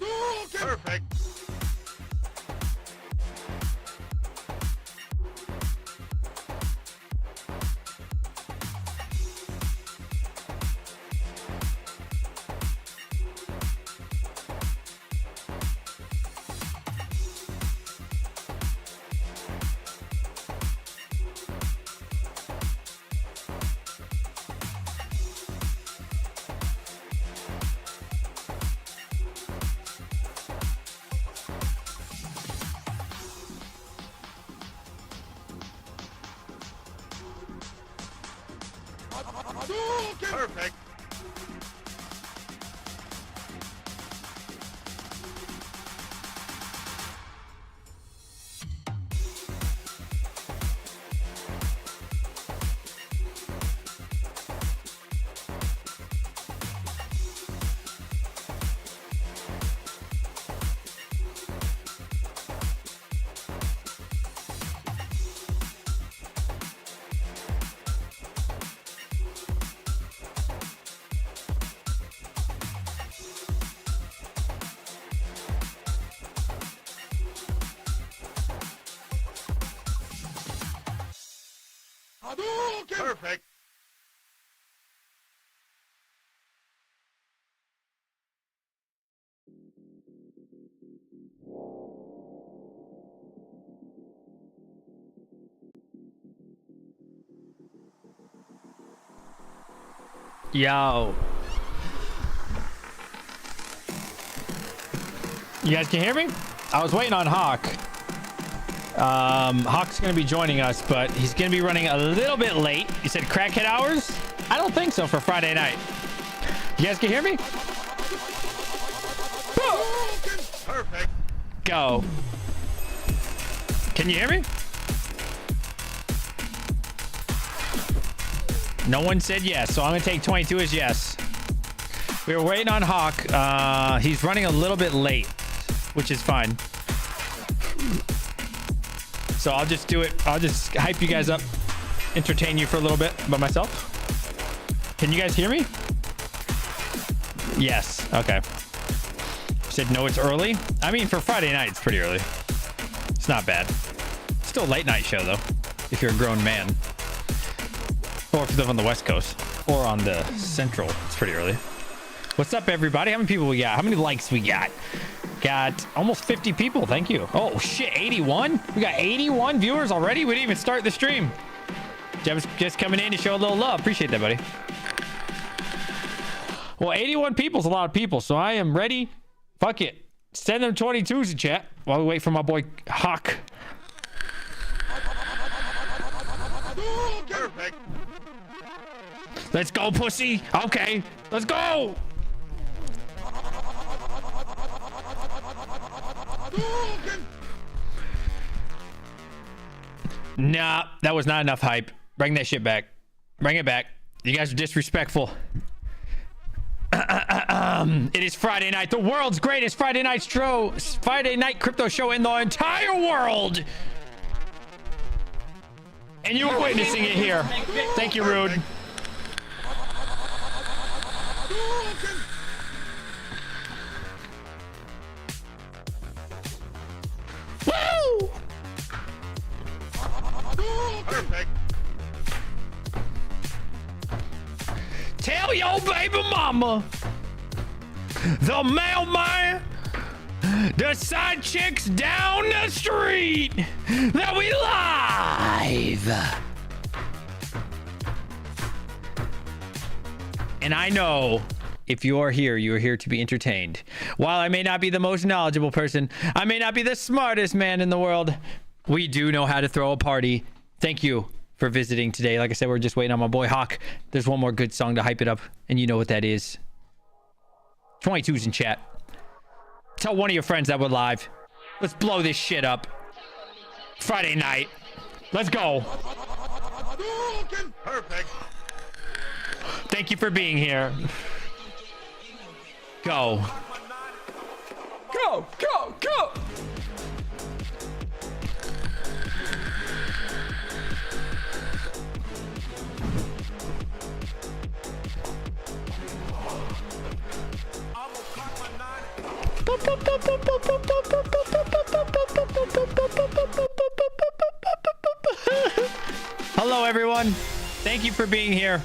Perfect. Perfect. Perfect. Yo. You guys can hear me? I was waiting on Hawk. Hawk's going to be joining us, but he's going to be running a little bit late. You said crackhead hours? I don't think so for Friday night. You guys can hear me? Perfect. Go. Can you hear me? No one said yes, so I'm going to take 22 as yes. We were waiting on Hawk. He's running a little bit late, which is fine. So I'll just do it. I'll just hype you guys up, entertain you for a little bit by myself. Can you guys hear me? Yes. Okay. You said no, it's early. I mean, for Friday night, it's pretty early. It's not bad. Still a late night show, though, if you're a grown man. Or if you live on the West Coast or on the Central, it's pretty early. What's up, everybody? How many people we got? How many likes we got? Got almost 50 people. Thank you. Oh, shit. 81? We got 81 viewers already? We didn't even start the stream. Just coming in to show a little love. Appreciate that, buddy. Well, 81 people's a lot of people, so I am ready. Fuck it. Send them 22s in chat while we wait for my boy Hawk. Perfect. Let's go, pussy. Okay, let's go. Nah, that was not enough hype. Bring that shit back. Bring it back. You guys are disrespectful. It is Friday night, the world's greatest Friday night crypto show in the entire world. And you are witnessing it here. Thank you, Rude. Woo! Perfect. Tell your baby mama, the mailman, the side chicks down the street, that we live. And I know if you are here to be entertained. While I may not be the most knowledgeable person, I may not be the smartest man in the world, we do know how to throw a party. Thank you for visiting today. Like I said, we're just waiting on my boy Hawk. There's one more good song to hype it up, and you know what that is. 22's in chat. Tell one of your friends that we're live. Let's blow this shit up. Friday night. Let's go. Perfect. Thank you for being here. Go. Go, go, go. Hello, everyone. Thank you for being here.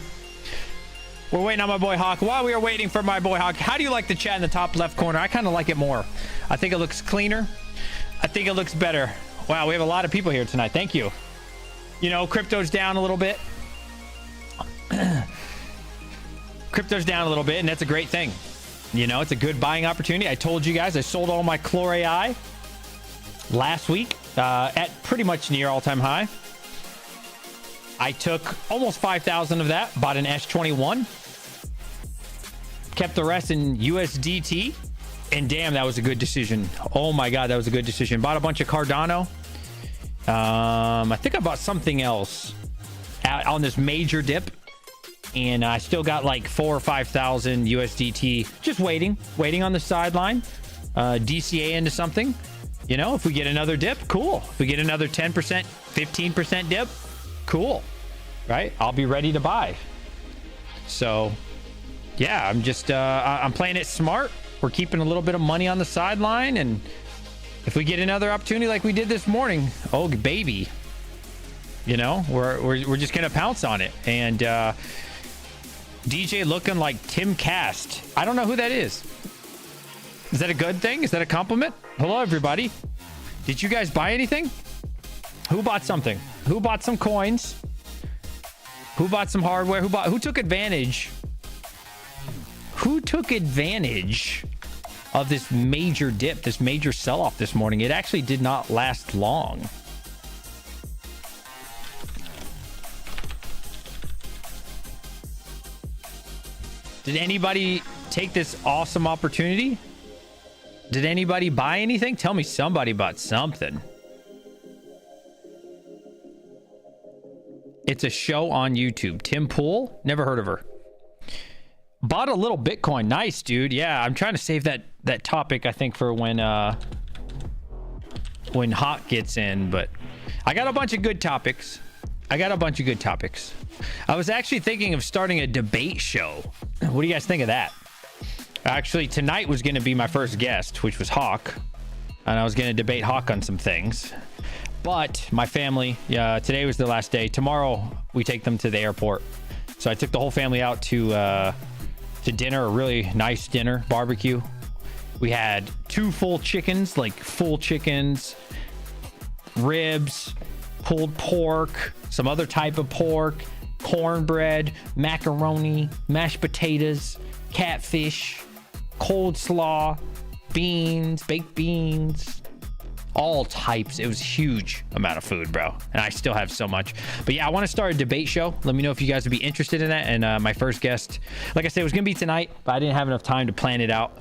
We're waiting on my boy Hawk. While we are waiting for my boy Hawk, how do you like the chat in the top left corner? I kind of like it more. I think it looks cleaner. I think it looks better. Wow, we have a lot of people here tonight. Thank you. You know, crypto's down a little bit. Crypto's down a little bit, and that's a great thing. You know, it's a good buying opportunity. I told you guys I sold all my Chlor AI last week at pretty much near all-time high. I took almost 5,000 of that, bought an S21, kept the rest in USDT, and damn, that was a good decision. Oh my God, that was a good decision. Bought a bunch of Cardano. I think I bought something else out on this major dip, and I still got like 4,000 or 5,000 USDT, just waiting on the sideline, DCA into something. You know, if we get another dip, cool. If we get another 10%, 15% dip, cool, right? I'll be ready to buy. So yeah, I'm just I'm playing it smart. We're keeping a little bit of money on the sideline, and if we get another opportunity like we did this morning, oh baby, you know, we're just gonna pounce on it. And DJ looking like Tim Cast. I don't know who that is. Is that a good thing? Is that a compliment? Hello, everybody. Did you guys buy anything? Who bought something? Who bought some coins? Who bought some hardware? Who took advantage? Who took advantage of this major dip, this major sell-off this morning? It actually did not last long. Did anybody take this awesome opportunity? Did anybody buy anything? Tell me somebody bought something. It's a show on YouTube. Tim Pool? Never heard of her. Bought a little Bitcoin. Nice, dude. Yeah, I'm trying to save that topic, I think, for when Hawk gets in. But I got a bunch of good topics. I was actually thinking of starting a debate show. What do you guys think of that? Actually, tonight was going to be my first guest, which was Hawk. And I was going to debate Hawk on some things. But my family, today was the last day. Tomorrow we take them to the airport. So I took the whole family out to dinner, a really nice dinner, barbecue. We had 2 full chickens, like full chickens, ribs, pulled pork, some other type of pork, cornbread, macaroni, mashed potatoes, catfish, cold slaw, beans, baked beans, all types. It was a huge amount of food, bro, and I still have so much. But yeah, I want to start a debate show. Let me know if you guys would be interested in that. And my first guest, like I said, was gonna be tonight, but I didn't have enough time to plan it out.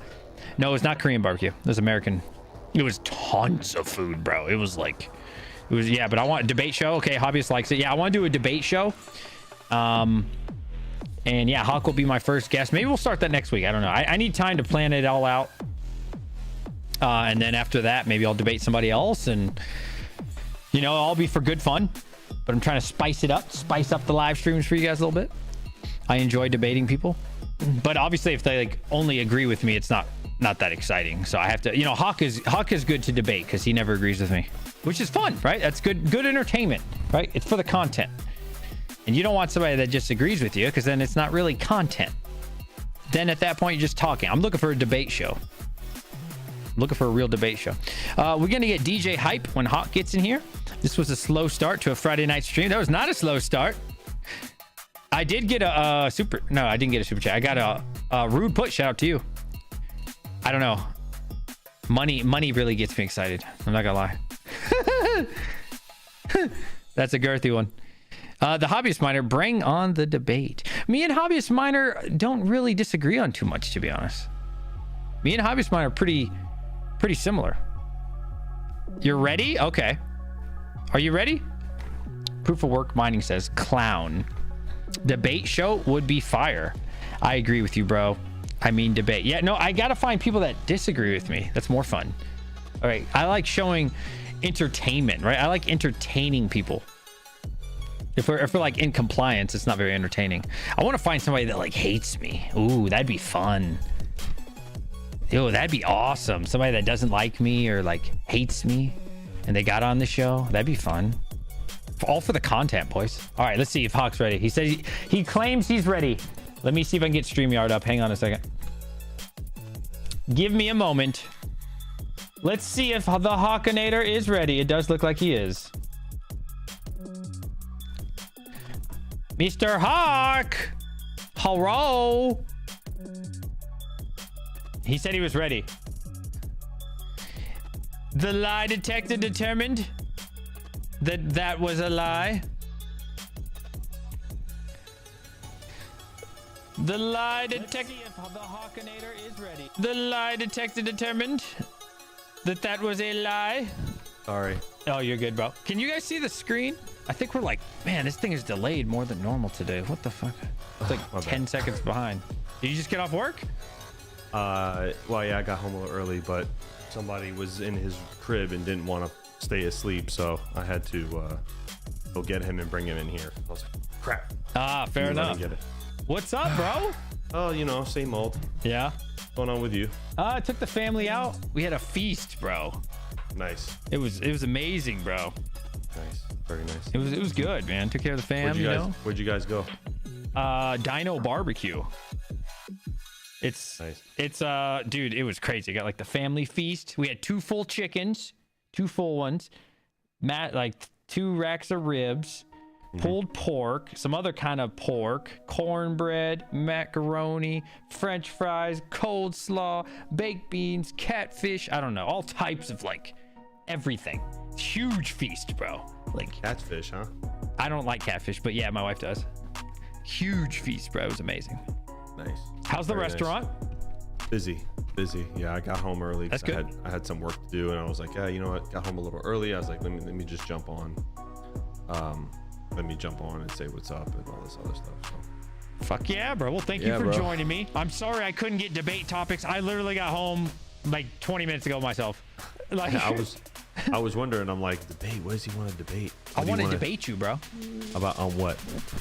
No, it's not Korean barbecue. It was American. It was tons of food, bro. Yeah, but I want a debate show. Okay, Hobbyist likes it. Yeah, I want to do a debate show. And yeah, Hawk will be my first guest. Maybe we'll start that next week. I don't know. I need time to plan it all out. And then after that, maybe I'll debate somebody else, and you know, I'll be for good fun. But I'm trying to spice up the live streams for you guys a little bit. I enjoy debating people, but obviously, if they like only agree with me, it's not that exciting. So I have to, you know, Hawk is good to debate because he never agrees with me, which is fun, right? That's good entertainment, right? It's for the content, and you don't want somebody that just agrees with you because then it's not really content. Then at that point, you're just talking. I'm looking for a debate show. Looking for a real debate show. We're gonna get DJ hype when Hawk gets in here. This was a slow start to a Friday night stream. That was not a slow start. I did get a super. No, I didn't get a super chat. I got a rude put. Shout out to you. I don't know. Money really gets me excited. I'm not gonna lie. That's a girthy one. The Hobbyist Miner, bring on the debate. Me and Hobbyist Miner don't really disagree on too much, to be honest. Me and Hobbyist Miner are pretty similar. You're ready? Okay. Are you ready? Proof of Work Mining says clown. Debate show would be fire. I agree with you, bro. I mean debate. Yeah, no, I gotta find people that disagree with me. That's more fun. All right. I like showing entertainment, right? I like entertaining people. If we're like in compliance, it's not very entertaining. I want to find somebody that like hates me. Ooh, that'd be fun. Yo, that'd be awesome. Somebody that doesn't like me or like hates me and they got on the show. That'd be fun. All for the content, boys. All right, let's see if Hawk's ready. He says he claims he's ready. Let me see if I can get StreamYard up. Hang on a second. Give me a moment. Let's see if the Hawkinator is ready. It does look like he is. Mr. Hawk! Hello? He said he was ready. The lie detector determined that that was a lie. The lie detector... The Hawkinator is ready. The lie detector determined that that was a lie. Sorry. Oh, you're good, bro. Can you guys see the screen? I think we're like, man, this thing is delayed more than normal today. What the fuck? It's like 10 seconds behind. Did you just get off work? Well, yeah, I got home a little early, but somebody was in his crib and didn't want to stay asleep, so I had to go get him and bring him in here. I was like, crap. Ah, fair enough. Get it. What's up, bro? Oh, you know, same old. Yeah. What's going on with you? I took the family out. We had a feast, bro. Nice. It was amazing, bro. Nice. Very nice. It was good, man. Took care of the fam, you know. Where'd you guys go? Dino barbecue. It's nice. Dude, it was crazy. Got like the family feast. We had 2 full chickens, 2 full ones, like 2 racks of ribs, pulled pork, some other kind of pork, cornbread, macaroni, French fries, coleslaw, baked beans, catfish. I don't know, all types of like everything. Huge feast, bro. Like Catfish, huh? I don't like catfish, but yeah, my wife does. Huge feast, bro. It was amazing. Nice. How's the Very restaurant? Nice. Busy. Yeah, I got home early. That's good. I had some work to do, and I was like, yeah, you know what? Got home a little early. I was like, let me just jump on. Let me jump on and say what's up and all this other stuff. So. Fuck yeah, bro. Well, thank you for joining me. I'm sorry I couldn't get debate topics. I literally got home like 20 minutes ago myself. Like I was wondering. I'm like, debate. What does he want to debate? I want to debate you, bro. About on what?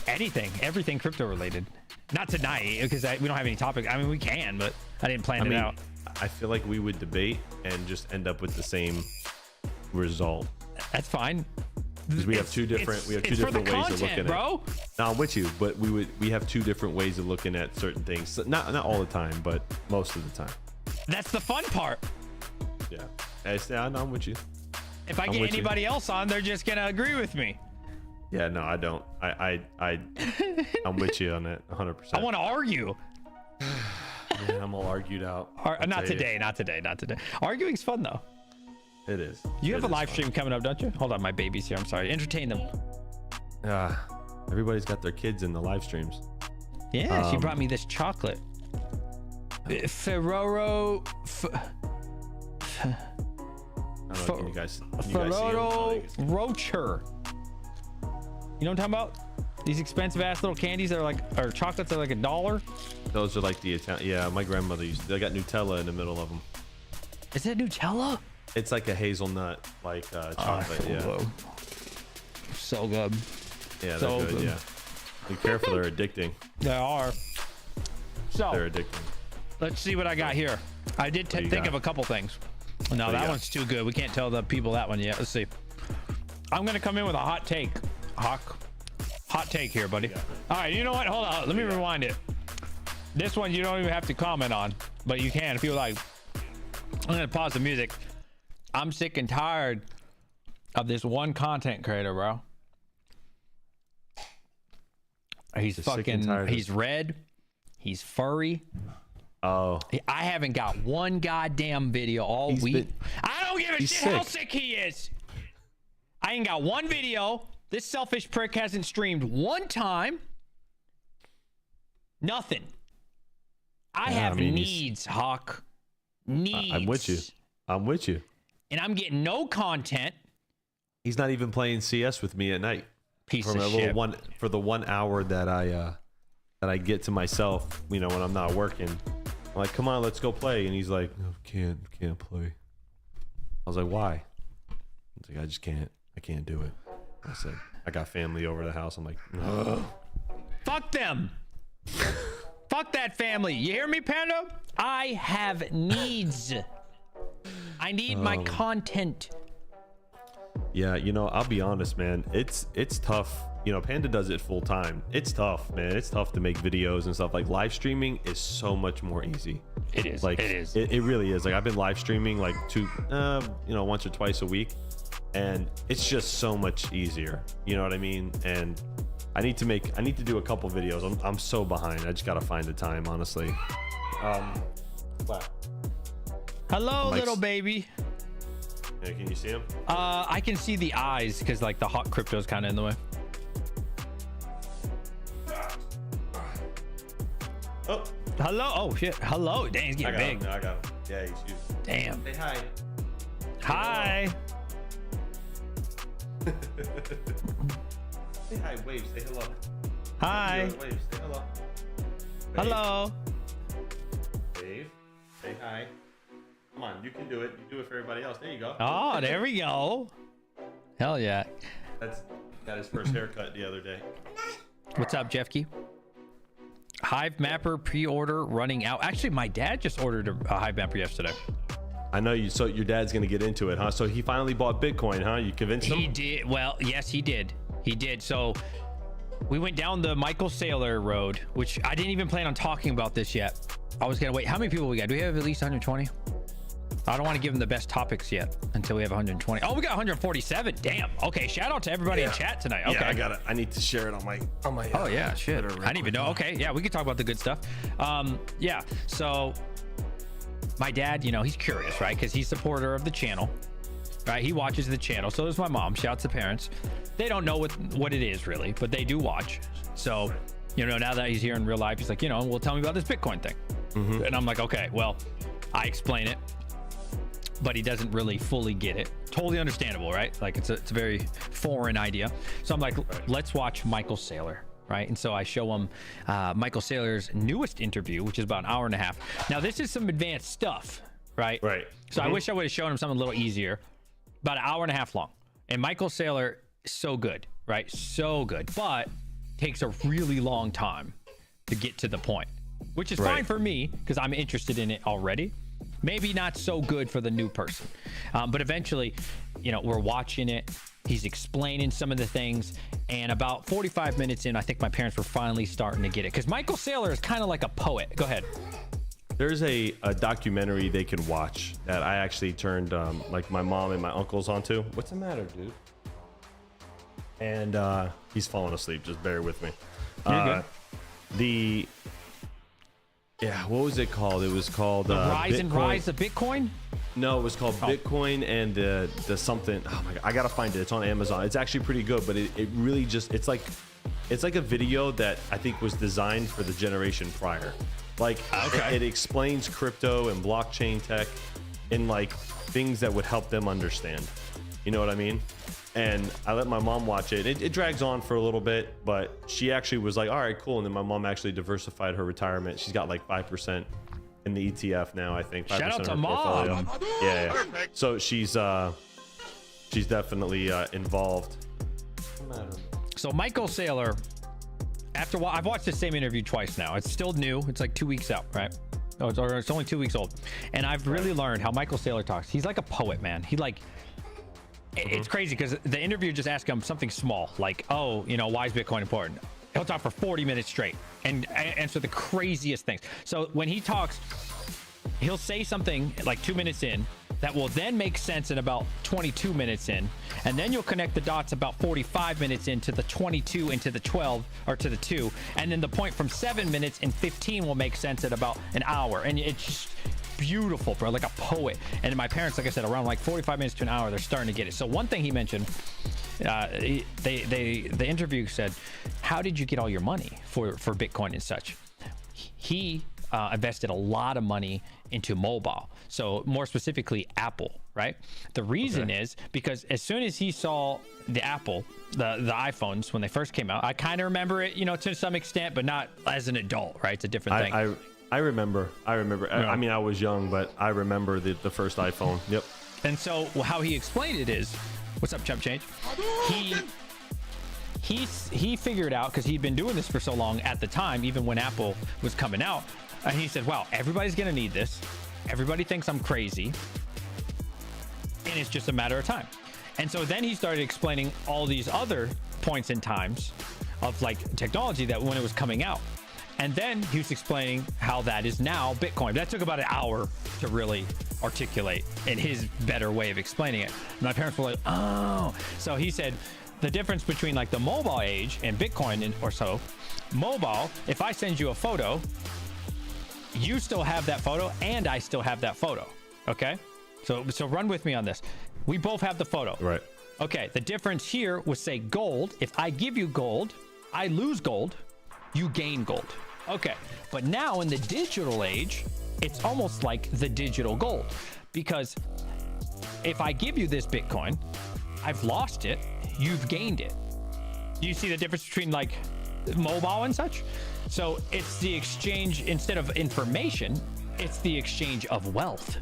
Anything, everything crypto related. Not tonight because we don't have any topic. I mean, we can, but I didn't plan it out. I feel like we would debate and just end up with the same result. That's fine. Because we have two different ways of looking at it. No, I'm with you, but we have 2 different ways of looking at certain things. So not all the time, but most of the time. That's the fun part. Yeah. I'm with you. If I get anybody else on, they're just gonna agree with me. Yeah, no, I don't. I'm with you on it 100%. I want to argue. Yeah, I'm all argued out. Not today. Arguing's fun though. It is. You have a live stream coming up, don't you? Hold on, my baby's here. I'm sorry. Entertain them. Everybody's got their kids in the live streams. Yeah, she brought me this chocolate. Ferrero. I don't know, can you guys Ferrero see them? Rocher. You know what I'm talking about? These expensive ass little candies that are like, or chocolates that are like $1. Those are like the Italian. Yeah, my grandmother they got Nutella in the middle of them. Is that Nutella? It's like a hazelnut, like chocolate. Yeah. So good. Yeah, they're good. Yeah. Be careful, they're addicting. They are. So they're addicting. Let's see what I got here. I did think of a couple things. No, that one's too good. We can't tell the people that one yet. Let's see. I'm gonna come in with a hot take. Hot take here, buddy. All right, you know what? Hold on. Let me rewind it. This one you don't even have to comment on, but you can if you like. I'm gonna pause the music. I'm sick and tired of this one content creator, bro. He's fucking. He's red. He's furry. Oh. I haven't got one goddamn video all week. I don't give a shit how sick he is. I ain't got one video. This selfish prick hasn't streamed one time. Nothing. I have needs, Hawk. Needs. I'm with you. And I'm getting no content. He's not even playing CS with me at night. Piece of shit. For the 1 hour that I get to myself, you know, when I'm not working. I'm like, come on, let's go play. And he's like, no, can't play. I was like, why? He's like, I just can't. I can't do it. I said, I got family over the house. I'm like, no. Fuck them. Fuck that family. You hear me, Panda? I have needs. I need my content. Yeah, you know, I'll be honest, man. It's tough. You know, Panda does it full time. It's tough, man. It's tough to make videos and stuff. Like live streaming is so much more easy. It is. Like it is. It really is. Like I've been live streaming like once or twice a week, and it's just so much easier. You know what I mean? And I need to do a couple videos. I'm so behind. I just gotta find the time, honestly. What? Hello, little baby. Yeah, can you see him? I can see the eyes because like the hot crypto's kind of in the way. Oh. Hello. Oh shit. Hello. Dang, he's getting big. I got him. Yeah, he's huge. Damn. Say hi. Hi. Say hi. Wave. Say hello. Hi. Wave. Say hello. Wave. Hello. Wave. Say hi. Come on, you can do it. You do it for everybody else. There you go. Oh, there we go. Hell yeah. That's got his first haircut the other day. What's up, Jeffkey? Hivemapper pre-order running out. Actually, my dad just ordered a Hivemapper yesterday. I know you. So your dad's gonna get into it, huh? So he finally bought Bitcoin, huh? You convinced him? He did. Well, yes, he did. He did. So we went down the Michael Saylor road, which I didn't even plan on talking about this yet. I was gonna wait. How many people we got? Do we have at least 120? I don't want to give them the best topics yet until we have 120. Oh, we got 147. Damn. Okay. Shout out to everybody in chat tonight. Okay. Yeah, I need to share it on my. Oh yeah, shit. I didn't even know. Okay. Yeah, we could talk about the good stuff. Yeah. So my dad, you know, he's curious, right? Because he's a supporter of the channel, right? He watches the channel. So does my mom. Shout out to parents. They don't know what it is really, but they do watch. So, you know, now that he's here in real life, he's like, you know, well, tell me about this Bitcoin thing. And I'm like, okay, well, I explain it, but he doesn't really fully get it. Totally understandable, right? Like it's a very foreign idea. So I'm like, let's watch Michael Saylor, right? And so I show him Michael Saylor's newest interview, which is about an hour and a half. Now this is some advanced stuff, right? Right. So I wish I would have shown him something a little easier. About an hour and a half long. And Michael Saylor, so good, right? So good, but takes a really long time to get to the point, which is fine for me because I'm interested in it already. Maybe not so good for the new person, but eventually, you know, we're watching it. He's explaining some of the things, and about 45 minutes in, I think my parents were finally starting to get it because Michael Saylor is kind of like a poet. Go ahead. There's a documentary they can watch that I actually turned like my mom and my uncles onto. What's the matter, dude? And he's falling asleep. Just bear with me. You're good. What was it called? It was called The Rise Bitcoin. and Rise of Bitcoin? No, it was called Bitcoin and the something. Oh my god, I gotta find it. It's on Amazon. It's actually pretty good, but it really just it's like a video that I think was designed for the generation prior. Like it explains crypto and blockchain tech in like things that would help them understand. You know what I mean? And I let my mom watch it. It drags on for a little bit, but she actually was like, all right, cool. And then my mom actually diversified her retirement. She's got like 5% in the ETF now, I think. 5% Shout out of to her mom. portfolio. Yeah. So she's definitely involved. So Michael Saylor, after I've watched the same interview twice now. It's still new. It's like 2 weeks out, right? Oh, it's only 2 weeks old. And I've really learned how Michael Saylor talks. He's like a poet, man. He like, it's crazy because the interview just asked him something small, like, oh, you know, why is Bitcoin important? He'll talk for 40 minutes straight and answer the craziest things. So when he talks, he'll say something like 2 minutes in that will then make sense in about 22 minutes in, and then you'll connect the dots about 45 minutes into the 22 into the 12 or to the 2, and then the point from 7 minutes and 15 will make sense at about an hour. And it's just beautiful, bro, like a poet. And my parents, like I said, around like 45 minutes to an hour, they're starting to get it. So one thing he mentioned, the interview said, how did you get all your money for Bitcoin and such? He invested a lot of money into mobile, so more specifically Apple, right? The reason is because as soon as he saw the Apple, the iPhones when they first came out, I kind of remember it, you know, to some extent, but not as an adult, right? It's a different thing. I remember. Yeah. I mean, I was young, but I remember the first iPhone. Yep. And so how he explained it is, what's up, Chump Change? he figured out, because he'd been doing this for so long at the time, even when Apple was coming out, and he said, wow, everybody's gonna need this. Everybody thinks I'm crazy, and it's just a matter of time. And so then he started explaining all these other points in times of like technology that when it was coming out. And then he was explaining how that is now Bitcoin. That took about an hour to really articulate in his better way of explaining it. My parents were like, oh. So he said the difference between like the mobile age and Bitcoin or so, mobile, if I send you a photo, you still have that photo and I still have that photo. Okay. So run with me on this. We both have the photo. Right. Okay. The difference here was, say, gold. If I give you gold, I lose gold, you gain gold. Okay. But now in the digital age, it's almost like the digital gold, because if I give you this Bitcoin, I've lost it, you've gained it. Do you see the difference between like mobile and such? So it's the exchange, instead of information, it's the exchange of wealth.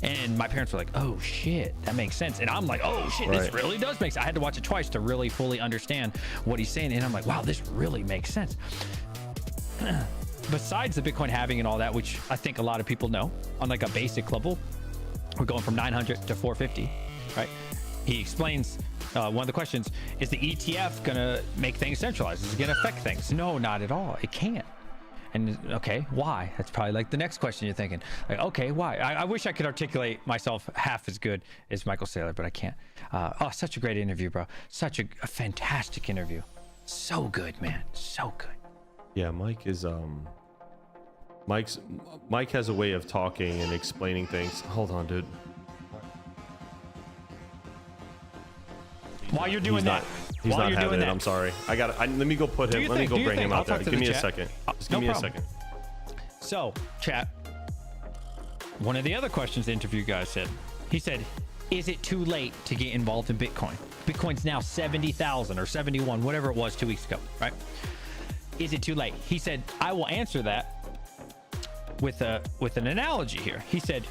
And my parents were like, oh shit, that makes sense. And I'm like, oh shit, this really does make sense. I had to watch it twice to really fully understand what he's saying. And I'm like, wow, this really makes sense. Besides the Bitcoin halving and all that, which I think a lot of people know on like a basic level, we're going from 900 to 450, right? He explains one of the questions, is the ETF gonna make things centralized? Is it gonna affect things? No, not at all. It can't. And okay, why? That's probably like the next question you're thinking. Like, okay, why? I wish I could articulate myself half as good as Michael Saylor, but I can't. Oh, such a great interview, bro. Such a fantastic interview. So good, man. So good. Yeah, Mike is Mike has a way of talking and explaining things. Hold on, dude. While you're doing that, he's not having it. I'm sorry. Let me go put him. Let me go bring him out there. Give me a second. Just give me a second. So, chat. One of the other questions the interview guy said, he said, is it too late to get involved in Bitcoin? Bitcoin's now 70,000 or 71, whatever it was 2 weeks ago, right? Is it too late? He said, I will answer that with an analogy here. He said,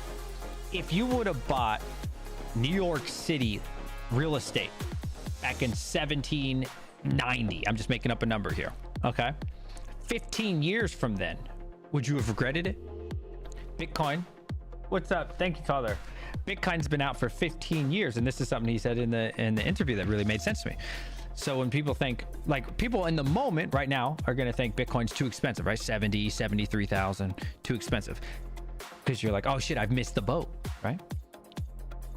if you would have bought New York City real estate back in 1790, I'm just making up a number here, okay? 15 years from then, would you have regretted it? Bitcoin, what's up? Thank you, Father. Bitcoin's been out for 15 years, and this is something he said in the interview that really made sense to me. So when people think, like, people in the moment right now are going to think Bitcoin's too expensive, right? 70, 73,000, too expensive. Because you're like, oh shit, I've missed the boat, right?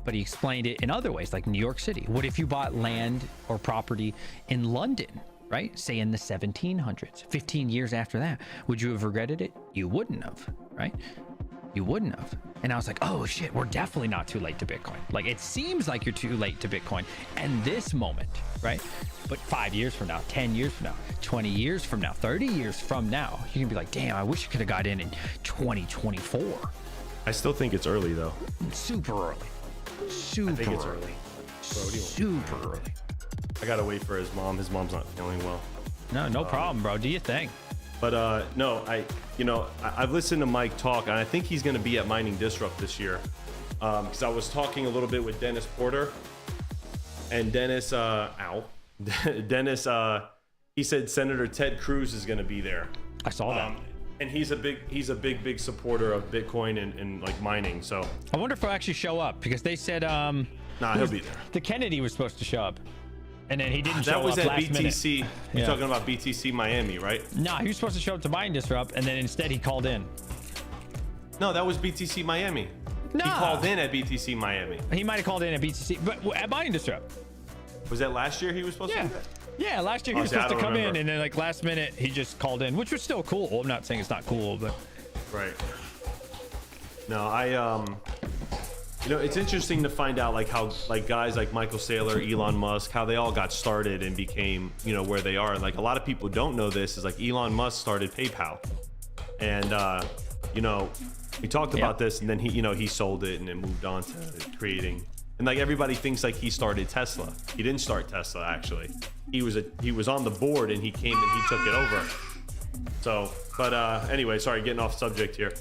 But he explained it in other ways, like New York City. What if you bought land or property in London, right? Say in the 1700s, 15 years after that, would you have regretted it? You wouldn't have, right? You wouldn't have. And I was like, oh shit, we're definitely not too late to Bitcoin. Like, it seems like you're too late to Bitcoin and this moment, right? But 5 years from now, 10 years from now, 20 years from now, 30 years from now, you can be like, damn, I wish I could have got in 2024. I still think it's early though. Super early. Super I think it's early. early. Super early. I gotta wait for his mom. His mom's not feeling well. No problem, bro. Do your thing. But no, I've listened to Mike talk, and I think he's gonna be at Mining Disrupt this year. Because I was talking a little bit with Dennis Porter, and Dennis, Dennis, he said Senator Ted Cruz is gonna be there. I saw that. And he's a big supporter of Bitcoin and like mining. So I wonder if he'll actually show up, because they said nah, he'll be there. the Kennedy was supposed to show up, and then he didn't show up. That was at last BTC. minute. You're talking about BTC Miami, right? Nah, he was supposed to show up to Mining Disrupt, and then instead he called in. No, that was BTC Miami. Nah. He called in at BTC Miami. He might have called in at BTC, but at Mining Disrupt. Was that last year he was supposed to do that? Yeah, last year he was supposed to come in, and then like last minute he just called in, which was still cool. I'm not saying it's not cool, but right. No, it's interesting to find out like how like guys like Michael Saylor, Elon Musk, how they all got started and became, where they are. And like a lot of people don't know this is like Elon Musk started PayPal, and we talked about this, and then he sold it and then moved on to creating. And like everybody thinks like he started Tesla. He didn't start Tesla actually. He was on the board and he came and he took it over. So, but anyway, sorry, getting off subject here.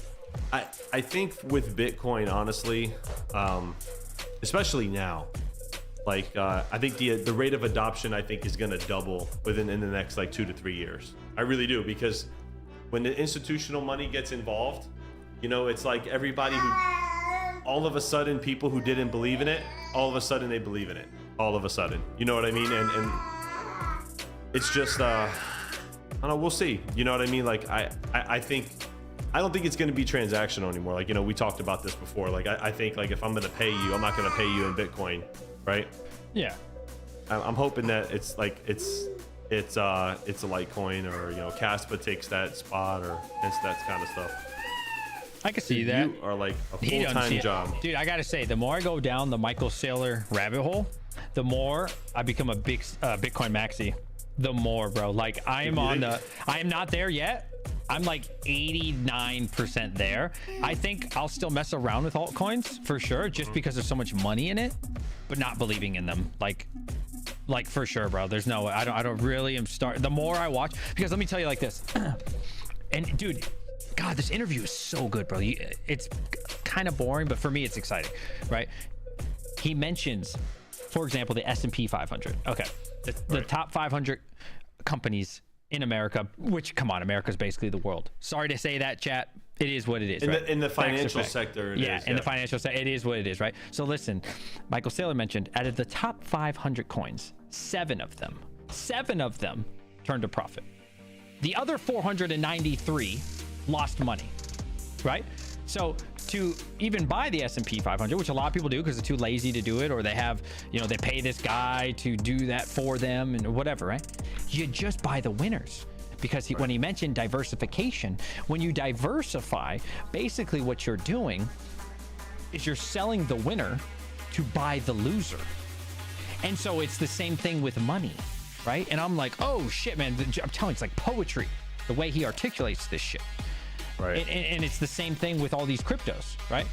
I think with Bitcoin, honestly, especially now, Like I think the rate of adoption I think is going to double in the next like 2 to 3 years. I really do, because when the institutional money gets involved, you know, it's like everybody who, all of a sudden, people who didn't believe in it, all of a sudden they believe in it. All of a sudden, you know what I mean? And it's just I don't know, we'll see. You know what I mean? Like I think, I don't think it's going to be transactional anymore. Like, you know, we talked about this before. Like I think like if I'm going to pay you, I'm not going to pay you in Bitcoin, right? Yeah. I'm hoping that it's like it's a Litecoin, or, you know, Kaspa takes that spot, or that kind of stuff. I can see that. You are like a He doesn't see full-time it. job. Dude, I gotta say, the more I go down the Michael Saylor rabbit hole, the more I become a big Bitcoin maxi. The more, bro. Like I am not there yet. I'm like 89% there. I think I'll still mess around with altcoins for sure, just because there's so much money in it, but not believing in them. Like for sure, bro. There's no way. I don't really am the more I watch, because let me tell you like this. And dude, God, this interview is so good, bro. It's kind of boring, but for me, it's exciting, right? He mentions, for example, the S&P 500. Okay, the top 500 companies in America, which, come on, America's basically the world. Sorry to say that, chat. It is what it is. In the financial sector, the financial sector, it is what it is, right? So listen, Michael Saylor mentioned, out of the top 500 coins, 7 of them turned a profit. The other 493 lost money, right? So to even buy the S&P 500, which a lot of people do because they're too lazy to do it, or they have, you know, they pay this guy to do that for them and whatever, right? You just buy the winners, because when he mentioned diversification, when you diversify, basically what you're doing is you're selling the winner to buy the loser. And so it's the same thing with money, right? And I'm like, oh shit, man, I'm telling you, it's like poetry, the way he articulates this shit. Right. And it's the same thing with all these cryptos, right?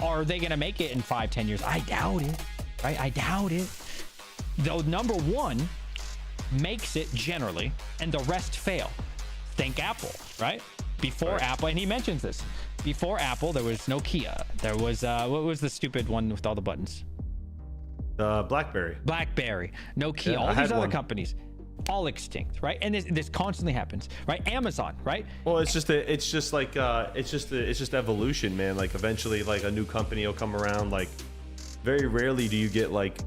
Are they going to make it in 5-10 years? I doubt it, right? I doubt it. Though number one makes it generally, and the rest fail. Think Apple, right? Before Apple, and he mentions this, before Apple, there was Nokia. There was, what was the stupid one with all the buttons? BlackBerry, Nokia, all these other companies. All extinct, right? And this constantly happens, right? Amazon, right? Well, it's just evolution, man. Like eventually, like a new company will come around. Like very rarely do you get like,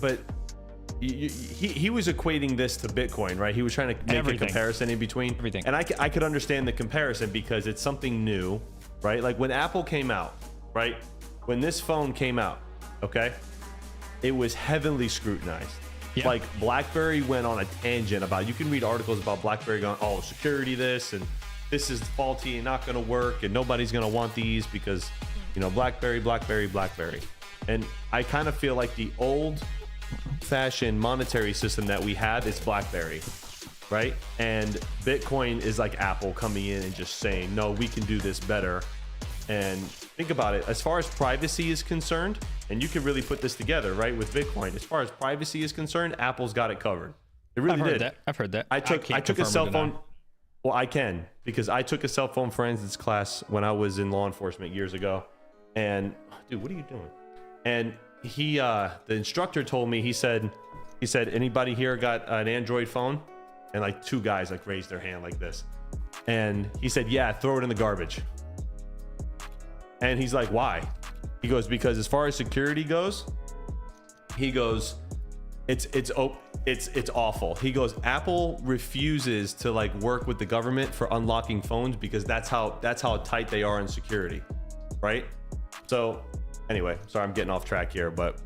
but he was equating this to Bitcoin, right? He was trying to make a comparison in between everything, and I could understand the comparison because it's something new, right? Like when Apple came out, right? When this phone came out, okay, it was heavily scrutinized. Yeah. Like BlackBerry went on a tangent about, you can read articles about BlackBerry going, oh, security this, and this is faulty and not going to work, and nobody's going to want these because, you know, BlackBerry. And I kind of feel like the old fashioned monetary system that we have is BlackBerry, right? And Bitcoin is like Apple coming in and just saying, no, we can do this better. And think about it, as far as privacy is concerned, and you can really put this together, right, with Bitcoin. As far as privacy is concerned, Apple's got it covered. It really did. I've heard that. I took a cell phone. Well, I can, because I took a cell phone forensics class when I was in law enforcement years ago. And dude, what are you doing? And he, the instructor told me, he said, anybody here got an Android phone? And like 2 guys like raised their hand like this. And he said, yeah, throw it in the garbage. And he's like, why? He goes, because as far as security goes, he goes, it's awful. He goes, Apple refuses to like work with the government for unlocking phones because that's how tight they are in security, right? So anyway, sorry, I'm getting off track here, but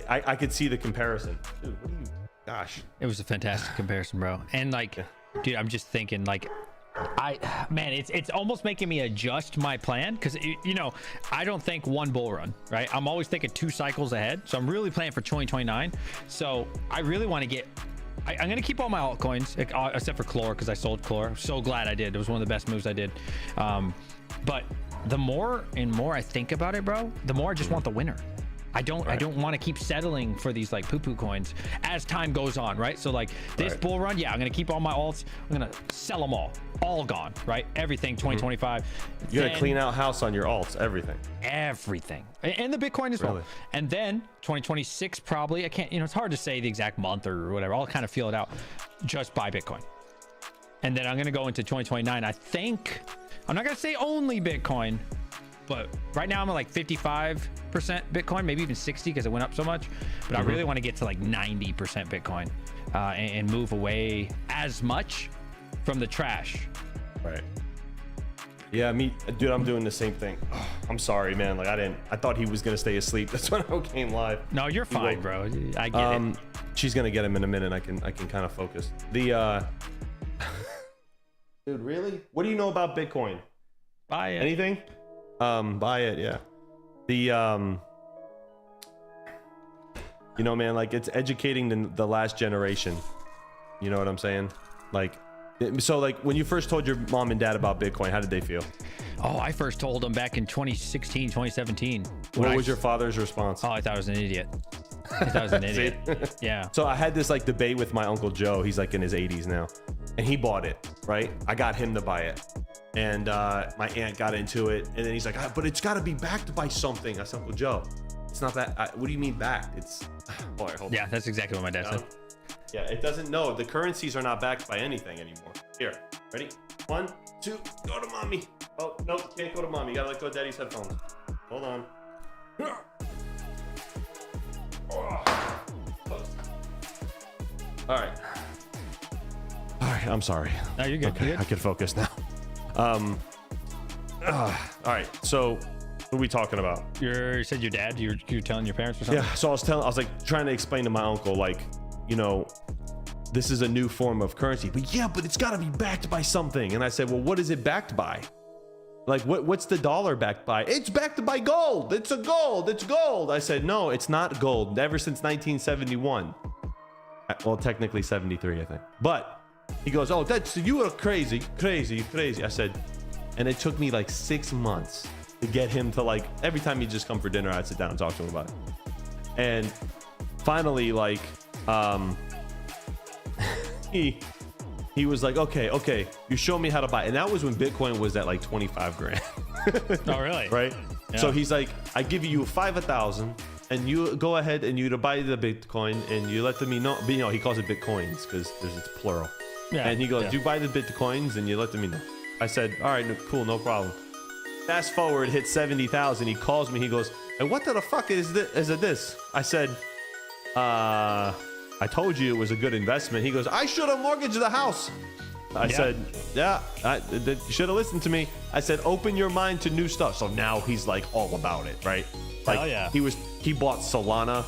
I could see the comparison. Dude, what are you? Gosh, it was a fantastic comparison, bro. And like, dude, I'm just thinking like, it's almost making me adjust my plan, because you know, I don't think one bull run, right? I'm always thinking 2 cycles ahead, so I'm really planning for 2029. So I really want to get, I'm gonna keep all my altcoins except for Chlor, because I sold Chlor. I'm so glad I did. It was one of the best moves I did. But the more and more I think about it, bro, the more I just want the winner. I don't want to keep settling for these like poo-poo coins as time goes on, right? So like this bull run, yeah, I'm gonna keep all my alts. I'm gonna sell them all gone, right? Everything 2025. You're gonna clean out house on your alts, everything, and the Bitcoin as well. Really? And then 2026 probably. I can't, it's hard to say the exact month or whatever. I'll kind of feel it out. Just buy Bitcoin, and then I'm gonna go into 2029. I think I'm not gonna say only Bitcoin. But right now I'm at like 55% Bitcoin, maybe even 60 because it went up so much. But I really want to get to like 90% Bitcoin and move away as much from the trash. Right. Yeah, me, dude, I'm doing the same thing. I'm sorry, man. Like I thought he was gonna stay asleep. That's when I came live. No, you're fine, bro. I get it. She's gonna get him in a minute. I can kind of focus. The dude, really? What do you know about Bitcoin? Buy it. Anything? Buy it, yeah. The you know, man, like it's educating the last generation. You know what I'm saying? Like, so like when you first told your mom and dad about Bitcoin, how did they feel? Oh, I first told them back in 2016, 2017. What was your father's response? Oh, I thought I was an idiot. I thought I was an idiot. Yeah. So I had this like debate with my uncle Joe. He's like in his 80s now, and he bought it, right? I got him to buy it, and my aunt got into it, and then he's like, but it's got to be backed by something. I said, Uncle Joe, it's not that. What do you mean backed? It's all right, hold on. Yeah, that's exactly what my dad said. Yeah, it doesn't know. The currencies are not backed by anything anymore. Here, ready? 1, 2, go to mommy. Oh, no, can't go to mommy. You gotta let go of daddy's headphones. Hold on. All right. I'm sorry. No, you're good. Okay, You're good. I can focus now. All right. So, what are we talking about? You said your dad. You're telling your parents or something? Yeah. So I was like trying to explain to my uncle, like, you know, this is a new form of currency, but it's got to be backed by something. And I said, well, what is it backed by? Like, what's the dollar backed by? It's backed by gold. It's gold. It's gold. I said, no, it's not gold. Ever since 1971. Well, technically 73, I think. But he goes, oh, you are crazy. I said, and it took me like 6 months to get him to, like, every time he'd just come for dinner, I'd sit down and talk to him about it. And finally, like, he was like, okay, you show me how to buy it. And that was when Bitcoin was at like 25 grand. Oh, really? Right? Yeah. So he's like, I give you 5,000 and you go ahead and you to buy the Bitcoin and you let me know. But, you know, he calls it Bitcoins because it's plural. Yeah. And he goes, yeah. you buy the Bitcoins and you let me know. I said, all right, cool, no problem. Fast forward, hit 70,000. He calls me. He goes, and what the fuck is this? I said, I told you it was a good investment. He goes, I should have mortgaged the house. I said, yeah, you should have listened to me. I said, open your mind to new stuff. So now he's like all about it, right? Like, hell yeah. He bought Solana.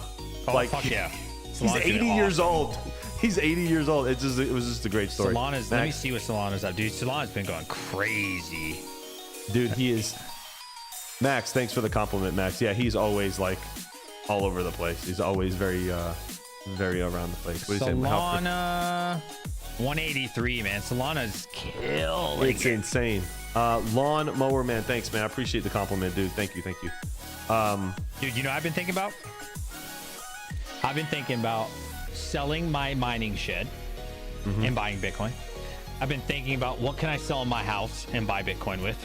Oh, like, fuck yeah. He's 80 years old. He's 80 years old. It was just a great story. Solana's, let me see what Solana's up, dude. Solana's been going crazy. Dude, he is. Max, thanks for the compliment, Max. Yeah, he's always like all over the place. He's always very around the place. What do you say? Solana 183, man. Solana's killing. It's insane. Lawn mower man, thanks, man. I appreciate the compliment, dude. Thank you. Dude, you know what I've been thinking about? I've been thinking about selling my mining shed and buying Bitcoin. I've been thinking about what can I sell in my house and buy Bitcoin with.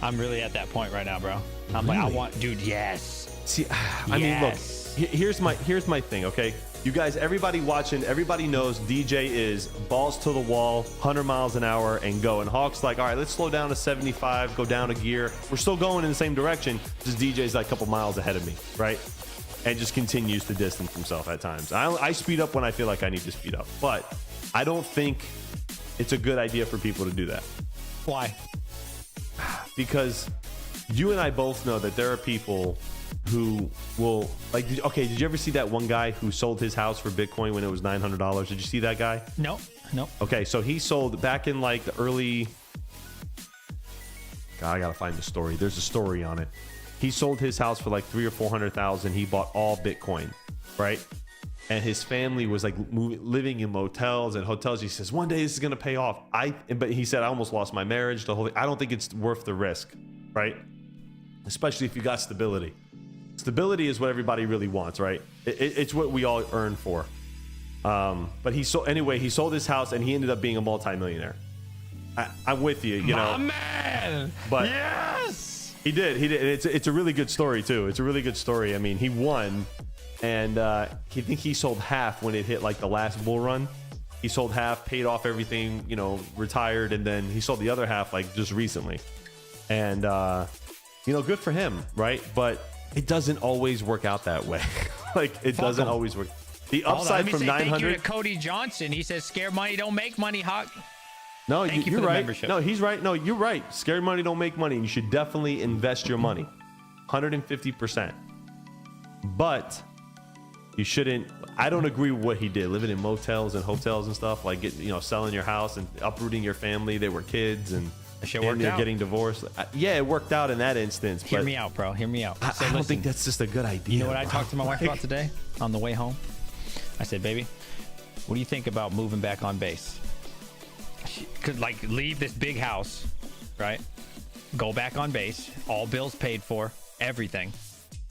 I'm really at that point right now, bro. I'm like, I want, dude, yes. See, I mean, look, here's my thing, okay? You guys, everybody watching, everybody knows DJ is balls to the wall, 100 miles an hour and go. And Hawk's like, all right, let's slow down to 75, go down a gear. We're still going in the same direction, just DJ's like a couple miles ahead of me, right? And just continues to distance himself at times. I speed up when I feel like I need to speed up, but I don't think it's a good idea for people to do that. Why? Because you and I both know that there are people who will, like, okay, did you ever see that one guy who sold his house for Bitcoin when it was $900? Did you see that guy? No. Okay, so he sold back in like the early, God, I gotta find the story. There's a story on it. He sold his house for like 300,000 or 400,000. He bought all Bitcoin, right? And his family was like living in motels and hotels. He says, one day this is gonna pay off. But he said, I almost lost my marriage. The whole thing. I don't think it's worth the risk, right? Especially if you got stability. Stability is what everybody really wants, right? It's what we all earn for. But he sold his house and he ended up being a multimillionaire. I'm with you, you know. Man. But yes, he did. It's a really good story too. It's a really good story. I mean, he won, and he sold half when it hit like the last bull run. He sold half, paid off everything, you know, retired, and then he sold the other half like just recently. And you know, good for him, right? But it doesn't always work out that way. Like it doesn't always work. The upside from 900. Thank you to Cody Johnson. He says, "Scared money don't make money, Hawk." No, you're right. Membership. No, he's right. No, you're right. Scary money don't make money. You should definitely invest your money, 150%. But you shouldn't. I don't agree with what he did. Living in motels and hotels and stuff, like selling your house and uprooting your family. They were kids and they're getting divorced. Yeah, it worked out in that instance. Hear me out, bro. Hear me out. I don't think that's just a good idea. You know what I talked to my wife about today on the way home? I said, "Baby, what do you think about moving back on base? She could like leave this big house, right? Go back on base, all bills paid for, everything.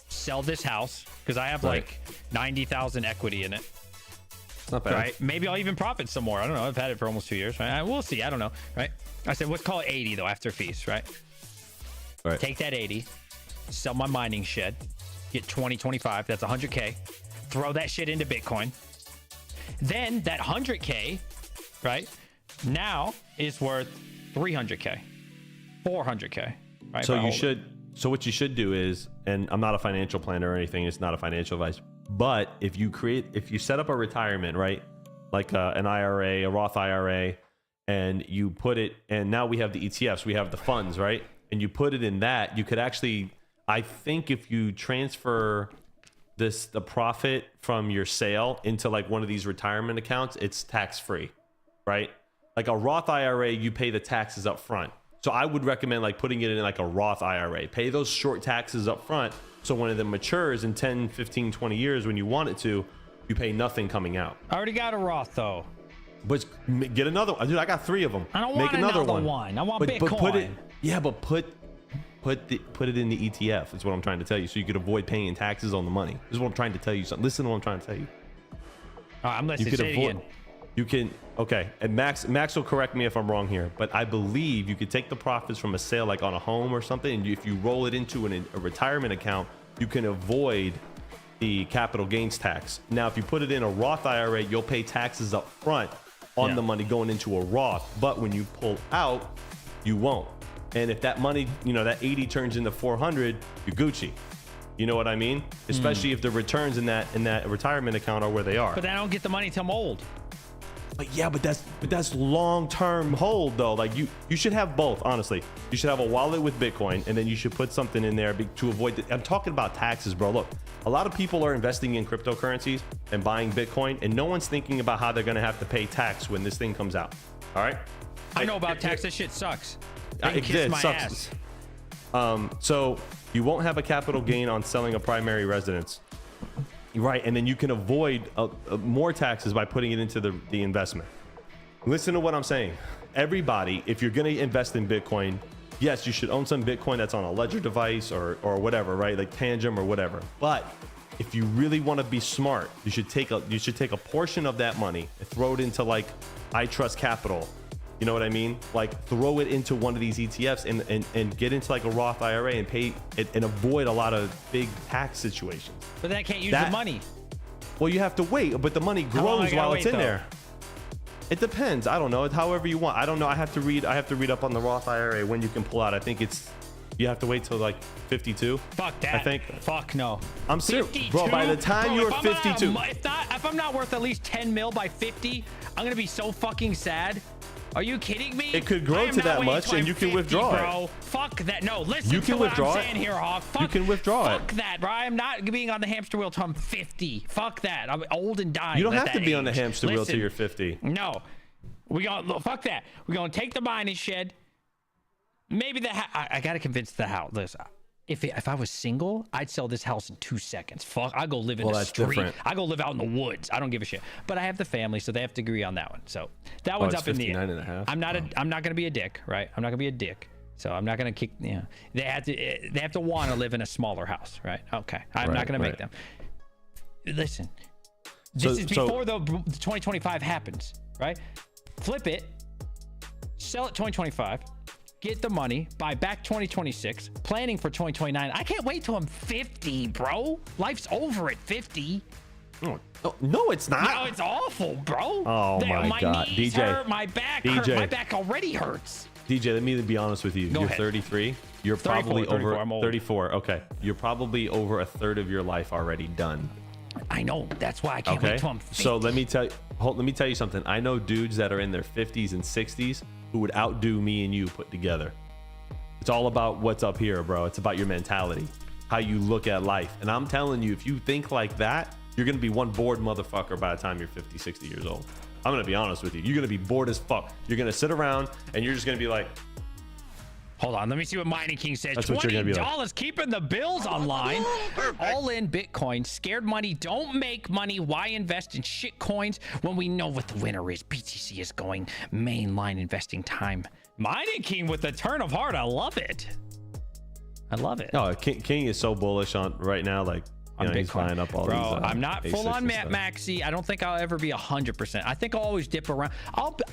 Sell this house because I have like 90,000 equity in it. It's not bad. Right? Maybe I'll even profit some more. I don't know. I've had it for almost 2 years. Right? We'll see. I don't know. Right? I said, let's call it 80 though after fees. Right? Right. Take that 80, sell my mining shed, get 25. That's 100K. Throw that shit into Bitcoin. Then that 100K, right? Now is worth 300K, 400K. Right? So what you should do is, and I'm not a financial planner or anything, it's not a financial advice, but if you set up a retirement, right? Like an IRA, a Roth IRA, and you put it, and now we have the ETFs, we have the funds, right? And you put it in that, you could actually, I think if you transfer the profit from your sale into like one of these retirement accounts, it's tax free, right? Like a Roth IRA, you pay the taxes up front. So I would recommend like putting it in like a Roth IRA. Pay those short taxes up front. So when it matures in 10, 15, 20 years, when you want it to, you pay nothing coming out. I already got a Roth though. But get another one. Dude, I got 3 of them. I don't want another one. I want Bitcoin. But put it in the ETF. That's what I'm trying to tell you. So you could avoid paying taxes on the money. This is what I'm trying to tell you. Listen to what I'm trying to tell you. All right, I'm listening. Say it again. You can, okay, and Max will correct me if I'm wrong here, but I believe you could take the profits from a sale like on a home or something, and if you roll it into a retirement account, you can avoid the capital gains tax. Now, if you put it in a Roth IRA, you'll pay taxes up front on the money going into a Roth, but when you pull out, you won't. And if that money, that 80 turns into 400, you're Gucci. You know what I mean? Especially if the returns in that retirement account are where they are. But I don't get the money till I'm old. But yeah, but that's long-term hold though. Like you should have both, honestly. You should have a wallet with Bitcoin, and then you should put something in there to avoid I'm talking about taxes, bro. Look, a lot of people are investing in cryptocurrencies and buying Bitcoin, and no one's thinking about how they're gonna have to pay tax when this thing comes out. All right? I know about tax. That shit sucks. It sucks. So you won't have a capital gain on selling a primary residence. Right, and then you can avoid more taxes by putting it into the investment. Listen to what I'm saying. Everybody, if you're going to invest in Bitcoin, yes, you should own some Bitcoin that's on a ledger device or whatever, right? Like Tangem or whatever. But if you really want to be smart, you should take a portion of that money and throw it into like I Trust Capital. You know what I mean? Like throw it into one of these ETFs and get into like a Roth IRA and pay it and avoid a lot of big tax situations. But then I can't use the money. Well, you have to wait, but the money grows while it's in there. It depends. I don't know. It's however you want. I don't know. I have to read up on the Roth IRA when you can pull out. I think you have to wait till like 52. Fuck that. I think. Fuck no. I'm serious, bro. By the time you're 52, if I'm not worth at least 10 mil by 50, I'm gonna be so fucking sad. Are you kidding me? It could grow to that much, and you can withdraw it. Bro, fuck that. No, listen you can to what withdraw I'm saying here, Hawk. You can withdraw it. Fuck that, bro. I'm not being on the hamster wheel till I'm 50. Fuck that. I'm old and dying. You don't have to be on the hamster wheel till you're 50. No. Fuck that. We're gonna take the mining shed. Maybe I gotta convince the house. Listen, if I was single, I'd sell this house in 2 seconds. Fuck, I go live in the street. Different. I go live out in the woods. I don't give a shit. But I have the family, so they have to agree on that one. So that one's up in the air. I'm not gonna be a dick, right? I'm not gonna be a dick. So I'm not gonna kick. You know, they have to want to live in a smaller house, right? Okay, I'm not gonna make them. Listen, this is before the 2025 happens, right? Flip it, sell it 2025, get the money, buy back 2026, planning for 2029. I can't wait till I'm 50, bro. Life's over at 50. Oh, no, it's not. No, it's awful, bro. Oh my God, knees DJ, hurt, my back hurt. My back already hurts. DJ, let me be honest with you. You're 33. You're probably 34, over I'm old. 34. Okay, you're probably over a third of your life already done. I know. That's why I can't wait till I'm 50. So let me tell you something. I know dudes that are in their 50s and 60s who would outdo me and you put together. It's all about what's up here, bro. It's about your mentality, how you look at life. And I'm telling you, if you think like that, you're going to be one bored motherfucker by the time you're 50, 60 years old. I'm going to be honest with you. You're going to be bored as fuck. You're going to sit around and you're just going to be like, hold on, let me see what Mining King says. That's what you're gonna be like. $20 keeping the bills online. Perfect. All in Bitcoin. Scared money. Don't make money. Why invest in shit coins when we know what the winner is? BTC is going mainline investing time. Mining King with the turn of heart. I love it. I love it. no, King is so bullish on right now. Like, you know, he's buying up all Bro, these. I'm not full ASICs on and stuff. maxi. I don't think I'll ever be 100%. I think I'll always dip around.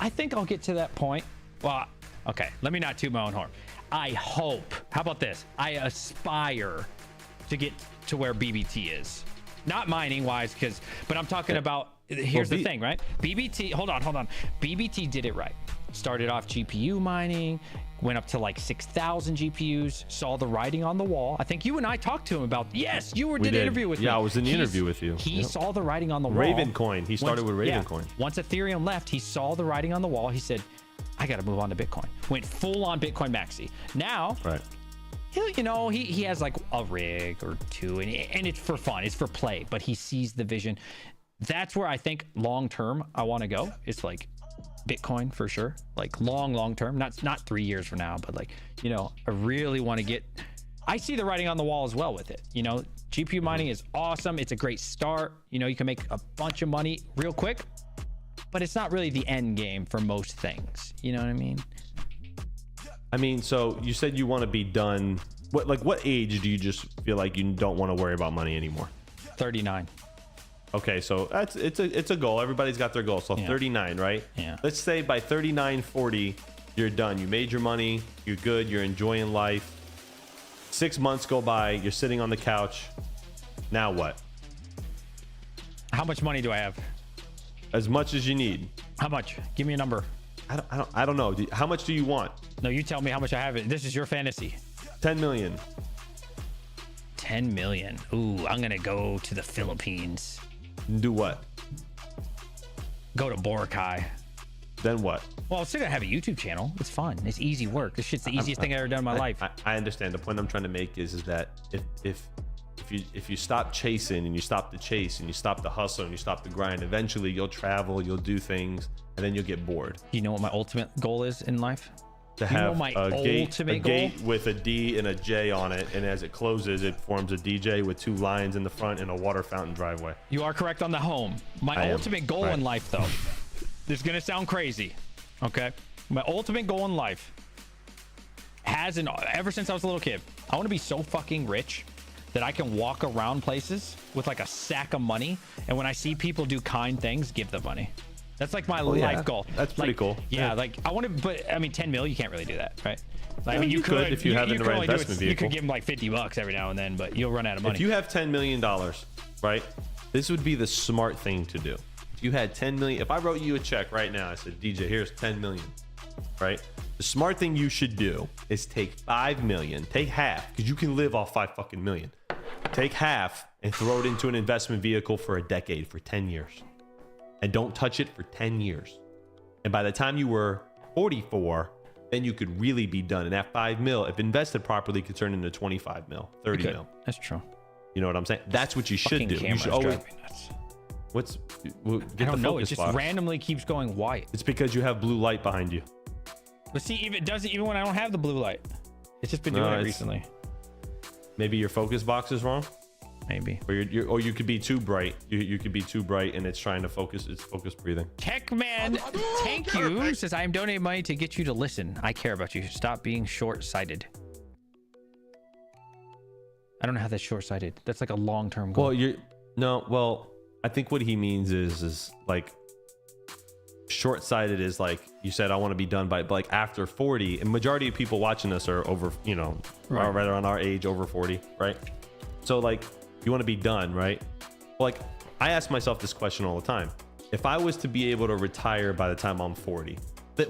I think I'll get to that point. Well, okay, let me not toot my own horn. I hope. How about this? I aspire to get to where BBT is. Not mining wise, but I'm talking about, here's the thing, right? BBT, hold on. BBT did it right. Started off GPU mining, went up to like 6,000 GPUs, saw the writing on the wall. I think you and I talked to him about, yes, you did an interview with me. Yeah, I was in the interview with you. He saw the writing on the wall. Ravencoin. He started with Ravencoin. Once Ethereum left, he saw the writing on the wall. He said, I got to move on to Bitcoin. Went full on Bitcoin maxi. Now, Right. he has like a rig or two, and it's for fun. It's for play, but he sees the vision. That's where I think long term I want to go. It's like Bitcoin for sure. Like long term, not 3 years from now, but like, I really want to get. I see the writing on the wall as well with it. GPU mining is awesome. It's a great start. You can make a bunch of money real quick, but it's not really the end game for most things. You know what I mean? I mean, so you said you want to be done. What age do you just feel like you don't want to worry about money anymore? 39. Okay, so it's a goal. Everybody's got their goal. So 39, right? Yeah. Let's say by 39, 40, you're done. You made your money. You're good. You're enjoying life. 6 months go by. You're sitting on the couch. Now what? How much money do I have? As much as you need. How much? Give me a number. I don't know. How much do you want? No, you tell me how much I have. This is your fantasy. 10 million. 10 million. Ooh, I'm gonna go to the Philippines. Do what? Go to Boracay. Then what? Well, I'm still gonna have a YouTube channel. It's fun. It's easy work. This shit's the easiest thing I've ever done in my life. I understand. The point I'm trying to make is that if you stop chasing and you stop the chase and you stop the hustle and you stop the grind, eventually you'll travel, you'll do things, and then you'll get bored. You know what my ultimate goal is in life? To have a gate with a D and a J on it, and as it closes, it forms a DJ with 2 lions in the front and a water fountain driveway. You are correct on the home. My ultimate goal in life, though, this is gonna sound crazy, okay? My ultimate goal in life ever since I was a little kid, I want to be so fucking rich that I can walk around places with like a sack of money, and when I see people do kind things, give them money. That's like my life goal. That's pretty cool. Yeah, like I want to, but I mean, 10 mil, you can't really do that, right? Like, I mean, you could if you have the right investment vehicle. You could give them like $50 every now and then, but you'll run out of money. If you have $10 million, right? This would be the smart thing to do. If you had 10 million, if I wrote you a check right now, I said, DJ, here's 10 million, right? The smart thing you should do is take 5 million, take half, because you can live off 5 fucking million. Take half and throw it into an investment vehicle for a decade, for 10 years. And don't touch it for 10 years. And by the time you were 44, then you could really be done. And that 5 mil, if invested properly, could turn into 25 mil, 30 mil. That's true. You know what I'm saying? That's what you should do. You should always. What's? I don't know. It just randomly keeps going white. It's because you have blue light behind you. But see, if it doesn't, even when I don't have the blue light, it's just been doing it recently. Maybe your focus box is wrong. maybe. Or you could be too bright. You could be too bright, and it's trying to focus. It's focus breathing. Techman, thank you. Says I am donating money to get you to listen. I care about you. Stop being short-sighted. I don't know how that's short-sighted. That's like a long-term goal. Well, well, I think what he means is like short-sighted is like you said. I want to be done by like after 40, and majority of people watching us are over, Right. are right around our age, over 40, right? So like you want to be done, right? Like I ask myself this question all the time. If I was to be able to retire by the time I'm 40,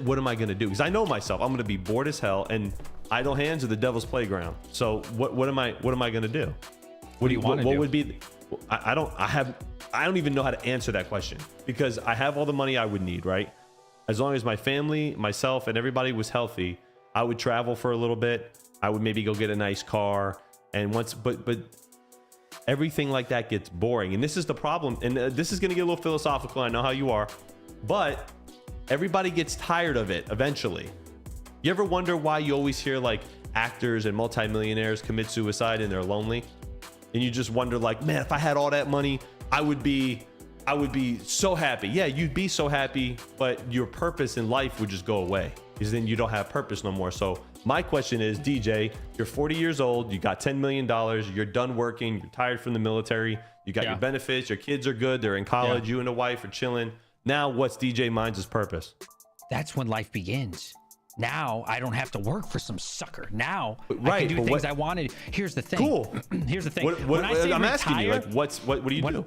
what am I going to do? Because I know myself, I'm going to be bored as hell, and idle hands are the devil's playground. So what am I going to do? What do you want to do? What would be? I don't even know how to answer that question, because I have all the money I would need, right? As long as my family, myself, and everybody was healthy, I would travel for a little bit. I would maybe go get a nice car, and but everything like that gets boring. And this is the problem. And this is going to get a little philosophical. I know how you are, but everybody gets tired of it eventually. You ever wonder why you always hear like actors and multimillionaires commit suicide and they're lonely? And you just wonder like, man, if I had all that money, I would be so happy. Yeah, you'd be so happy, but your purpose in life would just go away, because then you don't have purpose no more. So my question is, DJ, you're 40 years old, you got $10 million, you're done working, you're tired from the military, you got your benefits, your kids are good, they're in college, you and the wife are chilling. Now what's DJ Mines' purpose? That's when life begins. Now I don't have to work for some sucker. Now right, I can do things I wanted. Here's the thing. Cool. Here's the thing. When I say I'm asking you, like, what do you do?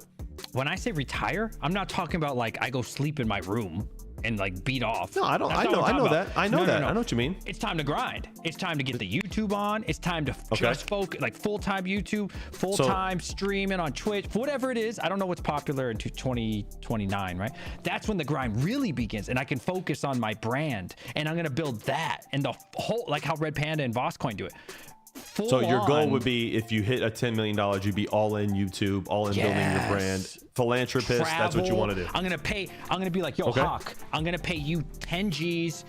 When I say retire, I'm not talking about like I go sleep in my room and like beat off. No, I don't. I know that. I know what you mean. It's time to grind. It's time to get the YouTube on. It's time to just focus, like full-time YouTube, full-time streaming on Twitch, whatever it is. I don't know what's popular in 2029, right? That's when the grind really begins, and I can focus on my brand, and I'm gonna build that and the whole, like how Red Panda and Vosscoin do it. So your goal would be, if you hit a $10 million, you'd be all in YouTube, all in building your brand. Philanthropist, that's what you want to do. I'm gonna be like, yo, Hawk, I'm gonna pay you 10 G's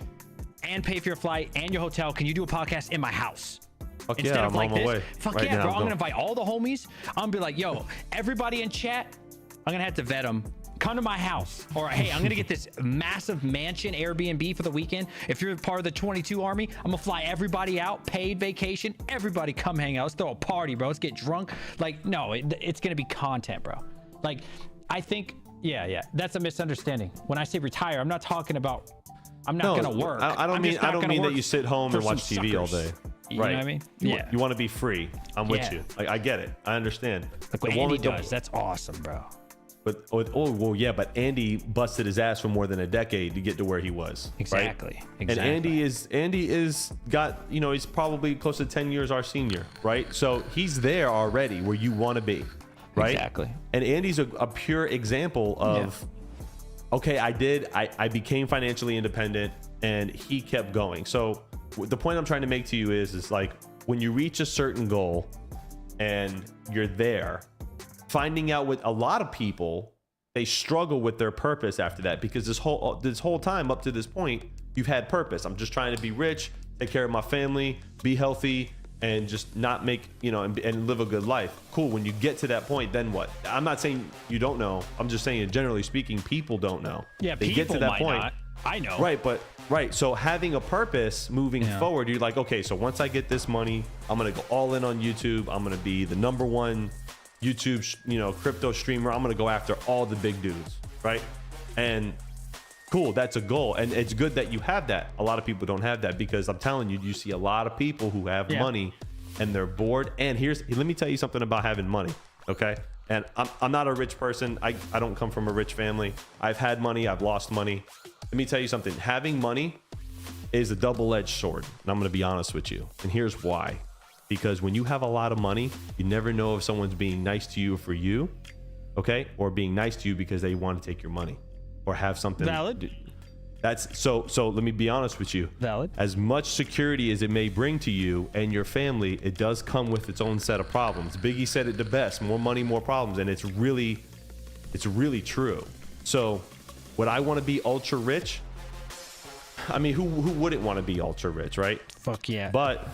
and pay for your flight and your hotel. Can you do a podcast in my house? Fuck Instead yeah, of I'm like on my this. way. Fuck right yeah, now, bro. I'm gonna invite all the homies. I'm gonna be like, yo, everybody in chat, I'm gonna have to vet them. Come to my house, or hey, I'm gonna get this massive mansion Airbnb for the weekend. If you're part of the 22 Army, I'm gonna fly everybody out, paid vacation. Everybody come hang out. Let's throw a party, bro. Let's get drunk. Like, no, it's gonna be content, bro. Like, I think, yeah, that's a misunderstanding. When I say retire, I'm not talking about, I'm not gonna work. I don't mean that you sit home and watch TV all day. You know what I mean? You want to be free. I'm with you. Like, I get it. I understand. Like what Andy does, that's awesome, bro. But Andy busted his ass for more than a decade to get to where he was. Exactly. And Andy is got, he's probably close to 10 years our senior, right? So he's there already where you want to be, right? Exactly. And Andy's a pure example of, okay, I became financially independent, and he kept going. So the point I'm trying to make to you is like, when you reach a certain goal and you're there, finding out with a lot of people, they struggle with their purpose after that, because this whole time up to this point, you've had purpose. I'm just trying to be rich, take care of my family, be healthy, and just not make, and live a good life. Cool. When you get to that point, then what? I'm not saying you don't know. I'm just saying, generally speaking, people don't know. Yeah, they people get to that might point. not. I know. Right. So having a purpose moving forward, you're like, okay, so once I get this money, I'm going to go all in on YouTube. I'm going to be the #1 YouTube, crypto streamer. I'm going to go after all the big dudes. Right. And cool. That's a goal. And it's good that you have that. A lot of people don't have that, because I'm telling you, you see a lot of people who have money and they're bored. And let me tell you something about having money. Okay. And I'm not a rich person. I don't come from a rich family. I've had money. I've lost money. Let me tell you something. Having money is a double-edged sword. And I'm going to be honest with you. And here's why. Because when you have a lot of money, you never know if someone's being nice to you for you, okay? Or being nice to you because they want to take your money or have something. Valid. That's so let me be honest with you. Valid. As much security as it may bring to you and your family, it does come with its own set of problems. Biggie said it the best: more money, more problems. And it's really true. So would I want to be ultra rich? I mean, who wouldn't want to be ultra rich, right? Fuck yeah. But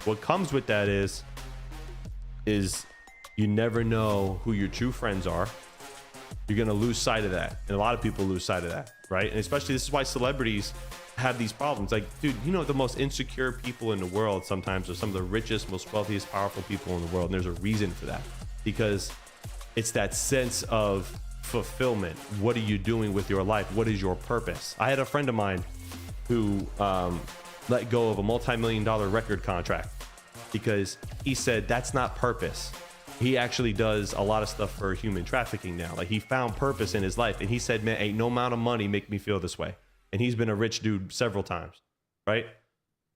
what comes with that is You never know who your true friends are. You're going to lose sight of that. And a lot of people lose sight of that, right? And especially this is why celebrities have these problems. Like, dude, you know, the most insecure people in the world sometimes are some of the richest, most wealthiest, powerful people in the world. And there's a reason for that, because it's that sense of fulfillment. What are you doing with your life? What is your purpose? I had a friend of mine who let go of a multi-million-dollar record contract because he said that's not purpose. He actually does a lot of stuff for human trafficking now. Like, he found purpose in his life, and he said, man, ain't no amount of money make me feel this way. And he's been a rich dude several times, right?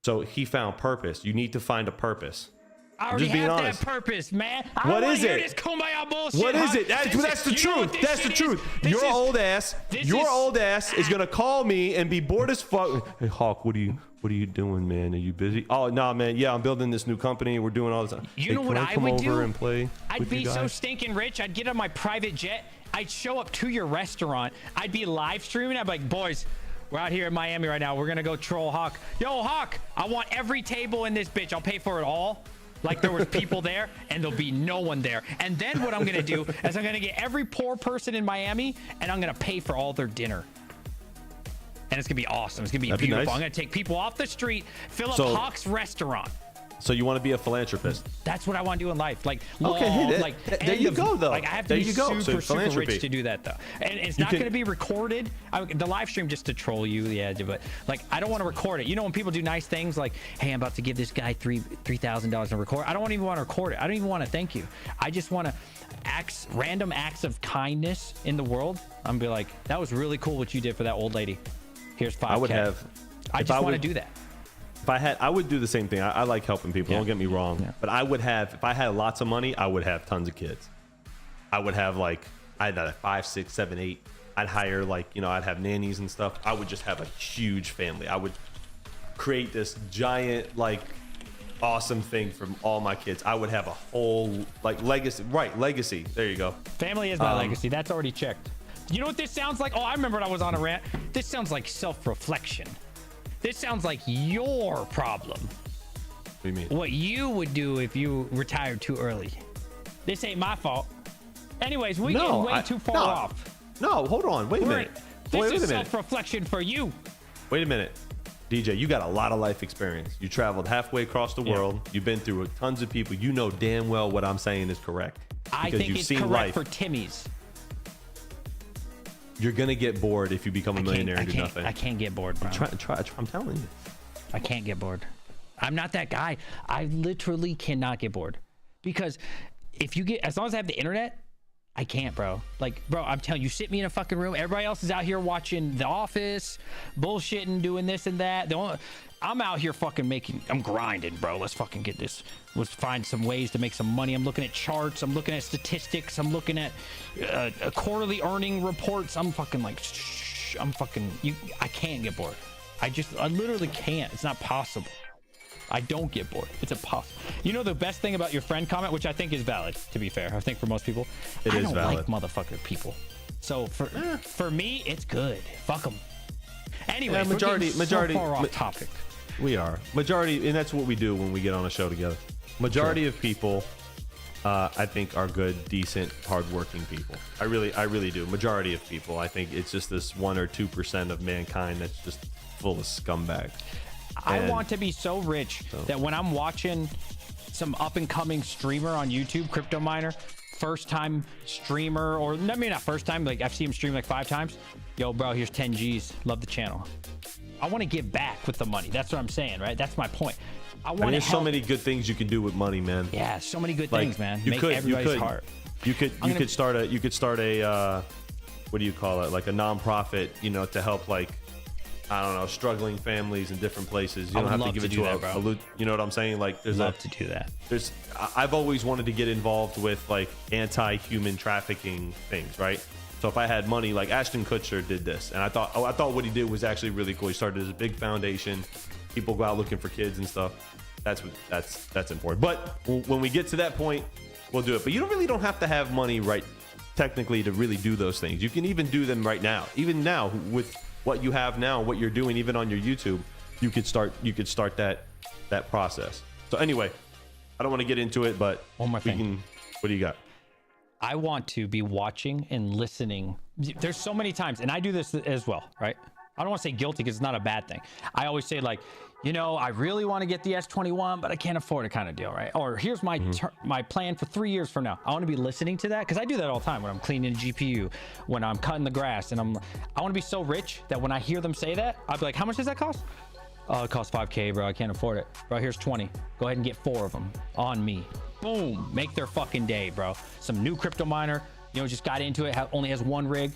So he found purpose. You need to find a purpose. I already have that purpose, man. What is it? This kumbaya bullshit. What is it? That's the truth. That's the truth. Your old ass is gonna call me and be bored as fuck. Hey, Hawk, what are you doing, man? Are you busy? Oh no, man. Yeah, I'm building this new company. We're doing all this. You know what I would do? And play I'd be so stinking rich. I'd get on my private jet. I'd show up to your restaurant. I'd be live streaming. I'd be like, boys, we're out here in Miami right now. We're gonna go troll Hawk. Yo, Hawk, I want every table in this bitch. I'll pay for it all. Like there was people there and there'll be no one there. And then what I'm going to do is I'm going to get every poor person in Miami and I'm going to pay for all their dinner. And it's going to be awesome. It's going to be beautiful. Nice. I'm going to take people off the street, fill up Hawk's restaurant. So you want to be a philanthropist? That's what I want to do in life. Like, okay, there you go, though. Like, I have to be super rich to do that, though. And it's not going to be recorded. The live stream just to troll you, yeah. But like, I don't want to record it. You know, when people do nice things, like, hey, I'm about to give this guy $3,000 to record. I don't even want to record it. I don't even want to thank you. I just want to random acts of kindness in the world. I'm be like, that was really cool what you did for that old lady. Here's $5K. I just want to do that. I would do the same thing. I like helping people. Don't get me wrong. Yeah. But I would have, if I had lots of money, I would have tons of kids. I would have I'd have 5, 6, 7, 8. I'd hire I'd have nannies and stuff. I would just have a huge family. I would create this giant, awesome thing for all my kids. I would have a whole, legacy. Right, legacy. There you go. Family is my legacy. That's already checked. You know what this sounds like? Oh, I remember when I was on a rant. This sounds like self-reflection. This sounds like your problem. What do you mean? What you would do if you retired too early. This ain't my fault. Anyways, we get way too far off. No, hold on. Wait a minute. This is self-reflection for you. Wait a minute. DJ, you got a lot of life experience. You traveled halfway across the world. You've been through tons of people. You know damn well what I'm saying is correct. I think it's correct for Timmy's. You're gonna get bored if you become a millionaire and do nothing. I can't get bored, bro. Try. I'm telling you. I can't get bored. I'm not that guy. I literally cannot get bored because as long as I have the internet, I can't, bro. Like, bro, I'm telling you, sit me in a fucking room. Everybody else is out here watching The Office, bullshitting, doing this and that. I'm out here fucking I'm grinding, bro. Let's fucking get this. Let's find some ways to make some money. I'm looking at charts. I'm looking at statistics. I'm looking at quarterly earning reports. I'm fucking I can't get bored. I literally can't. It's not possible. I don't get bored. It's impossible. You know the best thing about your friend comment, which I think is valid, to be fair. I think for most people, I don't like motherfucker people. So for me, it's good. Fuck them. Anyway, majority so far off topic. We are majority, and that's what we do when we get on a show together. Majority of people, I think, are good, decent, hardworking people. I really do. Majority of people, I think it's just this 1 or 2% of mankind that's just full of scumbags. I want to be so rich that when I'm watching some up and coming streamer on YouTube, crypto miner, first time streamer, or maybe not first time, like I've seen him stream 5 times. Yo, bro, here's 10 G's. Love the channel. I want to give back with the money. That's what I'm saying, right? That's my point. There's so many good things you can do with money, man. Yeah, so many good things, man. Make everybody's heart. You could start a what do you call it? Like a nonprofit, to help I don't know, struggling families in different places. You don't have to give it to a you know what I'm saying? To do that. I've always wanted to get involved with anti-human trafficking things, right? So if I had money, like Ashton Kutcher did this, and I thought what he did was actually really cool. He started this big foundation. People go out looking for kids and stuff. That's important. But when we get to that point, we'll do it. But you really don't have to have money technically to really do those things. You can even do them right now. Even now with what you have now, what you're doing, even on your YouTube, you could start that process. So anyway, I don't want to get into it, but What do you got? I want to be watching and listening. There's so many times, and I do this as well, right? I don't want to say guilty because it's not a bad thing. I always say like, you know, I really want to get the S21, but I can't afford it kind of deal, right? Or here's my my plan for 3 years from now. I want to be listening to that because I do that all the time when I'm cleaning a GPU, when I'm cutting the grass, and I want to be so rich that when I hear them say that, I'll be like, how much does that cost? Oh, it costs $5K, bro. I can't afford it. Bro, here's 20. Go ahead and get 4 of them on me. Boom. Make their fucking day, bro. Some new crypto miner, you know, just got into it, only has 1 rig.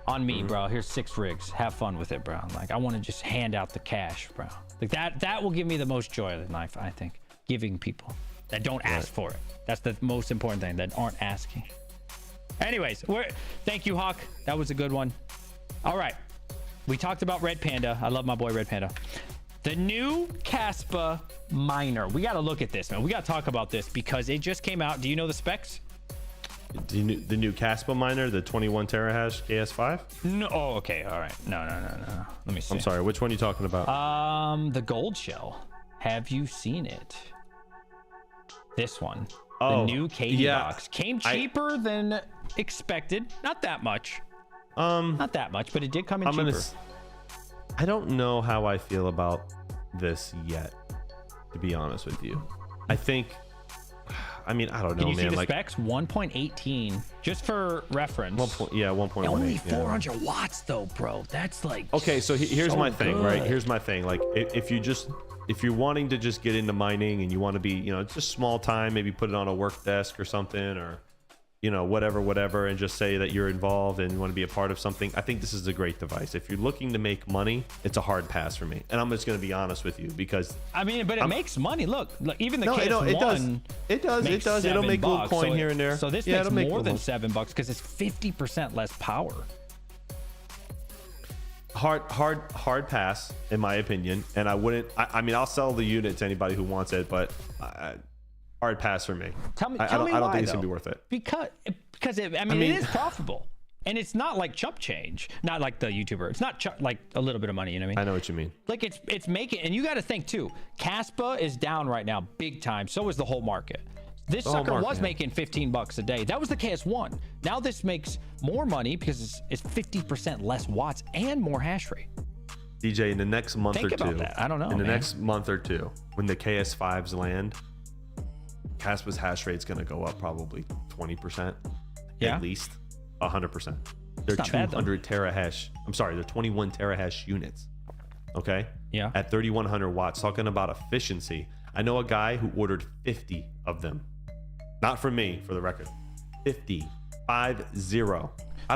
On me, bro. Here's 6 rigs. Have fun with it, bro. Like, I want to just hand out the cash, bro. Like, that will give me the most joy in life, I think. Giving people that don't ask for it. That's the most important thing, that aren't asking. Anyways, thank you, Hawk. That was a good one. All right. We talked about Red Panda. I love my boy Red Panda. The new Kaspa miner. We got to look at this, man. We got to talk about this because it just came out. Do you know the specs? The new Kaspa miner, the 21 terahash KS5? No. Oh, okay. All right. No. Let me see. I'm sorry. Which one are you talking about? The gold shell. Have you seen it? This one. Oh, the new KD box came cheaper than expected. Not that much. Not that much, but it did come in cheaper. I don't know how I feel about this yet, to be honest with you. I think. I mean, I don't know, man. Can you see the like specs? 1.18, just for reference. 1.18. Only 400 watts, though, bro. That's like. Okay, so here's my thing, good. right? Here's my thing. Like, if you're wanting to just get into mining and you want to be, you know, just small time, maybe put it on a work desk or something, or, you know, whatever, and just say that you're involved and want to be a part of something. I think this is a great device. If you're looking to make money, it's a hard pass for me. And I'm just going to be honest with you because I mean, but it makes money. Look, even the KS1 it does. It'll make a little coin here and there. So this makes more than $7 because it's 50% less power. Hard pass in my opinion. And I wouldn't. I mean, I'll sell the unit to anybody who wants it, but. Hard pass for me. Tell me I don't why, think it's gonna be worth it. Because I mean, it is profitable, and it's not like chump change. Not like the YouTuber. It's not like a little bit of money. You know what I mean? I know what you mean. Like it's making, and you got to think too. Kaspa is down right now, big time. So is the whole market. This sucker was making $15 a day. That was the KS1. Now this makes more money because it's 50% less watts and more hash rate. DJ, in the next month think or two, about that. I don't know. In the next month or two, when the KS5s land. Kaspa's hash rate's going to go up probably 20%, at least 100%. They're 200 terahash. I'm sorry, they're 21 terahash units. Okay. Yeah. At 3,100 watts. Talking about efficiency. I know a guy who ordered 50 of them. Not from me, for the record. 50. 50. I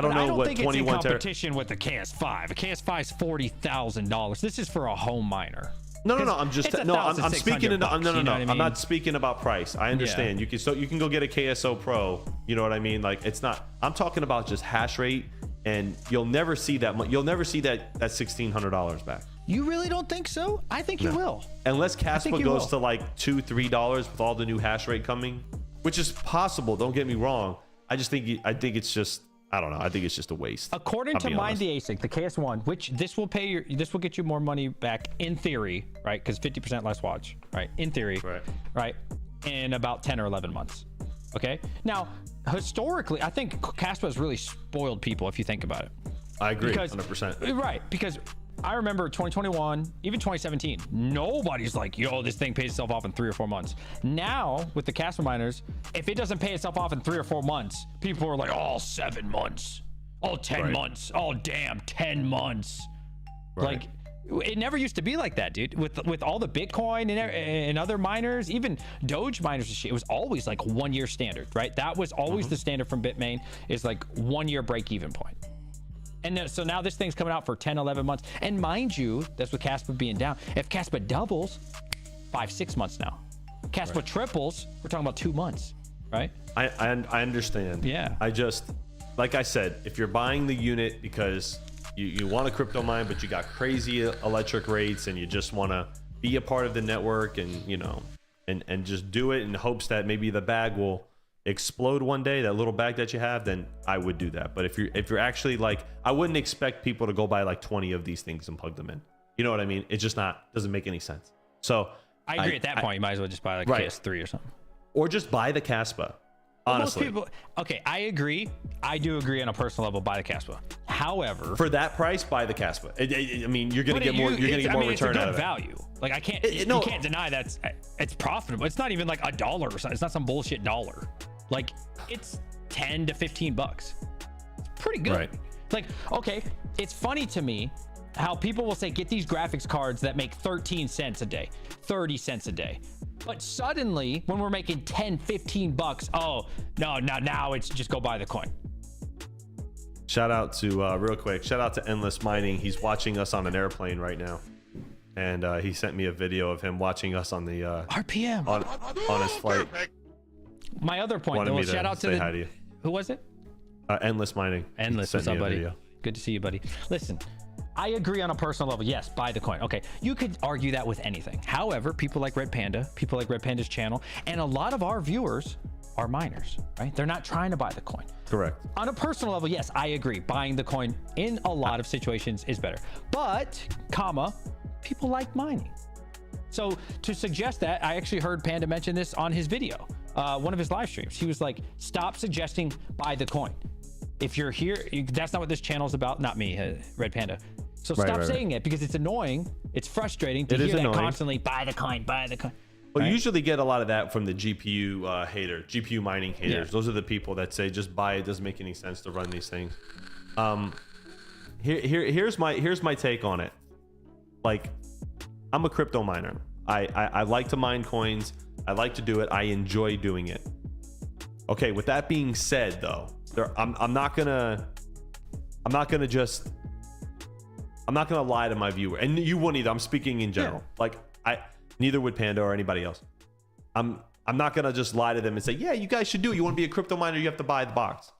don't know what 21 it's in competition with the KS5. A KS5 is $40,000. This is for a home miner. No. I'm just I'm speaking. I'm not speaking about price. I understand. You can go get a KSO Pro. You know what I mean? Like it's not. I'm talking about just hash rate, and you'll never see that. You'll never see that $1,600 back. You really don't think so? I think you will. Unless Kaspa goes to like $2-3 with all the new hash rate coming, which is possible. Don't get me wrong. I think it's just. I don't know. I think it's just a waste. According to Mind the ASIC, the KS1, which this will get you more money back in theory, right? Because 50% less watts, right? In theory, right? In about 10 or 11 months. Okay. Now, historically, I think Kaspa has really spoiled people if you think about it. I agree, 100%. Right, because I remember 2021, even 2017, nobody's like, yo, this thing pays itself off in 3 or 4 months. Now, with the Kaspa miners, if it doesn't pay itself off in 3 or 4 months, people are like, oh, 7 months. Oh, 10 months. Oh, damn, 10 months. Like, it never used to be like that, dude. With all the Bitcoin and other miners, even Doge miners and shit, it was always like 1 year standard, right? That was always the standard from Bitmain, is like 1 year break-even point. And so now this thing's coming out for 10, 11 months. And mind you, that's with Kaspa being down. If Kaspa doubles, 5-6 months now. Kaspa triples, we're talking about 2 months, right? I understand. Yeah. I just, like I said, if you're buying the unit because you want a crypto mine, but you got crazy electric rates and you just want to be a part of the network and, you know, and just do it in hopes that maybe the bag will explode one day, that little bag that you have, then I would do that. But if you're actually like, I wouldn't expect people to go buy like 20 of these things and plug them in. You know what I mean? It just doesn't make any sense. So I agree. At that point, you might as well just buy like KS3 or something, or just buy the Kaspa. Honestly. Most people, okay, I agree. I do agree on a personal level, buy the Kaspa. However, For that price, buy the Kaspa. I mean, you're gonna but get more. You're gonna get more it's return a out good of it. value. Like I can't, no. you can't deny that it's profitable. It's not even like $1 or something. It's not some bullshit dollar. Like it's 10 to 15 bucks. It's pretty good. Right. It's like, okay, it's funny to me how people will say, get these graphics cards that make 13 cents a day, 30 cents a day. But suddenly when we're making 10, 15 bucks, oh no, now it's just go buy the coin. Shout out to real quick. Shout out to Endless Mining. He's watching us on an airplane right now, and he sent me a video of him watching us on the RPM on his flight. Perfect. My other point, Wanted though, me to shout out to say the, hi to you. who was it? Endless Mining. Endless, Sent what's up, me a buddy? video. Good to see you, buddy. Listen, I agree on a personal level. Yes, buy the coin. Okay, you could argue that with anything. However, people like Red Panda, people like Red Panda's channel, and a lot of our viewers are miners, right? They're not trying to buy the coin. Correct. On a personal level, yes, I agree. Buying the coin in a lot of situations is better. But, comma, people like mining. So to suggest that, I actually heard Panda mention this on his video, one of his live streams. He was like, stop suggesting buy the coin. If you're here, that's not what this channel is about. Not me, Red Panda. So stop saying it because it's annoying. It's frustrating to hear that constantly, buy the coin, buy the coin. Well, you usually get a lot of that from the GPU hater, GPU mining haters. Yeah. Those are the people that say just buy it. Doesn't make any sense to run these things. Here's my take on it. Like, I'm a crypto miner. I like to mine coins. I like to do it. I enjoy doing it. Okay. With that being said, though, I'm not gonna lie to my viewer, and you wouldn't either. I'm speaking in general. Yeah. Like neither would Panda or anybody else. I'm not gonna just lie to them and say, yeah, you guys should do it. You want to be a crypto miner, you have to buy the box.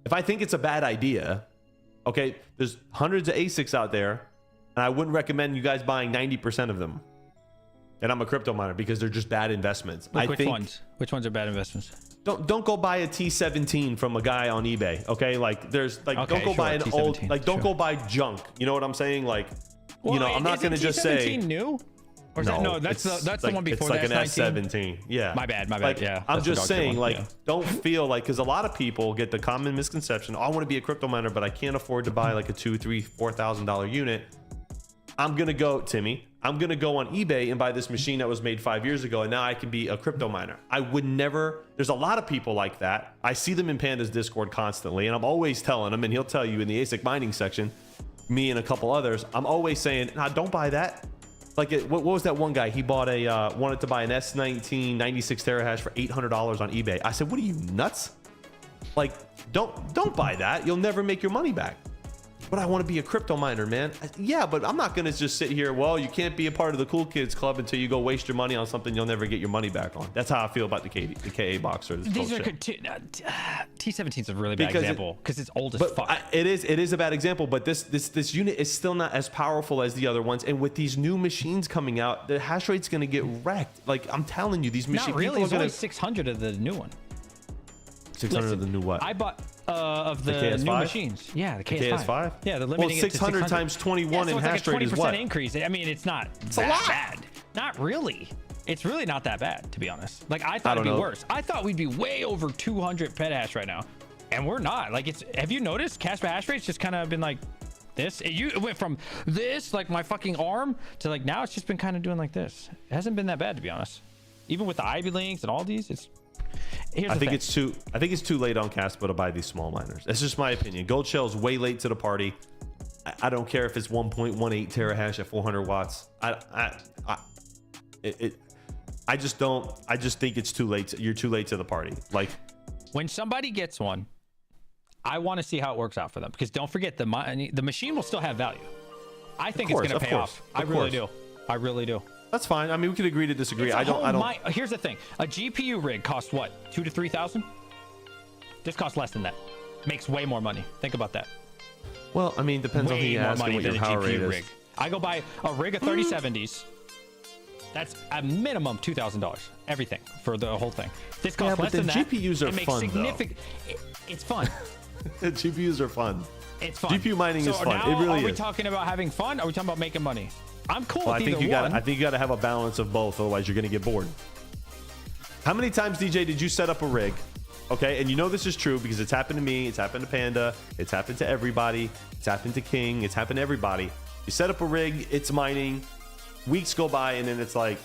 If I think it's a bad idea, okay, there's hundreds of ASICs out there, and I wouldn't recommend you guys buying 90% of them. And I'm a crypto miner because they're just bad investments. Like which ones? Which ones are bad investments? Don't go buy a T17 from a guy on eBay. Okay, like there's like don't go buy an T17, old like don't go buy junk. You know what I'm saying? Like, you know, I'm not gonna just say new. Or is that, that's the one before it's like that. It's like an S17. Yeah. My bad. Like, Yeah. I'm just saying, like, yeah. don't feel like, because a lot of people get the common misconception, oh, I want to be a crypto miner, but I can't afford to buy like a $2,000, $3,000, $4,000 unit. I'm gonna go, Timmy. I'm gonna go on eBay and buy this machine that was made 5 years ago, and now I can be a crypto miner. I would never. There's a lot of people like that. I see them in Panda's Discord constantly, and I'm always telling him, and he'll tell you in the ASIC mining section, me and a couple others, I'm always saying, nah, don't buy that. Like, what was that one guy? He bought wanted to buy an S19 96 terahash for $800 on eBay. I said, what are you, nuts? Like, don't buy that. You'll never make your money back. But I want to be a crypto miner, man. Yeah, but I'm not going to just sit here. Well, you can't be a part of the cool kids club until you go waste your money on something you'll never get your money back on. That's how I feel about the KA boxer. These are good. T17 is a really bad example because it's old as fuck. It is a bad example, but this unit is still not as powerful as the other ones. And with these new machines coming out, the hash rate's going to get wrecked. Like, I'm telling you, these machines. Not really. It's only 600 of the new one. 600 of the new what? I bought of the new machines. Yeah, the KS5. Yeah, they're limiting it to 600 times 21 in hash rate is what? 20% increase. I mean, it's not that bad. Not really. It's really not that bad, to be honest. Like, I thought it'd be worse. I thought we'd be way over 200 petahash right now, and we're not. Like, it's. Have you noticed Kaspa hash rate's just kind of been like this? It went from this, like my fucking arm, to like now it's just been kind of doing like this. It hasn't been that bad, to be honest. Even with the Ivy links and all these, it's. I think it's too late on Kaspa to buy these small miners. That's just my opinion. Gold Shell's way late to the party. I don't care if it's 1.18 terahash at 400 watts. I just think it's too late. You're too late to the party. Like, when somebody gets one, I want to see how it works out for them, because don't forget the machine will still have value. I think it's going to pay off. I really do. I really do. That's fine. I mean, we could agree to disagree. I don't. Here's the thing: a GPU rig costs what, 2,000 to 3,000? This costs less than that. Makes way more money. Think about that. Well, I mean, depends on who you ask and what your power rate is. I go buy a rig of 3070s. That's a minimum $2,000. Everything for the whole thing. This costs less than that. GPUs are fun, though. It's fun. GPUs are fun. It's fun. GPU mining is fun. Now, it really is. Are we talking about having fun? Or are we talking about making money? I'm cool with either one. I think you got to have a balance of both. Otherwise, you're going to get bored. How many times, DJ, did you set up a rig? Okay, and you know this is true because it's happened to me, it's happened to Panda, it's happened to everybody, it's happened to King, it's happened to everybody. You set up a rig, it's mining, weeks go by, and then it's like,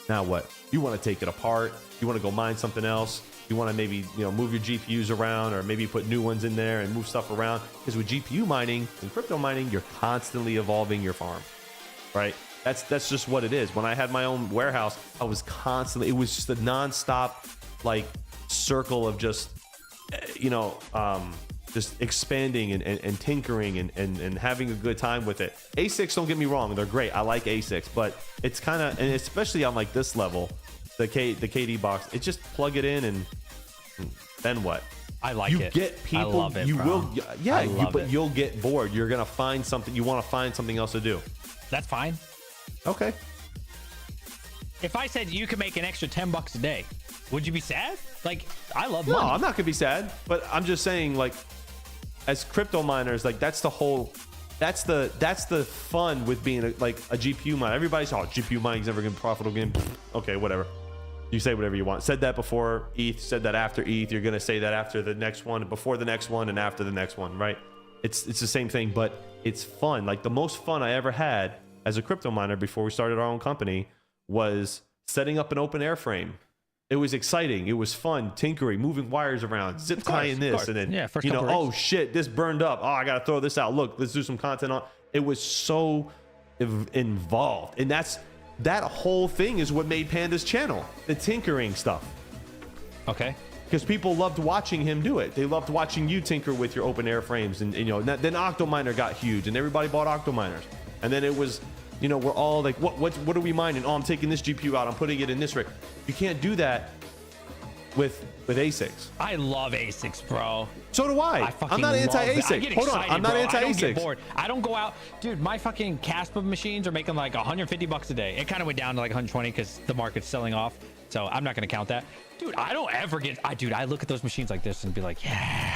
now what? You want to take it apart, you want to go mine something else, you want to maybe, you know, move your GPUs around or maybe put new ones in there and move stuff around. Because with GPU mining and crypto mining, you're constantly evolving your farm, right? That's just what it is. When I had my own warehouse, I was constantly, it was just a nonstop like circle of just, you know, just expanding and tinkering and having a good time with it. ASICs, don't get me wrong, they're great. I like ASICs, but it's kind of, and especially on like this level, the KD box, it just plug it in and then what? I like you it. Get people. I love it, you bro. will, yeah. But it. you'll get bored. You're gonna find something. You want to find something else to do. That's fine. Okay. If I said you could make an extra $10 a day, would you be sad? Like, I love No, money. I'm not gonna be sad. But I'm just saying, like, as crypto miners, like that's the whole. That's the fun with being a GPU miner. Everybody's, oh, GPU mining's never gonna be profitable again. Okay, whatever. You say whatever you want. Said that before ETH, said that after ETH. You're gonna say that after the next one, before the next one, and after the next one, right? It's the same thing, but it's fun. Like the most fun I ever had as a crypto miner before we started our own company was setting up an open airframe. It was exciting. It was fun, tinkering, moving wires around, zip tying this, and then you know, oh shit, this burned up. Oh, I gotta throw this out. Look, let's do some content on. It was so involved, and that whole thing is what made Panda's channel, the tinkering stuff. Okay. Because people loved watching him do it. They loved watching you tinker with your open airframes, and you know, then Octominer got huge, and everybody bought Octominers, and then it was, you know, we're all like, what are we mining? Oh, I'm taking this GPU out, I'm putting it in this rig. You can't do that with ASICs. I love ASICs, bro. So do I. I'm not anti-ASIC. Hold on, I'm not anti-ASIC. I don't go out, dude. My fucking Kaspa machines are making like $150 a day. It kind of went down to like 120 because the market's selling off. So I'm not gonna count that, dude. I don't ever get. Dude, I look at those machines like this and be like, yeah.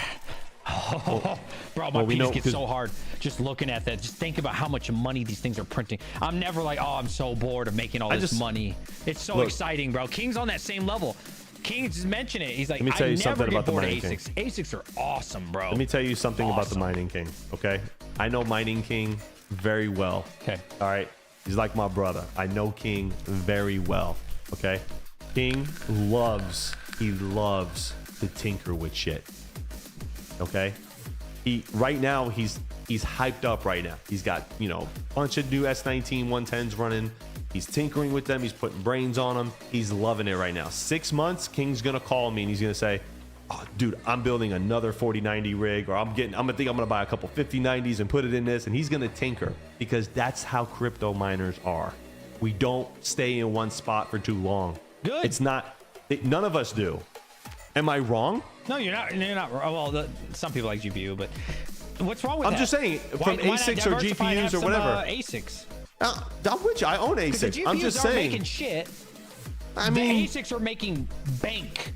Oh, bro, my penis gets so hard just looking at that. Just think about how much money these things are printing. I'm never like, oh, I'm so bored of making all this money. It's so exciting, bro. King's on that same level. King just mentioned it. He's like, let me tell you something about the mining king. ASICs are awesome, bro. Let me tell you something about the mining king. Okay, I know mining king very well. Okay, all right. He's like my brother. I know King very well. Okay, King loves to tinker with shit. Okay, right now he's hyped up right now. He's got, you know, a bunch of new S19 110s running. He's tinkering with them. He's putting brains on them. He's loving it right now. 6 months, King's gonna call me and he's gonna say, oh, dude, I'm building another 4090 rig, or I'm gonna buy a couple 5090s and put it in this, and he's gonna tinker, because that's how crypto miners are. We don't stay in one spot for too long. Good. It's not. None of us do. Am I wrong? No, you're not. You're not. Well, some people like GPU, but what's wrong with that? I'm just saying, from ASICs or GPUs or whatever. ASICs. Which I own ASICs. I'm just saying. Making shit. I mean, the ASICs are making bank.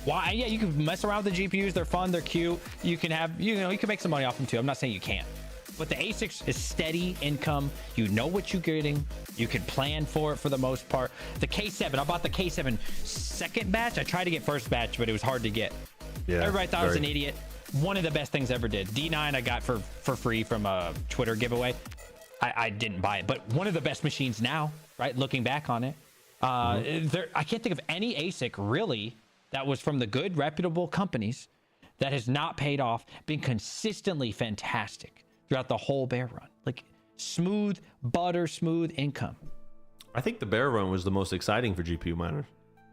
Why? Yeah, you can mess around with the GPUs. They're fun. They're cute. You can have, you know, you can make some money off them too. I'm not saying you can't. But the ASICs is steady income. You know what you're getting. You can plan for it for the most part. The K7, I bought the K7 second batch. I tried to get first batch, but it was hard to get. Yeah, everybody thought I was an idiot. One of the best things I ever did. D9 I got for free from a Twitter giveaway. I didn't buy it, but one of the best machines now, right? Looking back on it. I can't think of any ASIC really that was from the good reputable companies that has not paid off, been consistently fantastic throughout the whole bear run. Like smooth income. I think the bear run was the most exciting for GPU miners.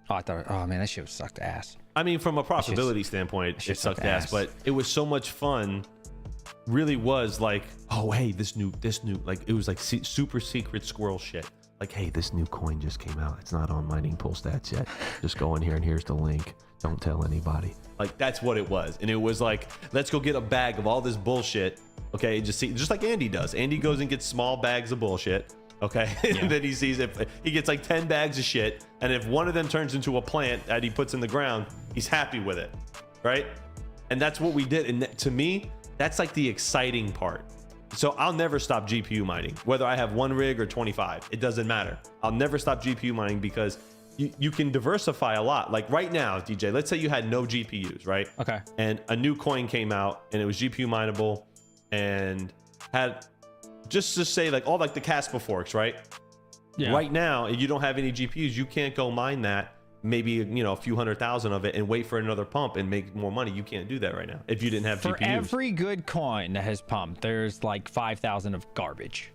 Oh man, that shit sucked ass. I mean, from a profitability standpoint, it sucked ass, but it was so much fun. Really was like, oh hey, this new, like it was like super secret squirrel shit. Like, hey, this new coin just came out. It's not on Mining Pool Stats yet. Just go in here and here's the link. Don't tell anybody. Like, that's what it was. And it was like, let's go get a bag of all this bullshit. Okay, just like Andy does. Andy goes and gets small bags of bullshit. Okay, and then he sees if he gets like 10 bags of shit, and if one of them turns into a plant that he puts in the ground, he's happy with it, right? And that's what we did. And to me, that's like the exciting part. So I'll never stop GPU mining, whether I have 1 rig or 25. It doesn't matter. I'll never stop GPU mining because you can diversify a lot. Like right now, DJ, let's say you had no GPUs, right? Okay. And a new coin came out and it was GPU mineable and had just to say like all like the Kaspa forks, right? Yeah. Right now, if you don't have any GPUs, you can't go mine that, maybe, you know, a few 100,000 of it and wait for another pump and make more money. You can't do that right now if you didn't have For GPUs. every good coin that has pumped, there's like 5,000 of garbage.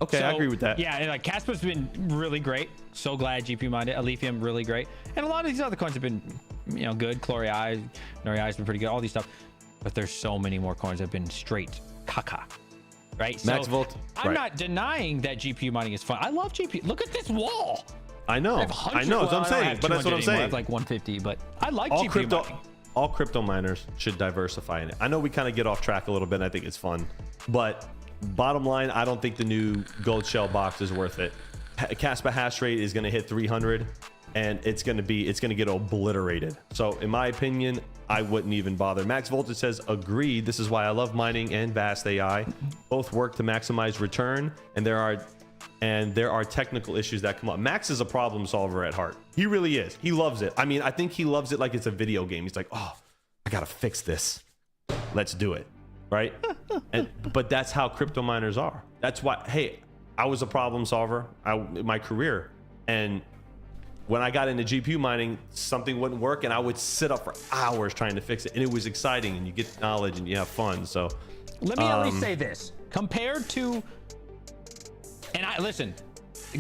Okay, I agree with that. Yeah, and like Kaspa's been really great. So glad GPU mined it. Aletheum really great, and a lot of these other coins have been, you know, good. Nori has been pretty good. All these stuff, but there's so many more coins that have been straight caca. Right? Max so Volt. I'm not denying that GPU mining is fun. I love GPU. Look at this wall. I know. I know. That's what I'm saying. But that's what I'm saying. I have like 150, but I like all GPU mining. All crypto miners should diversify in it. I know we kind of get off track a little bit and I think it's fun, but bottom line, I don't think the new gold shell box is worth it. Kaspa hash rate is going to hit 300 and it's going to get obliterated. So in my opinion, I wouldn't even bother. Max Voltage says agreed. This is why I love mining and Vast AI. Both work to maximize return, and there are technical issues that come up. Max is a problem solver at heart. He really is. He loves it. I mean, I think he loves it like it's a video game. He's like, oh, I gotta fix this. Let's do it. Right? But that's how crypto miners are. That's why, hey, I was a problem solver in my career. And when I got into GPU mining, something wouldn't work and I would sit up for hours trying to fix it. And it was exciting and you get knowledge and you have fun. So let me at least say this. Compared to, listen,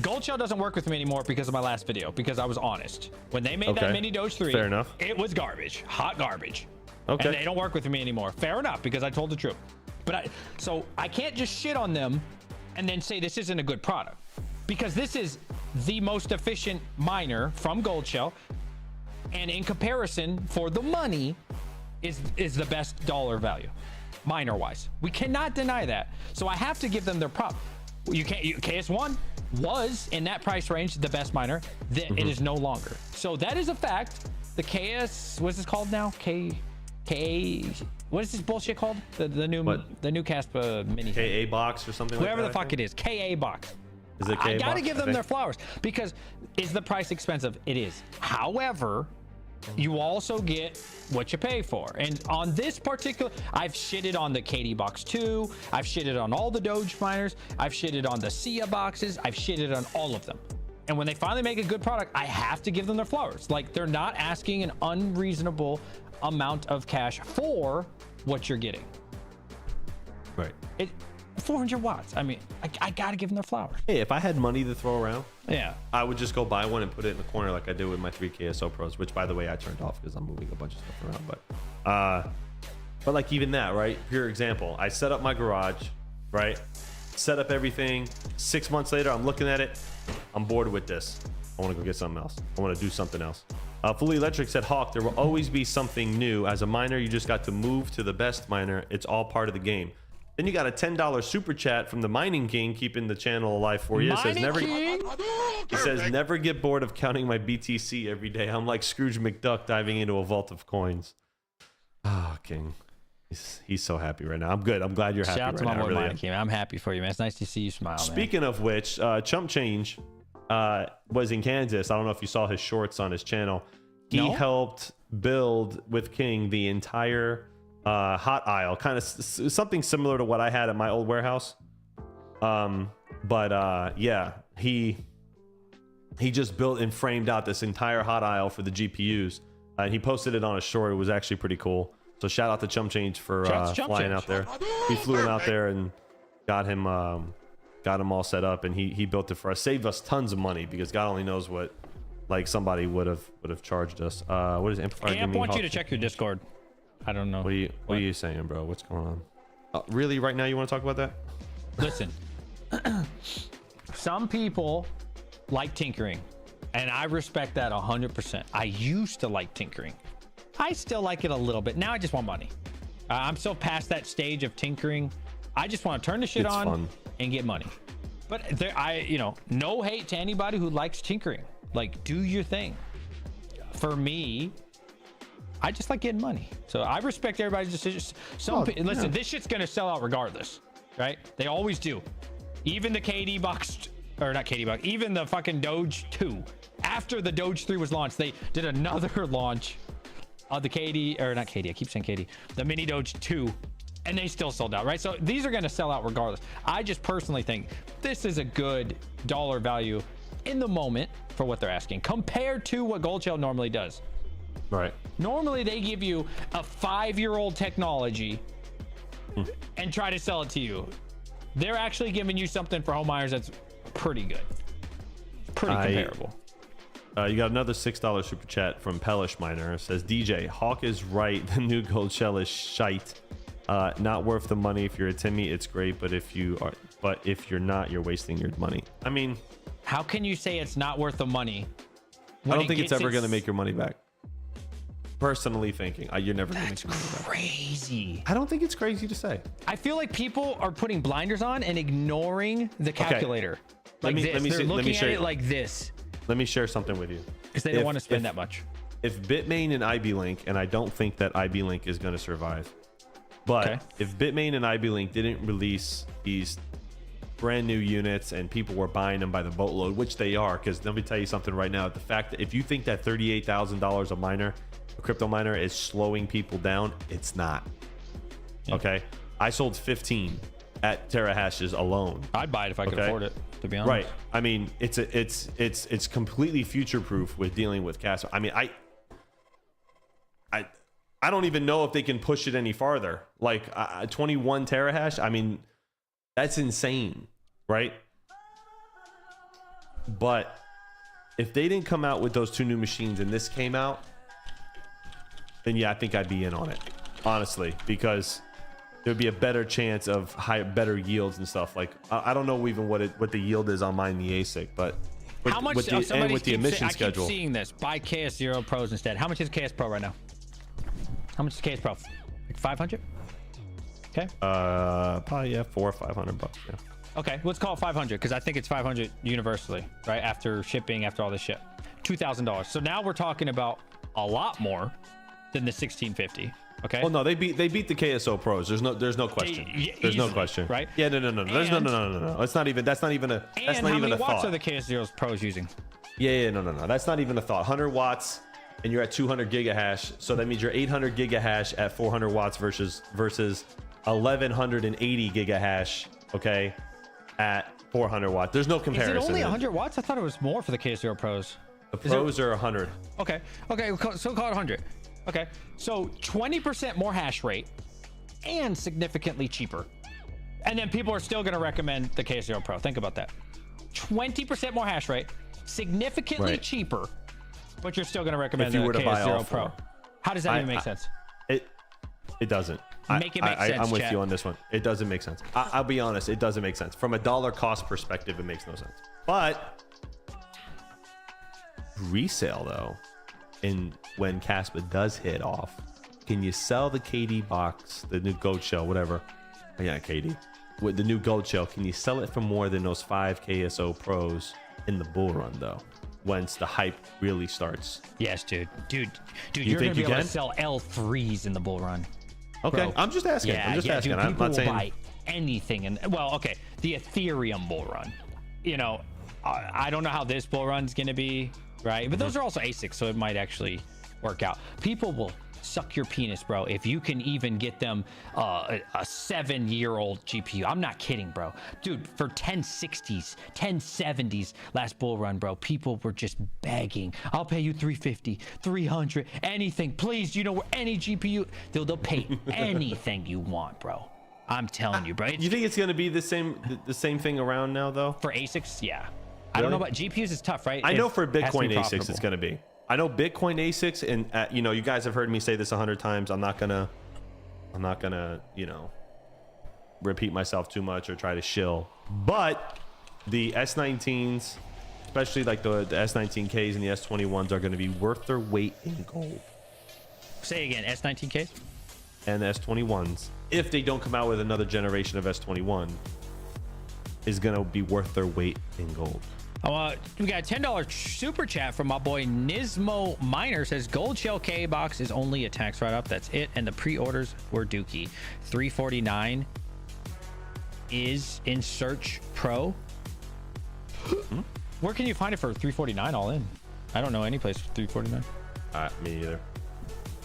Gold Shell doesn't work with me anymore because of my last video, because I was honest. When they made that mini Doge 3, fair enough. It was garbage, hot garbage. Okay. And they don't work with me anymore. Fair enough, because I told the truth. But so I can't just shit on them and then say this isn't a good product, because this is the most efficient miner from Gold Shell, and in comparison for the money is the best dollar value miner wise. We cannot deny that. So I have to give them their prop. KS1 was in that price range the best miner. It is no longer. So that is a fact. The KS, what's this called now? What is this bullshit called? The new Kaspa mini. KA box or something like that. Whatever the fuck it is. KA box. Is it KA I gotta box? give them their flowers, because is the price expensive? It is. However, you also get what you pay for. And on this particular, I've shitted on the KD box 2. I've shitted on all the Doge miners. I've shitted on the SIA boxes. I've shitted on all of them. And when they finally make a good product, I have to give them their flowers. Like, they're not asking an unreasonable amount of cash for what you're getting. Right. 400 watts. I mean, I gotta give them their flowers. Hey, if I had money to throw around, Yeah. I would just go buy one and put it in the corner like I did with my 3 KSO Pros, which by the way I turned off because I'm moving a bunch of stuff around. But like even that, right? Pure example. I set up my garage, right? Set up everything. 6 months later, I'm looking at it. I'm bored with this. I want to go get something else. I want to do something else. Fully Electric said, Hawk, there will always be something new. As a miner, you just got to move to the best miner. It's all part of the game. Then you got a $10 super chat from the Mining King, keeping the channel alive for you. It says, never get bored of counting my BTC every day. I'm like Scrooge McDuck diving into a vault of coins. Oh, King. He's so happy right now. I'm good. I'm glad you're happy Shout out right to my now. boy Really Mining King. I'm happy for you, man. It's nice to see you smile, Speaking of which, Chump Change was in Kansas. I don't know if you saw his shorts on his channel. He helped build with King the entire hot aisle, kind of something similar to what I had at my old warehouse. Yeah, he just built and framed out this entire hot aisle for the GPUs, and he posted it on a short. It was actually pretty cool. So shout out to Chump Change for flying out there. We flew him out there and got him all set up, and he built it for us. Saved us tons of money, because God only knows what like somebody would have charged us. What is Amplifier? I want you to check your Discord. I don't know. What are you saying, bro? What's going on? Really, right now you want to talk about that? Listen, some people like tinkering, and I respect that 100%. I used to like tinkering. I still like it a little bit. Now I just want money. I'm so past that stage of tinkering. I just want to turn the shit on and get money. But no hate to anybody who likes tinkering. Like, do your thing. For me, I just like getting money. So I respect everybody's decisions. Listen, this shit's gonna sell out regardless, right? They always do. Even the KD box, or not KD box, even the fucking Doge 2. After the Doge 3 was launched, they did another launch of the KD, or not KD, I keep saying KD, the mini Doge 2, and they still sold out, right? So these are gonna sell out regardless. I just personally think this is a good dollar value in the moment for what they're asking compared to what Gold Shell normally does. Right. Normally they give you a 5-year-old technology and try to sell it to you. They're actually giving you something for home buyers that's pretty good. Pretty comparable. You got another $6 super chat from Pellish Miner. It says, DJ, Hawk is right. The new Gold Shell is shite. Not worth the money. If you're a Timmy, it's great, but if you're not, you're wasting your money. I mean, how can you say it's not worth the money? I don't think it's ever going to make your money back. Personally thinking, you're never going to make your money back. Crazy. I don't think it's crazy to say. I feel like people are putting blinders on and ignoring the calculator. Like this. They're looking at it like this. Let me share something with you. Because they don't want to spend that much. If Bitmain and IB Link, and I don't think that IB Link is going to survive, but if Bitmain and IB Link didn't release these brand new units and people were buying them by the boatload, which they are, because let me tell you something right now, the fact that if you think that $38,000 a crypto miner is slowing people down, it's not. Okay, I sold 15 at terahashes alone. I'd buy it if I could afford it, to be honest. Right. I mean, it's completely future proof with dealing with Kaspa. I mean, I don't even know if they can push it any farther. Like 21 terahash. I mean, that's insane, right? But if they didn't come out with those 2 new machines and this came out, then yeah, I think I'd be in on it, honestly, because there'd be a better chance of better yields and stuff. Like I don't know even what the yield is on mine, the ASIC, but how much? With the emission schedule. I keep seeing this. Buy KS0 Pros instead. How much is KS Pro right now? How much is KS Pro? Like 500? Okay. Probably $400 or $500. Yeah. Okay, let's call it 500 because I think it's 500 universally, right? After shipping, after all this shit, $2,000. So now we're talking about a lot more than the 1650. Okay. Well, no, they beat the KSO Pros. There's no question. There's no question. Right? Yeah, no. There's no. It's not even. That's not even a. That's not even a thought. How many watts are the KS0 Pros using? Yeah, no. That's not even a thought. 100 watts, and you're at 200 gigahash. So that means you're 800 gigahash at 400 watts versus 1180 gigahash. Okay, at 400 watts. There's no comparison. Is it only 100 watts? I thought it was more for the KS0 Pros. The Pros are 100. Okay, so call it 100. Okay, so 20% more hash rate and significantly cheaper. And then people are still going to recommend the KS0 Pro. Think about that. 20% more hash rate, significantly cheaper, but you're still going to recommend the KS0 Pro. How does that even make sense? It doesn't. Make it make sense, I'm with you on this one. It doesn't make sense. I'll be honest. It doesn't make sense. From a dollar cost perspective, it makes no sense. But resale, though, and when Kaspa does hit off, can you sell the KD box, the new Gold Shell, whatever? Yeah, KD. With the new Gold Shell, can you sell it for more than those 5 KSO Pros in the bull run, though? Once the hype really starts. Yes, dude, you're gonna be able to sell L3s in the bull run. Okay, bro. I'm just asking. Yeah, I'm just asking. Dude, I'm people not saying will buy anything. And well, okay, the Ethereum bull run. You know, I don't know how this bull run's gonna be, right? But those are also ASICs, so it might actually work out. People will suck your penis, bro, if you can even get them a 7-year-old GPU. I'm not kidding, bro. Dude, for 1060s, 1070s last bull run, bro, people were just begging. I'll pay you 350, 300, anything. Please, you know, any GPU, they'll pay anything you want, bro. I'm telling you, bro. You think it's going to be the same thing around now, though? For ASICs, yeah. I don't know about GPUs. It's tough, right? I know for Bitcoin ASICs it's going to be. I know Bitcoin ASICs, and you know, you guys have heard me say this 100 times. I'm not gonna, you know, repeat myself too much or try to shill. But the S19s, especially like the S19Ks and the S21s, are going to be worth their weight in gold. Say again, S19Ks and the S21s, if they don't come out with another generation of S21, is going to be worth their weight in gold. We got a $10 super chat from my boy Nismo Miner. Says Gold Shell K box is only a tax write-off. That's it. And the pre-orders were dookie. $349 is in Search Pro. Where can you find it for $349 all in? I don't know any place for $349. Me either.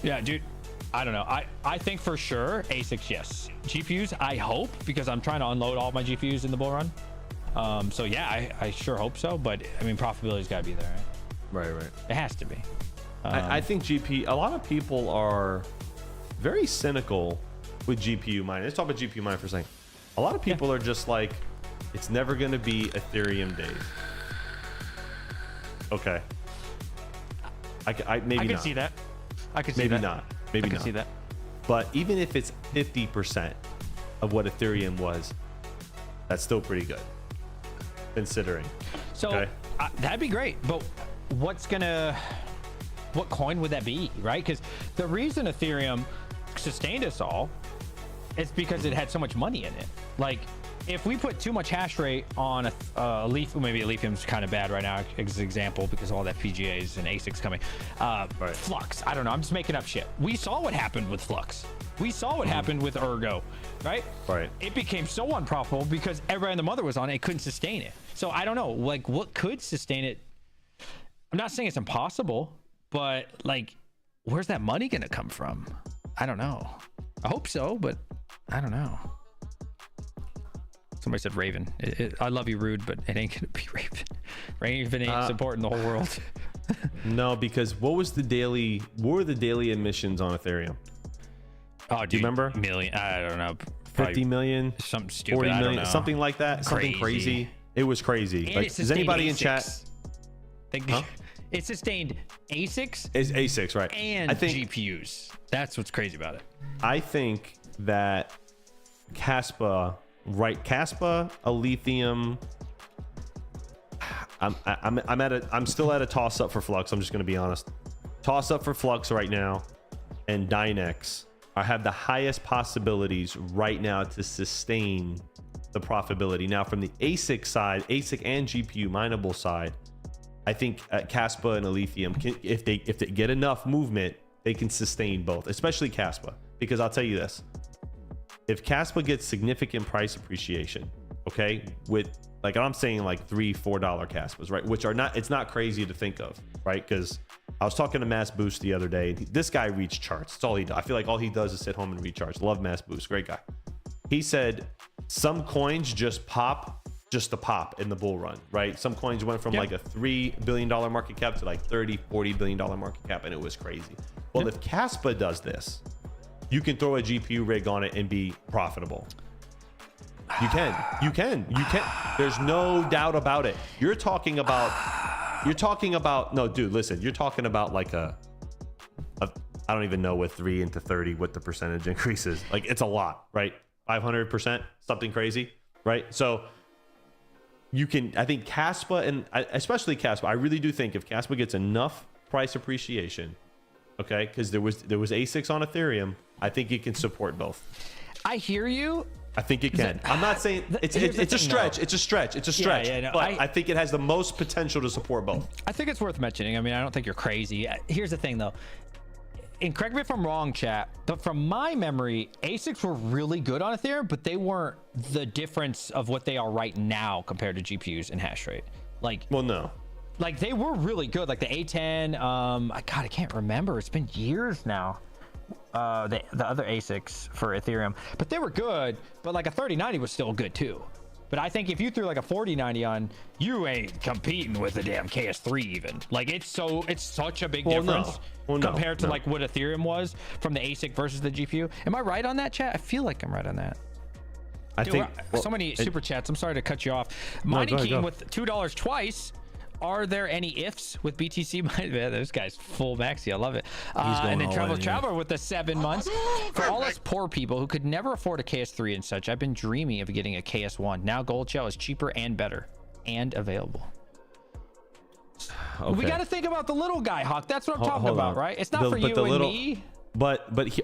Yeah, dude. I don't know. I think for sure ASICs, yes. GPUs, I hope, because I'm trying to unload all my GPUs in the bull run. So yeah, I sure hope so. But I mean, profitability's got to be there, right? Right. It has to be. I think a lot of people are very cynical with GPU mining. Let's talk about GPU mining for a second. A lot of people are just like, it's never going to be Ethereum days. Okay. I can see that. I can see maybe that. not. Maybe I can not. see that. But even if it's 50% of what Ethereum was, that's still pretty good, considering. So okay? That'd be great. But what coin would that be, right? Because the reason Ethereum sustained us all is because it had so much money in it. Like, if we put too much hash rate on a leaf, maybe Lithium's kind of bad right now as an example because of all that PGAs and ASICs coming. Right. Flux, I don't know. I'm just making up shit. We saw what happened with Flux. We saw what happened with Ergo, right? Right. It became so unprofitable because everybody and the mother was on it. It couldn't sustain it. So I don't know, like, what could sustain it? I'm not saying it's impossible, but like, where's that money going to come from? I don't know. I hope so, but I don't know. Somebody said Raven. I love you, Rude, but it ain't gonna be Raven. Raven ain't supporting the whole world. No, because what were the daily emissions on Ethereum? Oh, do you remember? Million. I don't know. 50 million, something stupid. 40 million, I don't know. something like that. Something crazy. It was crazy. And like, it does anybody in ASICs. chat? Huh? It sustained ASICs. It's ASICs, right? And I think GPUs. That's what's crazy about it. I think that Kaspa, a lithium. I'm still at a toss up for Flux. I'm just going to be honest. Toss up for Flux right now, and Dynex. I have the highest possibilities right now to sustain the profitability. Now, from the ASIC side, ASIC and GPU mineable side, I think Kaspa and Lithium, if they get enough movement, they can sustain both, especially Kaspa. Because I'll tell you this. If Kaspa gets significant price appreciation, okay, with like I'm saying like $3-4 Kaspas, right, which are not, it's not crazy to think of, right? Because I was talking to Mass Boost the other day. This guy reads charts. That's all he does. I feel like all he does is sit home and read charts. Love Mass Boost, great guy. He said some coins just pop, just to pop in the bull run, right? Some coins went from like a $3 billion market cap to like $30-40 billion market cap, and it was crazy. Well, if Kaspa does this, you can throw a GPU rig on it and be profitable. You can. There's no doubt about it. You're talking about, no, dude, listen, you're talking about like I don't even know with 3 into 30, what the percentage increase is. Like, it's a lot, right? 500%, something crazy, right? So you can, I think Kaspa, and especially Kaspa, I really do think if Kaspa gets enough price appreciation, okay, because there was ASICs on Ethereum, I think it can support both. I hear you. I think it can. I'm not saying it's a stretch. It's a stretch. No, but I think it has the most potential to support both. I think it's worth mentioning. I mean, I don't think you're crazy. Here's the thing, though. And correct me if I'm wrong, chat, but from my memory, ASICs were really good on Ethereum, but they weren't the difference of what they are right now compared to GPUs and hash rate. Like, well, no. Like, they were really good. Like the A10, God, I can't remember. It's been years now. The other ASICs for Ethereum, but they were good. But like a 3090 was still good too. But I think if you threw like a 4090 on, you ain't competing with a damn KS3 even. Like, it's such a big difference compared to like what Ethereum was from the ASIC versus the GPU. Am I right on that, chat? I feel like I'm right on that. I think so many super chats. I'm sorry to cut you off. Mining King with $2 twice. Are there any ifs with BTC? Man, this guy's full maxi. I love it. And then Traveler with the 7 months. For all us poor people who could never afford a KS3 and such, I've been dreaming of getting a KS1. Now Gold Shell is cheaper and better and available. Okay. We got to think about the little guy, Hawk. That's what I'm talking about, right? It's not for you and me.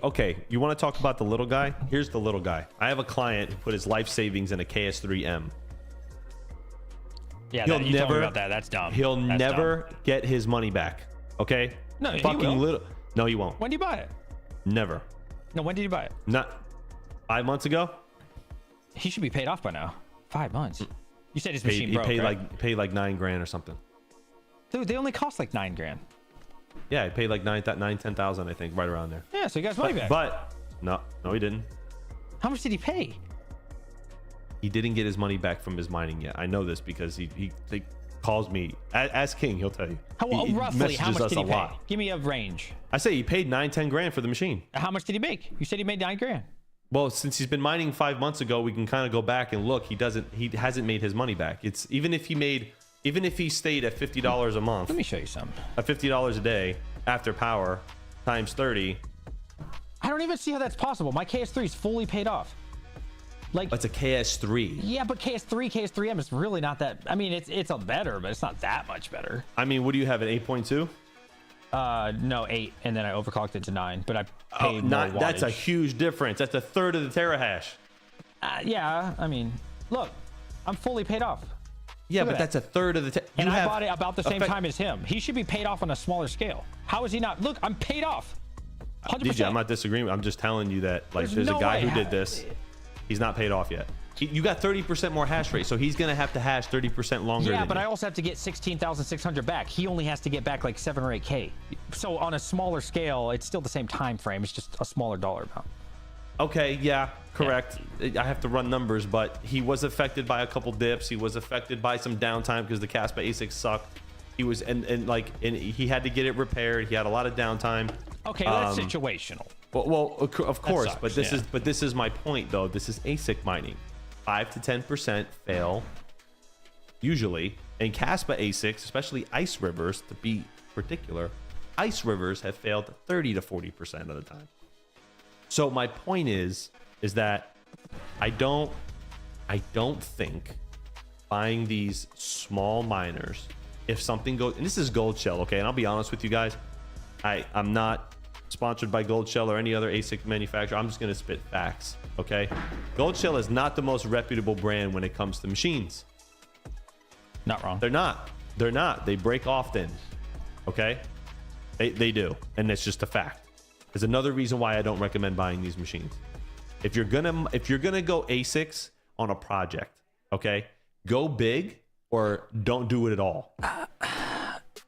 Okay, you want to talk about the little guy? Here's the little guy. I have a client who put his life savings in a KS3M. Yeah, He'll you told me never about that. That's dumb. He'll That's never dumb. get his money back. Okay? No, he Fucking will. little. No, he won't. When did you buy it? Never. No, when did you buy it? Not 5 months ago. He should be paid off by now. 5 months. You said his He machine broke, right? paid like $9,000 or something. Dude, they only cost like $9,000. Yeah, he paid like 10,000, I think, right around there. Yeah, so he got his money back. But no, he didn't. How much did he pay? He didn't get his money back from his mining yet. I know this because he calls me. Ask King, he'll tell you. He Roughly, how messages much us did he a pay? lot. Give me a range. I say he paid $9-10 for the machine. How much did he make? You said he made $9,000. Well, since he's been mining 5 months ago, we can kind of go back and look. He hasn't made his money back. It's even if he stayed at $50 a month, Let me show you some. at $50 a day after power times 30. I don't even see how that's possible. My KS3 is fully paid off. Like, It's a KS3. yeah, but KS3M is really not that. I mean, it's a better, but it's not that much better. I mean, what do you have, an 8.2? No, 8, and then I overclocked it to 9. But I Oh, paid more wattage. that's a huge difference. That's a third of the terahash. Yeah, I mean, look, I'm fully paid off. Yeah, Look but at that's a third of the. And I bought it about the same time as him. He should be paid off on a smaller scale. How is he not? Look, I'm paid off. 100%. DJ, I'm not disagreeing. I'm just telling you that like there's no a guy way. who did this. He's not paid off yet. You got 30% more hash rate, so he's gonna have to hash 30% longer. Yeah, than but you. I also have to get 16,600 back. He only has to get back like 7 or 8K. So on a smaller scale, it's still the same time frame. It's just a smaller dollar amount. Okay, yeah, correct. I have to run numbers, but he was affected by a couple dips. He was affected by some downtime because the Kaspa ASIC sucked. He was and he had to get it repaired. He had a lot of downtime. Okay, that's situational. Well, of course, sucks, but this is my point though. This is ASIC mining. 5 to 10% fail usually, and Kaspa ASICs, especially ice rivers, to be particular, ice rivers have failed 30 to 40% of the time. So my point is that I don't think buying these small miners, if something goes, and this is Gold Shell, okay, and I'll be honest with you guys, I'm not sponsored by Gold Shell or any other ASIC manufacturer. I'm just going to spit facts, okay? Gold Shell is not the most reputable brand when it comes to machines. Not wrong. They're not. They break often, okay? They do, and it's just a fact. There's another reason why I don't recommend buying these machines. If you're gonna go ASICs on a project, okay, go big or don't do it at all.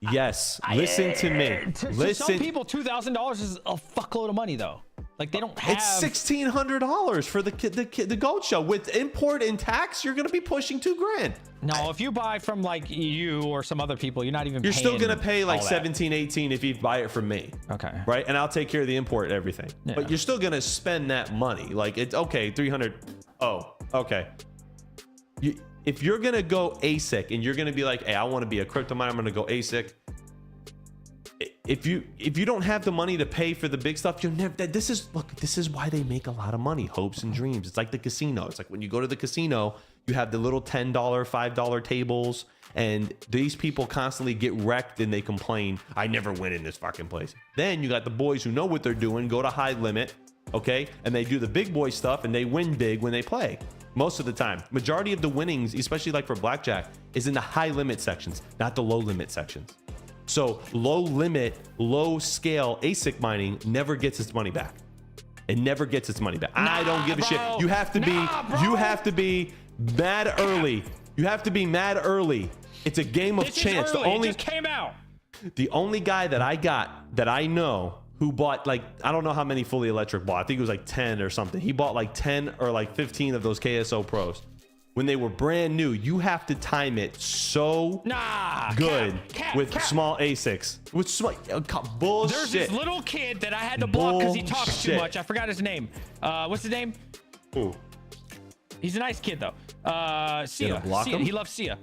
Yes, listen to me. To some people, $2,000 is a fuckload of money, though. Like they don't have. It's $1,600 for the Gold Shell with import and tax. You're gonna be pushing $2,000. No, if you buy from like you or some other people, you're not even. You're still gonna pay like all that. 17, 18 if you buy it from me. Okay. Right, and I'll take care of the import and everything. Yeah. But you're still gonna spend that money. Like it's okay, 300. Oh, okay. If you're gonna go ASIC and you're gonna be like, hey, I want to be a crypto miner, I'm gonna go ASIC. If you don't have the money to pay for the big stuff, you'll never. This is why they make a lot of money. Hopes and dreams. It's like the casino. It's like when you go to the casino, you have the little $10, $5 tables, and these people constantly get wrecked and they complain, I never win in this fucking place. Then you got the boys who know what they're doing, go to high limit, okay, and they do the big boy stuff and they win big when they play. Most of the time, majority of the winnings, especially like for blackjack, is in the high limit sections, not the low limit sections. So low limit, low scale ASIC mining never gets its money back. It never gets its money back. I don't give a shit. You have to be mad early. You have to be mad early. It's a game of chance. It just came out. The only guy that I know who bought, like, I don't know how many fully electric bought. I think it was like 10 or something. He bought like 10 or like 15 of those KSO Pros. When they were brand new, you have to time it so good with small ASICs. With small bullshit. There's this little kid that I had to block because he talks too much. I forgot his name. What's his name? Who? He's a nice kid though. Sia. Block him? He loves Sia.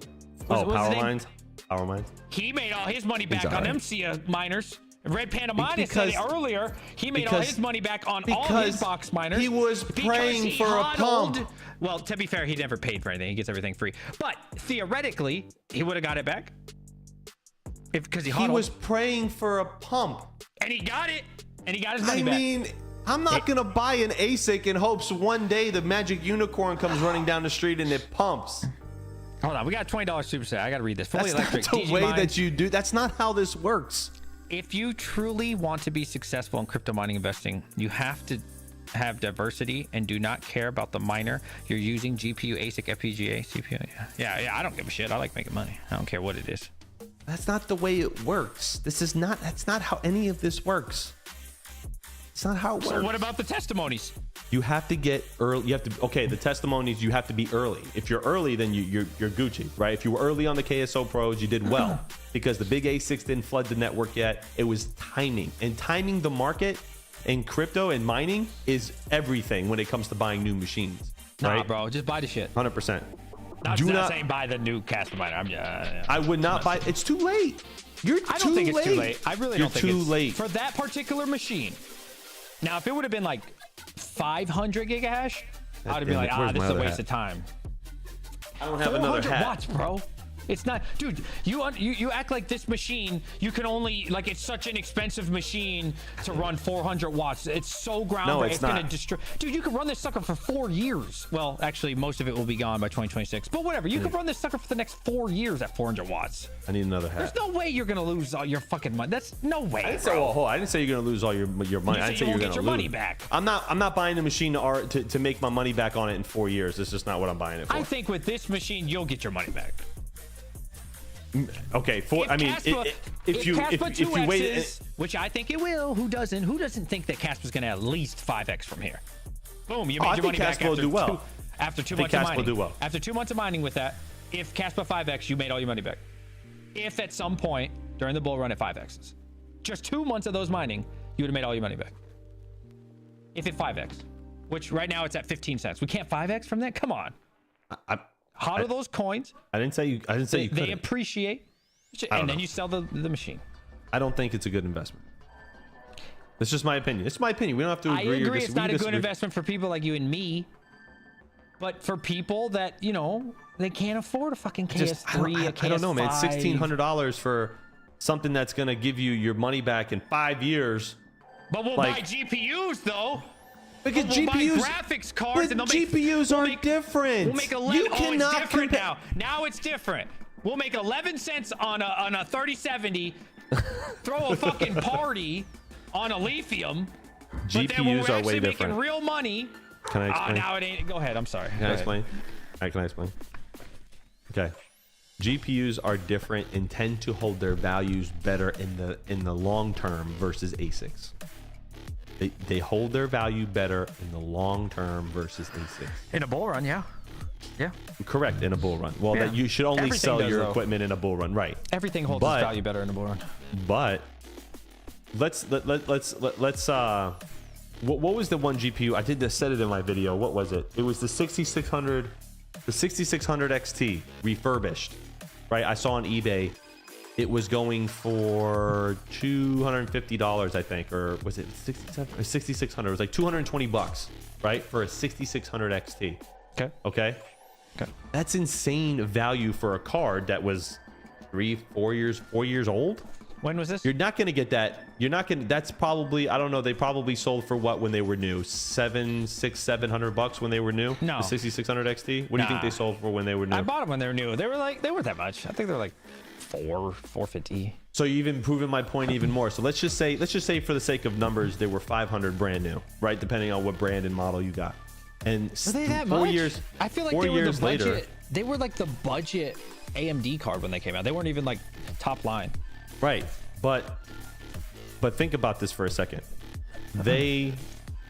Power Mines. Power Mines. He made all his money back on them Sia miners. Red Panda Minus Because- said earlier he made all his money back on all his box miners. he was praying for a pump. Well, to be fair, he never paid for anything. He gets everything free. But theoretically, he would have got it back. Because he was praying for a pump. And he got it. And he got his money back. I mean, I'm not going to buy an ASIC in hopes one day the magic unicorn comes running down the street and it pumps. Hold on, we got a $20 super set. I got to read this. Fully That's electric. not the way DJMINES. that you do. That's not how this works. If you truly want to be successful in crypto mining investing, you have to have diversity and do not care about the miner you're using. GPU, ASIC, FPGA, CPU. Yeah. I don't give a shit. I like making money. I don't care what it is. That's not the way it works. That's not how any of this works. It's not how it works. So what about the testimonies? You have to get early. You have to, okay, the testimonies, you have to be early. If you're early, then you're Gucci, right? If you were early on the KSO pros, you did well because the big A6 didn't flood the network yet. It was timing, and timing the market in crypto and mining is everything when it comes to buying new machines. Nah, right? bro, just buy the shit. 100%. I'm not saying buy the new Kaspa miner. I would not buy. It's too late. I don't think it's too late. I really don't think too it's late for that particular machine. Now, if it would have been like 500 gigahash, I would have been like, this is a waste of time. I don't have another 400 hat. watts, bro. It's not, dude. You act like this machine. You can only like it's such an expensive machine to run 400 watts. It's so groundbreaking. No, it's gonna not. destroy. Dude, you could run this sucker for 4 years. Well, actually, most of it will be gone by 2026. But whatever. You could run this sucker for the next 4 years at 400 watts. I need another hat. There's no way you're gonna lose all your fucking money. That's no way. I didn't say, I didn't say you're gonna lose all your money. I didn't say you're gonna get your lose. money back. I'm not buying the machine to make my money back on it in 4 years. That's just not what I'm buying it for. I think with this machine, you'll get your money back. Okay, if you wait, which I think it will. Who doesn't think that Kaspa's going to at least 5x from here? Boom, you made your money back after 2 months of mining. Will do well. After 2 months of mining with that, if Kaspa 5x, you made all your money back. If at some point during the bull run at 5x's, just 2 months of those mining, you would have made all your money back. If it 5x, which right now it's at 15 cents. We can't 5x from that? Come on. How do those coins? I didn't say you couldn't. They appreciate, and then you sell the machine. I don't think it's a good investment. That's just my opinion. It's my opinion. We don't have to agree. I agree. It's not a good investment for people like you and me, but for people that they can't afford a fucking KS3, a KS5. I don't know, man. $1,600 for something that's gonna give you your money back in 5 years. But we'll buy GPUs though. Because we'll GPUs, buy graphics cards, and GPUs are different. We'll make 11. You cannot it's different compare. now. Now it's different. We'll make 11 cents on a 3070. Throw a fucking party on a lithium. GPUs but then when we're are actually way different. Making real money. Can I explain? Now it ain't. Go ahead. I'm sorry. Can I explain? All right, can I explain? Okay. GPUs are different and tend to hold their values better in the long term versus ASICs. They hold their value better in the long term versus ASICs. In a bull run, yeah. Correct, in a bull run. Well, that you should only Everything sell does, your though. equipment in a bull run, right? Everything holds its value better in a bull run. But let's what was the one GPU? I did said it in my video. What was it? It was the 6600 XT refurbished, right? I saw on eBay. It was going for $250, I think, or was it 67 or 6600? It was like $220, right, for a 6600 XT. Okay. That's insane value for a card that was 4 years old. When was this? You're not going to get that. You're not going to. That's probably, I don't know. They probably sold for what when they were new? $700 when they were new. No. The 6600 XT. What do you think they sold for when they were new? I bought them when they were new. They weren't that much. I think they're like $450. So you've even proven my point even more. So let's just say for the sake of numbers, they were 500 brand new, right? Depending on what brand and model you got. And were they that 4 much? years. I feel like 4 they were years the budget. later. They were like the budget AMD card when they came out. They weren't even like top line. Right. But think about this for a second. They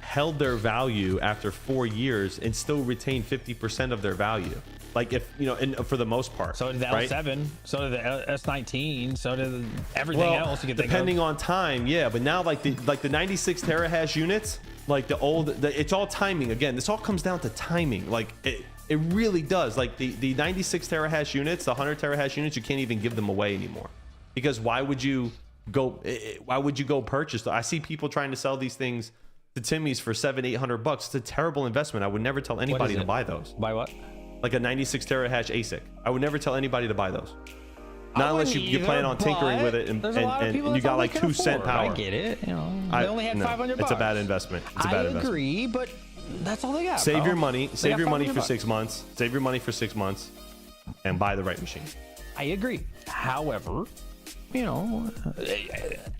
held their value after 4 years and still retained 50% of their value. Like if and for the most part. So did the right? L7, so did the S19, so did everything else you could think depending of. on time, yeah. But now like the 96 terahash units, like it's all timing. Again, this all comes down to timing. Like it really does. Like the 96 terahash units, the 100 terahash units, you can't even give them away anymore. Because why would you go purchase them? I see people trying to sell these things to Timmy's for $700-800. It's a terrible investment. I would never tell anybody to buy those. Buy what? Like a 96 terahash ASIC. I would never tell anybody to buy those. Not unless you plan on tinkering with it and you got like 2 cent power. I get it. They only had $500. It's a bad investment. It's a bad investment. I agree, but that's all they got. Save bro. your money. Save your money for $500. 6 months. Save your money for 6 months. and buy the right machine. I agree. However, you know,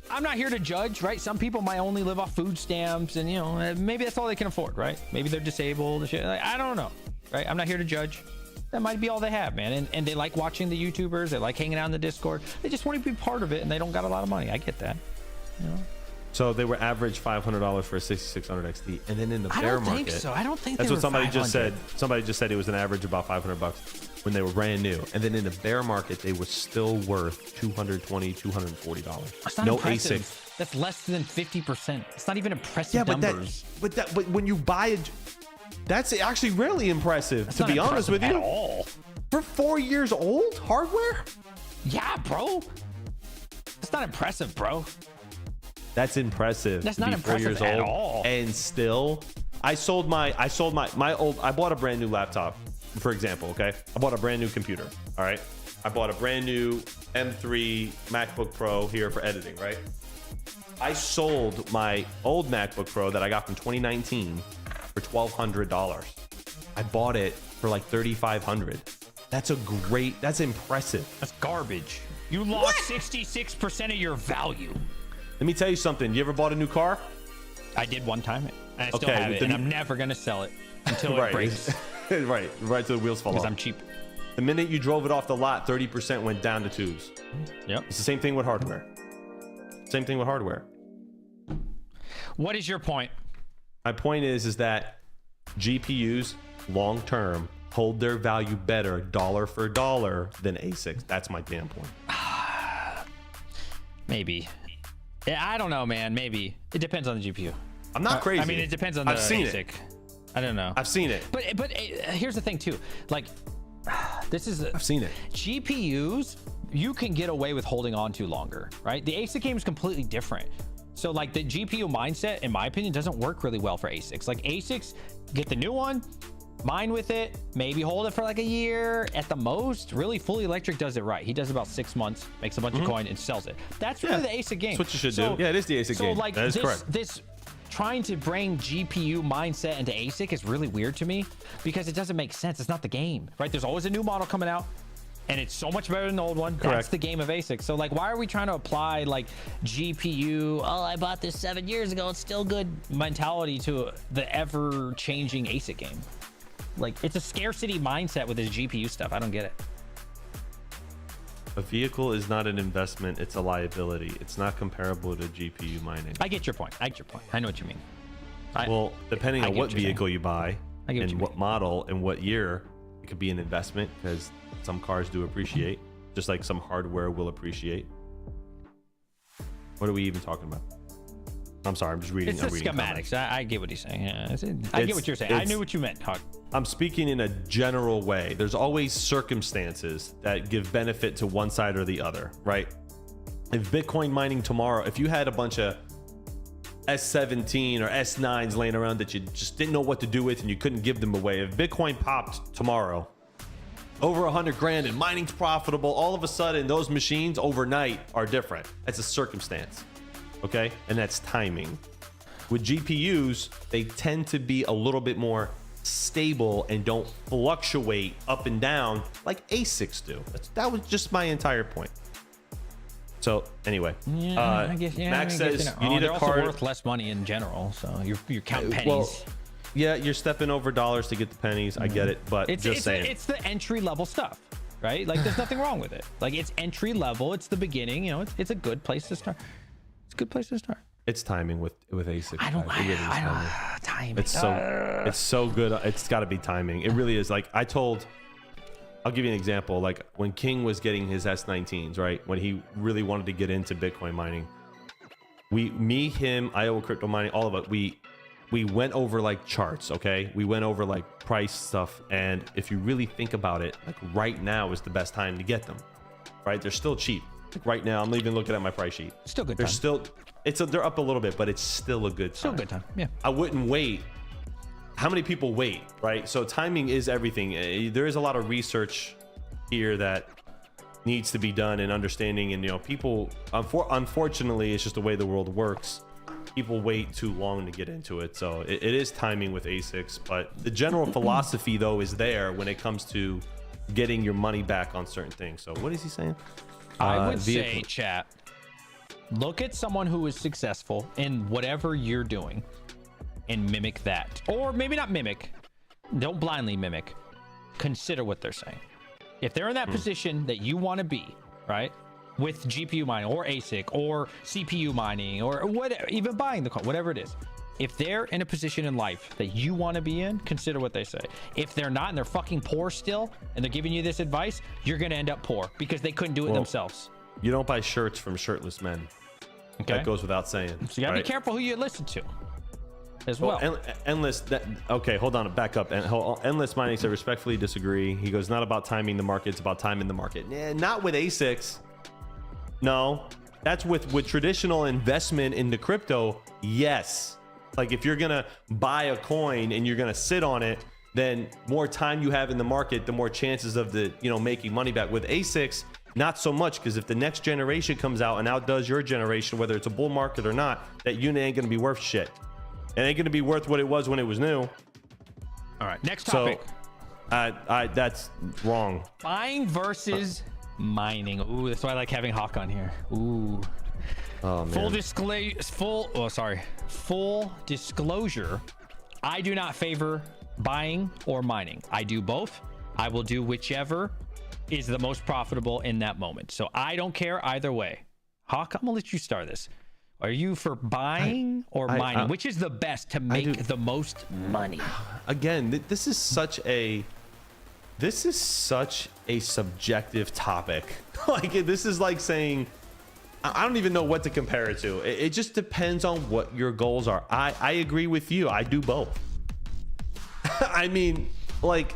I'm not here to judge, right? Some people might only live off food stamps, and you know, maybe that's all they can afford, right? Maybe they're disabled and shit. Like, I don't know, right? I'm not here to judge. That might be all they have, man. And they like watching the YouTubers. They like hanging out in the Discord. They just want to be part of it, and they don't got a lot of money. I get that. You know. So they were average $500 for a 6600 XT, and then in the bear market, I don't think so. I don't think that's they what were somebody 500. just said. Somebody just said it was an average of about $500 when they were brand new, and then in the bear market they were still worth $220, $240. That's not no impressive. ASIC. That's less than 50%. It's not even impressive numbers. But when you buy it, that's actually really impressive. That's to not be honest with impressive you, at all. for 4 years old hardware, Yeah, bro. That's not impressive, bro. that's impressive. That's to not be 4 years impressive at old, all. and still, I sold my old. I bought a brand new laptop, for example. Okay, I bought a brand new computer. All right, I bought a brand new M3 MacBook Pro here for editing. Right, I sold my old MacBook Pro that I got from 2019 for $1,200. I bought it for like $3,500. That's impressive. That's garbage. You lost 66% of your value. Let me tell you something. You ever bought a new car? I did one time, and I still Okay, have but it, then and I'm never gonna sell it until Right. it breaks right till the wheels fall because off. I'm cheap. The minute you drove it off the lot, 30% went down to twos. Yep. It's the same thing with hardware. Same thing with hardware. What is your point? My point is that GPUs long term hold their value better dollar for dollar than ASICs. That's my damn point. Maybe. Yeah, I don't know, man. Maybe it depends on the GPU. I'm not crazy. I mean, it depends on the I've seen ASIC. I don't know. I've seen it. But here's the thing too. Like, this is I've seen it. GPUs. You can get away with holding on to longer, right? The ASIC game is completely different. So like the GPU mindset, in my opinion, doesn't work really well for ASICs. Like ASICs, get the new one, mine with it, maybe hold it for like a year at the most. Really, Fully Electric does it right. He does about 6 months, makes a bunch of coin and sells it. That's really the ASIC game. That's what you should do. Yeah, it is the ASIC game. So like that is correct. this trying to bring GPU mindset into ASIC is really weird to me because it doesn't make sense. It's not the game, right? There's always a new model coming out, and it's so much better than the old one. Correct. That's the game of ASIC. So like, why are we trying to apply like GPU? Oh, I bought this 7 years ago. It's still good mentality to the ever-changing ASIC game. Like, it's a scarcity mindset with this GPU stuff. I don't get it. A vehicle is not an investment. It's a liability. It's not comparable to GPU mining. I get your point. I know what you mean. Well, depending I on get what what you're saying. vehicle you buy I get what and you what mean. model and what year, it could be an investment because some cars do appreciate, just like some hardware will appreciate. What are we even talking about? I'm sorry, I'm just reading. It's the I'm reading schematics. comments. I get what he's saying. Yeah, I get what you're saying. I knew what you meant, Hawk. I'm speaking in a general way. There's always circumstances that give benefit to one side or the other, right? If Bitcoin mining tomorrow, if you had a bunch of S17 or S9s laying around that you just didn't know what to do with and you couldn't give them away, if Bitcoin popped tomorrow over 100 grand and mining's profitable, all of a sudden those machines overnight are different. That's a circumstance, okay? And that's timing. With GPUs, they tend to be a little bit more stable and don't fluctuate up and down like ASICs do. That was just my entire point. So anyway, Yeah, I guess. Yeah, Max says you need they're a also card. worth less money in general, so you're counting pennies. Well, yeah, you're stepping over dollars to get the pennies. I get it, but just saying. It's the entry level stuff, right? Like, there's nothing wrong with it. Like, it's entry level. It's the beginning. You know, it's a good place to start. It's a good place to start. It's timing with ASIC. I don't. It really is timing. Timing. It's so good. It's got to be timing. It really is. Like I'll give you an example. Like when King was getting his S19s, right? When he really wanted to get into Bitcoin mining, him, Iowa Crypto Mining, all of us, we went over like charts, okay? We went over like price stuff, and if you really think about it, like right now is the best time to get them, right? They're still cheap. Like right now, I'm even looking at my price sheet. Still good They're time. they're up a little bit, but it's still a good time. Still a good time. Yeah. I wouldn't wait. How many people wait, right? So timing is everything. There is a lot of research here that needs to be done and understanding, and people, unfortunately, it's just the way the world works. People wait too long to get into it. So it is timing with ASICs, but the general philosophy though is there when it comes to getting your money back on certain things. So what is he saying? I would say, chat, look at someone who is successful in whatever you're doing and mimic that. Or maybe not mimic. Don't blindly mimic. Consider what they're saying. If they're in that position that you want to be, right? With GPU mining or ASIC or CPU mining or whatever, even buying the coin, whatever it is. If they're in a position in life that you want to be in, consider what they say. If they're not and they're fucking poor still and they're giving you this advice, you're going to end up poor because they couldn't do it themselves. You don't buy shirts from shirtless men. Okay. That goes without saying. So you gotta be careful who you listen to as well. Endless. Okay, hold on. Back up. Endless Mining said, respectfully disagree. He goes, not about timing the market. It's about timing the market. Not with ASICs. No, that's with traditional investment into crypto. Yes. Like if you're going to buy a coin and you're going to sit on it, then more time you have in the market, the more chances of making money back. With ASICs, not so much, because if the next generation comes out and outdoes your generation, whether it's a bull market or not, that unit ain't going to be worth shit. It ain't going to be worth what it was when it was new. All right, next topic. So, that's wrong. Buying versus mining. Ooh, that's why I like having Hawk on here. Ooh. Oh, man. Full disclosure. I do not favor buying or mining. I do both. I will do whichever is the most profitable in that moment. So I don't care either way. Hawk, I'm gonna let you start this. Are you for buying or mining? Which is the best to make the most money? Again, this is such a subjective topic. Like this is like saying, I don't even know what to compare it to. It just depends on what your goals are. I agree with you. I do both. I mean, like,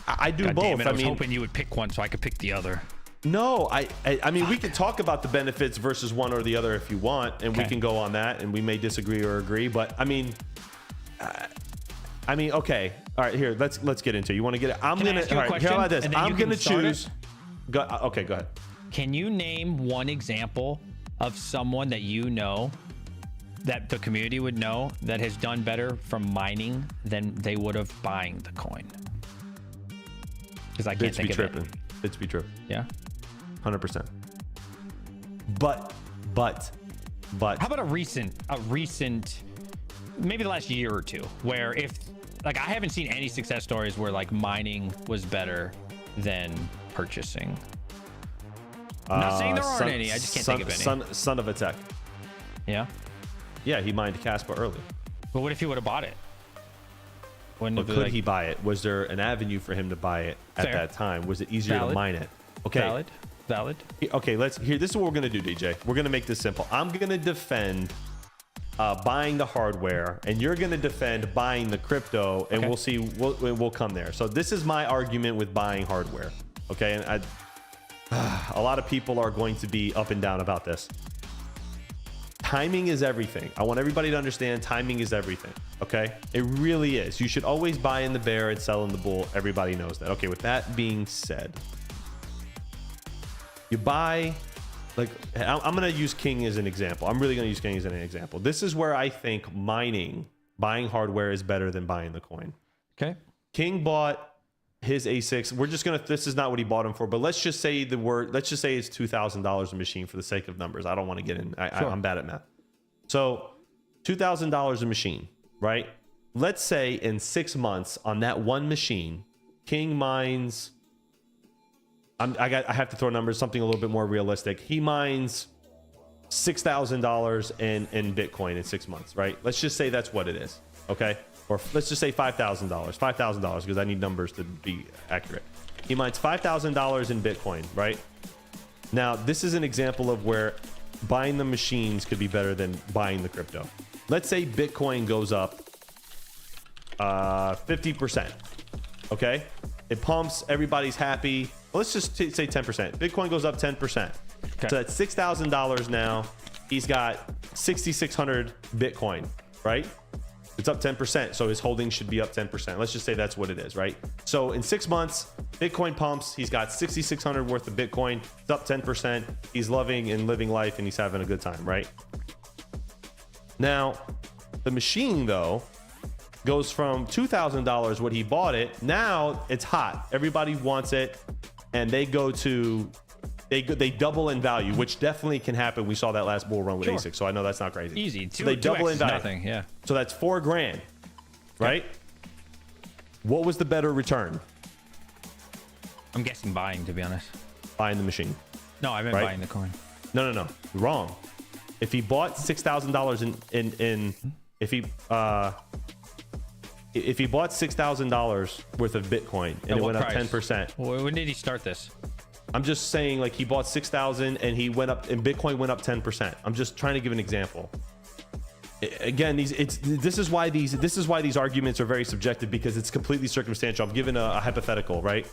I do God both. Damn it, I was hoping you would pick one so I could pick the other. No, I mean, we can talk about the benefits versus one or the other if you want, and we can go on that, and we may disagree or agree. But I mean, okay, all right. Here, let's get into it. You want to get it? I'm gonna. All right, how about this? I'm gonna choose. Okay, go ahead. Can you name one example of someone that you know, that the community would know, that has done better from mining than they would have buying the coin? Because I can't think of it. It's be tripping. Yeah. 100%. But how about a recent, maybe the last year or two, where if like I haven't seen any success stories where like mining was better than purchasing. I'm not saying there aren't any. I just can't think of any. Son of a Tech. Yeah. Yeah, he mined Kaspa early. But what if he would have bought it? But could he buy it? Was there an avenue for him to buy it at that time? Was it easier to mine it? Okay. Valid. Okay, this is what we're gonna do, DJ. We're gonna make this simple. I'm gonna defend buying the hardware, and you're gonna defend buying the crypto, and we'll see. We'll come there. So this is my argument with buying hardware. Okay, and a lot of people are going to be up and down about this. Timing is everything. I want everybody to understand timing is everything. Okay, it really is. You should always buy in the bear and sell in the bull. Everybody knows that. Okay, with that being said, you buy, like, I'm going to use King as an example. I'm really going to use King as an example. This is where I think buying hardware is better than buying the coin. Okay. King bought his A6. We're just going to, this is not what he bought him for, but let's just say it's $2,000 a machine for the sake of numbers. I don't want to get in. I'm bad at math. So $2,000 a machine, right? Let's say in 6 months on that one machine, King mines, I have to throw numbers, something a little bit more realistic. He mines $6,000 in Bitcoin in 6 months, right? Let's just say that's what it is. Okay. Or let's just say $5,000 because I need numbers to be accurate. He mines $5,000 in Bitcoin, right? Now, this is an example of where buying the machines could be better than buying the crypto. Let's say Bitcoin goes up 50%. Okay. It pumps. Everybody's happy. Well, let's just say 10%. Bitcoin goes up 10%. Okay. So that's $6,000 now. He's got 6,600 Bitcoin, right? It's up 10%. So his holdings should be up 10%. Let's just say that's what it is, right? So in 6 months, Bitcoin pumps. He's got 6,600 worth of Bitcoin. It's up 10%. He's loving and living life and he's having a good time, right? Now, the machine, though, goes from $2,000 what he bought it. Now it's hot. Everybody wants it, and they double in value, which definitely can happen. We saw that last bull run with Sure. ASIC, so I know that's not crazy. Easy. So they double in value. Nothing. Yeah. So that's $4,000, right? What was the better return? I'm guessing buying, to be honest. Buying the machine. No, I meant Right? buying the coin. No. Wrong. If he bought $6,000 if he bought $6,000 worth of Bitcoin and it went up 10%. When did he start this? I'm just saying, like, he bought 6,000 and he went up, and Bitcoin went up 10%. I'm just trying to give an example. Again, this is why these arguments are very subjective, because it's completely circumstantial. I'm giving a hypothetical, right?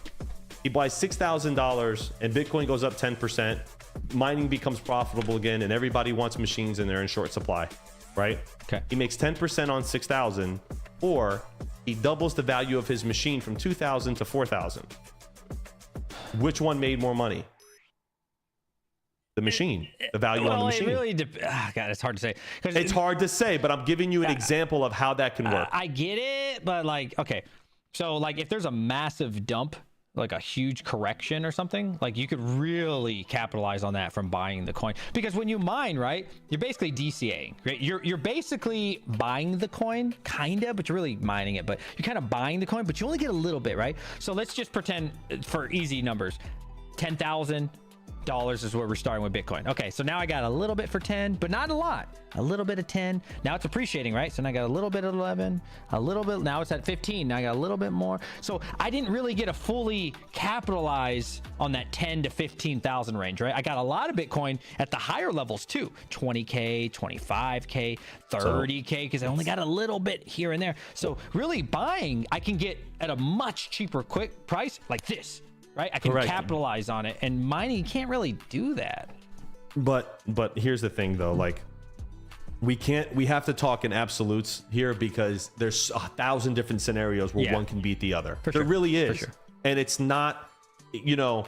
He buys $6,000 and Bitcoin goes up 10%. Mining becomes profitable again, and everybody wants machines and they're in short supply, right? Okay. He makes 10% on 6,000, or he doubles the value of his machine from 2,000 to 4,000. Which one made more money? The machine, the value on the machine. It really God, it's hard to say. It's hard to say, but I'm giving you an example of how that can work. I get it, but like, okay, so like if there's a massive dump, like a huge correction or something, like you could really capitalize on that from buying the coin, because when you mine, right, you're basically DCAing, right? You're basically buying the coin, kind of, but you're really mining it, but you're kind of buying the coin, but you only get a little bit, right? So let's just pretend, for easy numbers, $10,000 is where we're starting with Bitcoin. Okay, so now I got a little bit for 10, but not a lot. A little bit of 10. Now it's appreciating, right? So now I got a little bit of 11, a little bit. Now it's at 15. Now I got a little bit more. So I didn't really get a fully capitalize on that 10 to 15,000 range, right? I got a lot of Bitcoin at the higher levels too. 20K, 25K, 30K, because I only got a little bit here and there. So really buying, I can get at a much cheaper, quick price like this. Right, I can capitalize on it, and mining, you can't really do that. But here's the thing, though. Like, we have to talk in absolutes here, because there's 1,000 different scenarios where one can beat the other. There really is, and it's not, you know.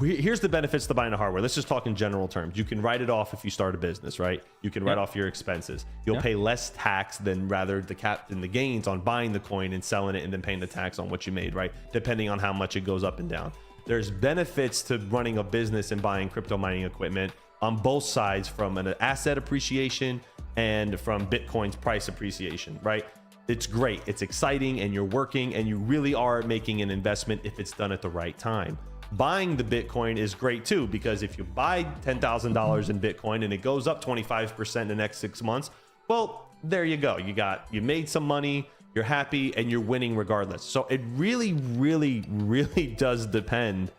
Here's the benefits to buying the hardware. Let's just talk in general terms. You can write it off if you start a business, right? You can write off your expenses. You'll pay less tax than the gains on buying the coin and selling it, and then paying the tax on what you made, right? Depending on how much it goes up and down. There's benefits to running a business and buying crypto mining equipment on both sides, from an asset appreciation and from Bitcoin's price appreciation, right? It's great. It's exciting, and you're working, and you really are making an investment if it's done at the right time. Buying the Bitcoin is great too, because if you buy $10,000 in Bitcoin and it goes up 25% in the next 6 months, well, there you go. You made some money, you're happy, and you're winning regardless. So it really, really, really does depend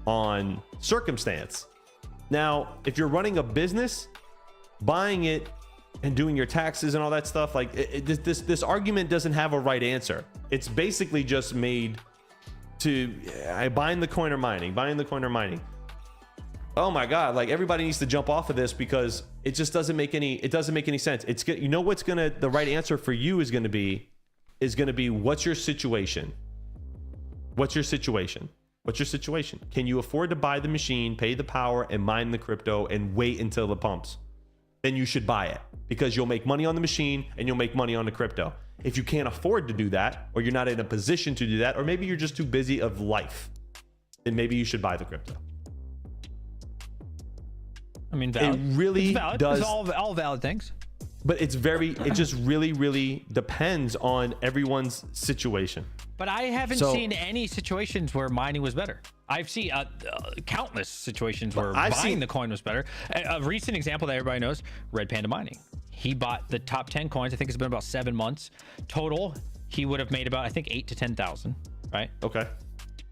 on circumstance. Now, if you're running a business, buying it and doing your taxes and all that stuff, like this argument doesn't have a right answer. It's basically just made to buying the coin or mining. Oh my God, like, everybody needs to jump off of this, because it just doesn't make any sense. It's, you know, the right answer for you is going to be what's your situation? What's your situation? Can you afford to buy the machine, pay the power, and mine the crypto and wait until it pumps? Then you should buy it, because you'll make money on the machine and you'll make money on the crypto. If you can't afford to do that, or you're not in a position to do that, or maybe you're just too busy of life, then maybe you should buy the crypto. I mean, valid. It really does. It's all valid things. But it just really, really depends on everyone's situation. But I haven't seen any situations where mining was better. I've seen countless situations where buying the coin was better. A recent example that everybody knows, Red Panda Mining. He bought the top 10 coins. I think it's been about 7 months total. He would have made about, I think, 8 to 10,000, right? Okay.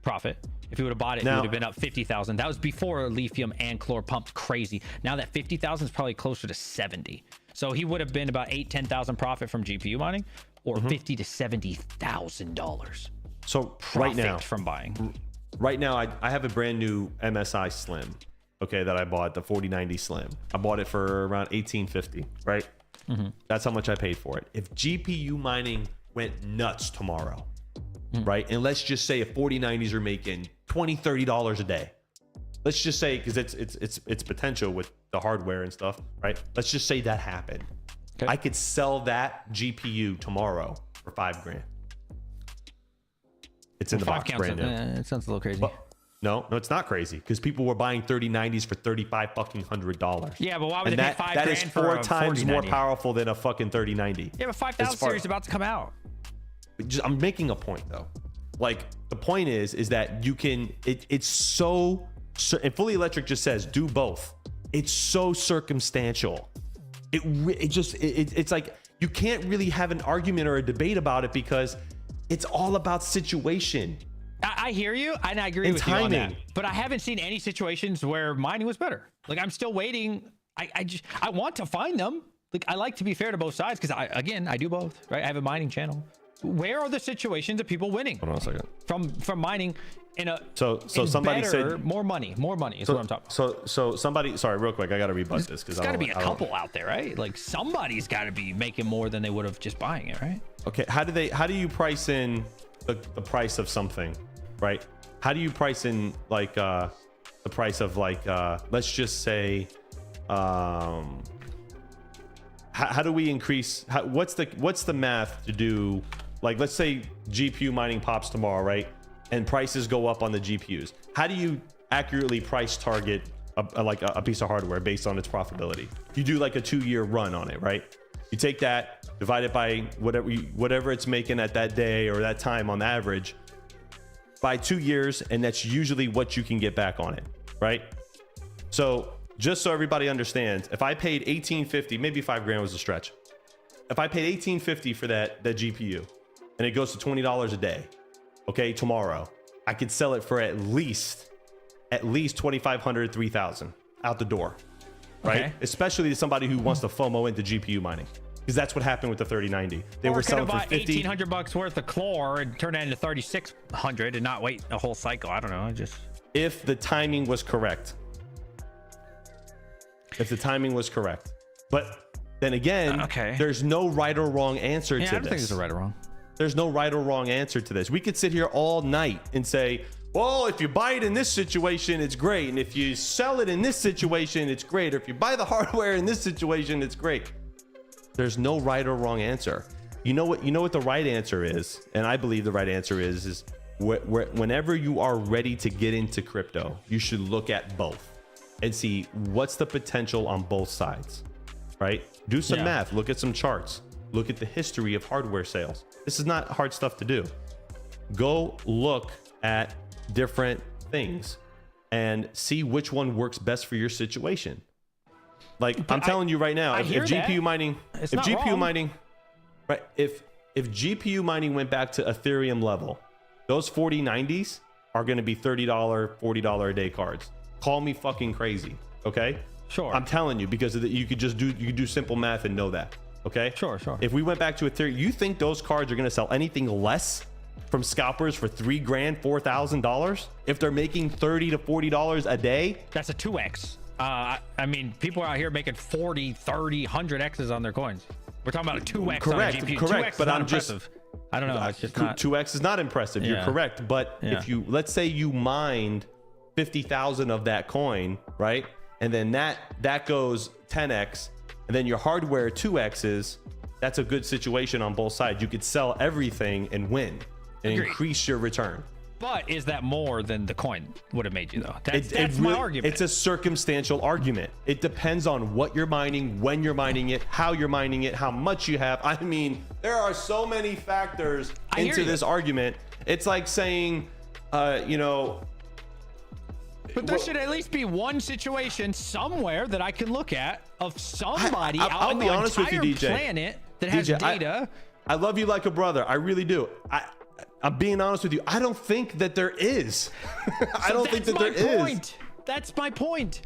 Profit. If he would have bought it, it would have been up 50,000. That was before lithium and chlor pumped crazy. Now that 50,000 is probably closer to 70. So he would have been about 8,000 to 10,000 profit from GPU mining, or $50,000 to $70,000. So profit from buying. Right now, I have a brand new MSI Slim, okay, that I bought, the 4090 Slim. I bought it for around $1,850, right? That's how much I paid for it. If GPU mining went nuts tomorrow, right? And let's just say if 4090s are making $20, $30 a day. Let's just say, because it's potential with the hardware and stuff, right? Let's just say that happened. Okay. I could sell that GPU tomorrow for $5,000. It's in the Five box, counts. brand new. It sounds a little crazy. But, no, it's not crazy because people were buying 3090s for $3,500. Yeah, but why would And they pay $5,000 that is for 4 a times more 4090? powerful than a fucking 3090. Yeah, but 5000 series about to come out. I'm making a point though. Like the point is that you can. It's so. And Fully Electric just says do both. It's so circumstantial. It's like you can't really have an argument or a debate about it because it's all about situation. I hear you, and I agree with timing. you on that. But I haven't seen any situations where mining was better. Like I'm still waiting. I want to find them. Like I like to be fair to both sides because I do both. Right? I have a mining channel. Where are the situations of people winning? Hold on a second. From mining in a so somebody better, said more money is what I'm talking about. So somebody, sorry, real quick, I got to rebut this because There's got to be a couple out there, right? Like somebody's got to be making more than they would have just buying it, right? Okay, how do you price in the price of something, right? How do you price in like the price of like let's just say how do we increase what's the math to do, like let's say GPU mining pops tomorrow, right? And prices go up on the GPUs. How do you accurately price target a piece of hardware based on its profitability? You do like a 2-year run on it, right? You take that, divide it by whatever it's making at that day or that time on average by 2 years, and that's usually what you can get back on it, right? So just so everybody understands, if I paid $1,850, maybe $5,000 was a stretch. If I paid $1,850 for that GPU and it goes to $20 a day, okay, tomorrow, I could sell it for at least $2,500, $3,000 out the door, right? Okay. Especially to somebody who wants to FOMO into GPU mining, because that's what happened with the 3090. They were selling for $50. $1,800 worth of Chlor and turn that into $3,600 and not wait a whole cycle. I don't know. If the timing was correct. If the timing was correct. But then again, there's no right or wrong answer to this. I don't think there's a right or wrong. There's no right or wrong answer to this. We could sit here all night and say, well, if you buy it in this situation, it's great. And if you sell it in this situation, it's great. Or if you buy the hardware in this situation, it's great. There's no right or wrong answer. You know what the right answer is? And I believe the right answer is whenever you are ready to get into crypto, you should look at both and see what's the potential on both sides, right? Do some math, look at some charts, look at the history of hardware sales. This is not hard stuff to do. Go look at different things and see which one works best for your situation. Like I'm telling you right now, if GPU mining, right? If GPU mining went back to Ethereum level, those 4090s are going to be $30, $40 a day cards. Call me fucking crazy, okay? Sure. I'm telling you, because of you could do simple math and know that. Okay. Sure. If we went back to Ethereum, you think those cards are going to sell anything less from scalpers for $3,000, $4,000 if they're making $30 to $40 a day? That's a 2x. I mean, people are out here making 40, 30, 100 X's on their coins. We're talking about a 2x. Correct. On a GPU. Correct. 2x but I'm impressive. I don't know. It's just not. 2x is not impressive. You're correct. But if you, let's say you mined 50,000 of that coin, right? And then that goes 10x. And then your hardware 2x's, that's a good situation on both sides. You could sell everything and win and increase your return. But is that more than the coin would have made you, though? That's my argument. It's a circumstantial argument. It depends on what you're mining, when you're mining it, how you're mining it, how much you have. I mean, there are so many factors into this argument. It's like saying, you know... But there should at least be one situation somewhere that I can look at of somebody out on the entire planet that has data. I love you like a brother. I really do. I'm being honest with you. I don't think that there is. I don't think that there is. That's my point.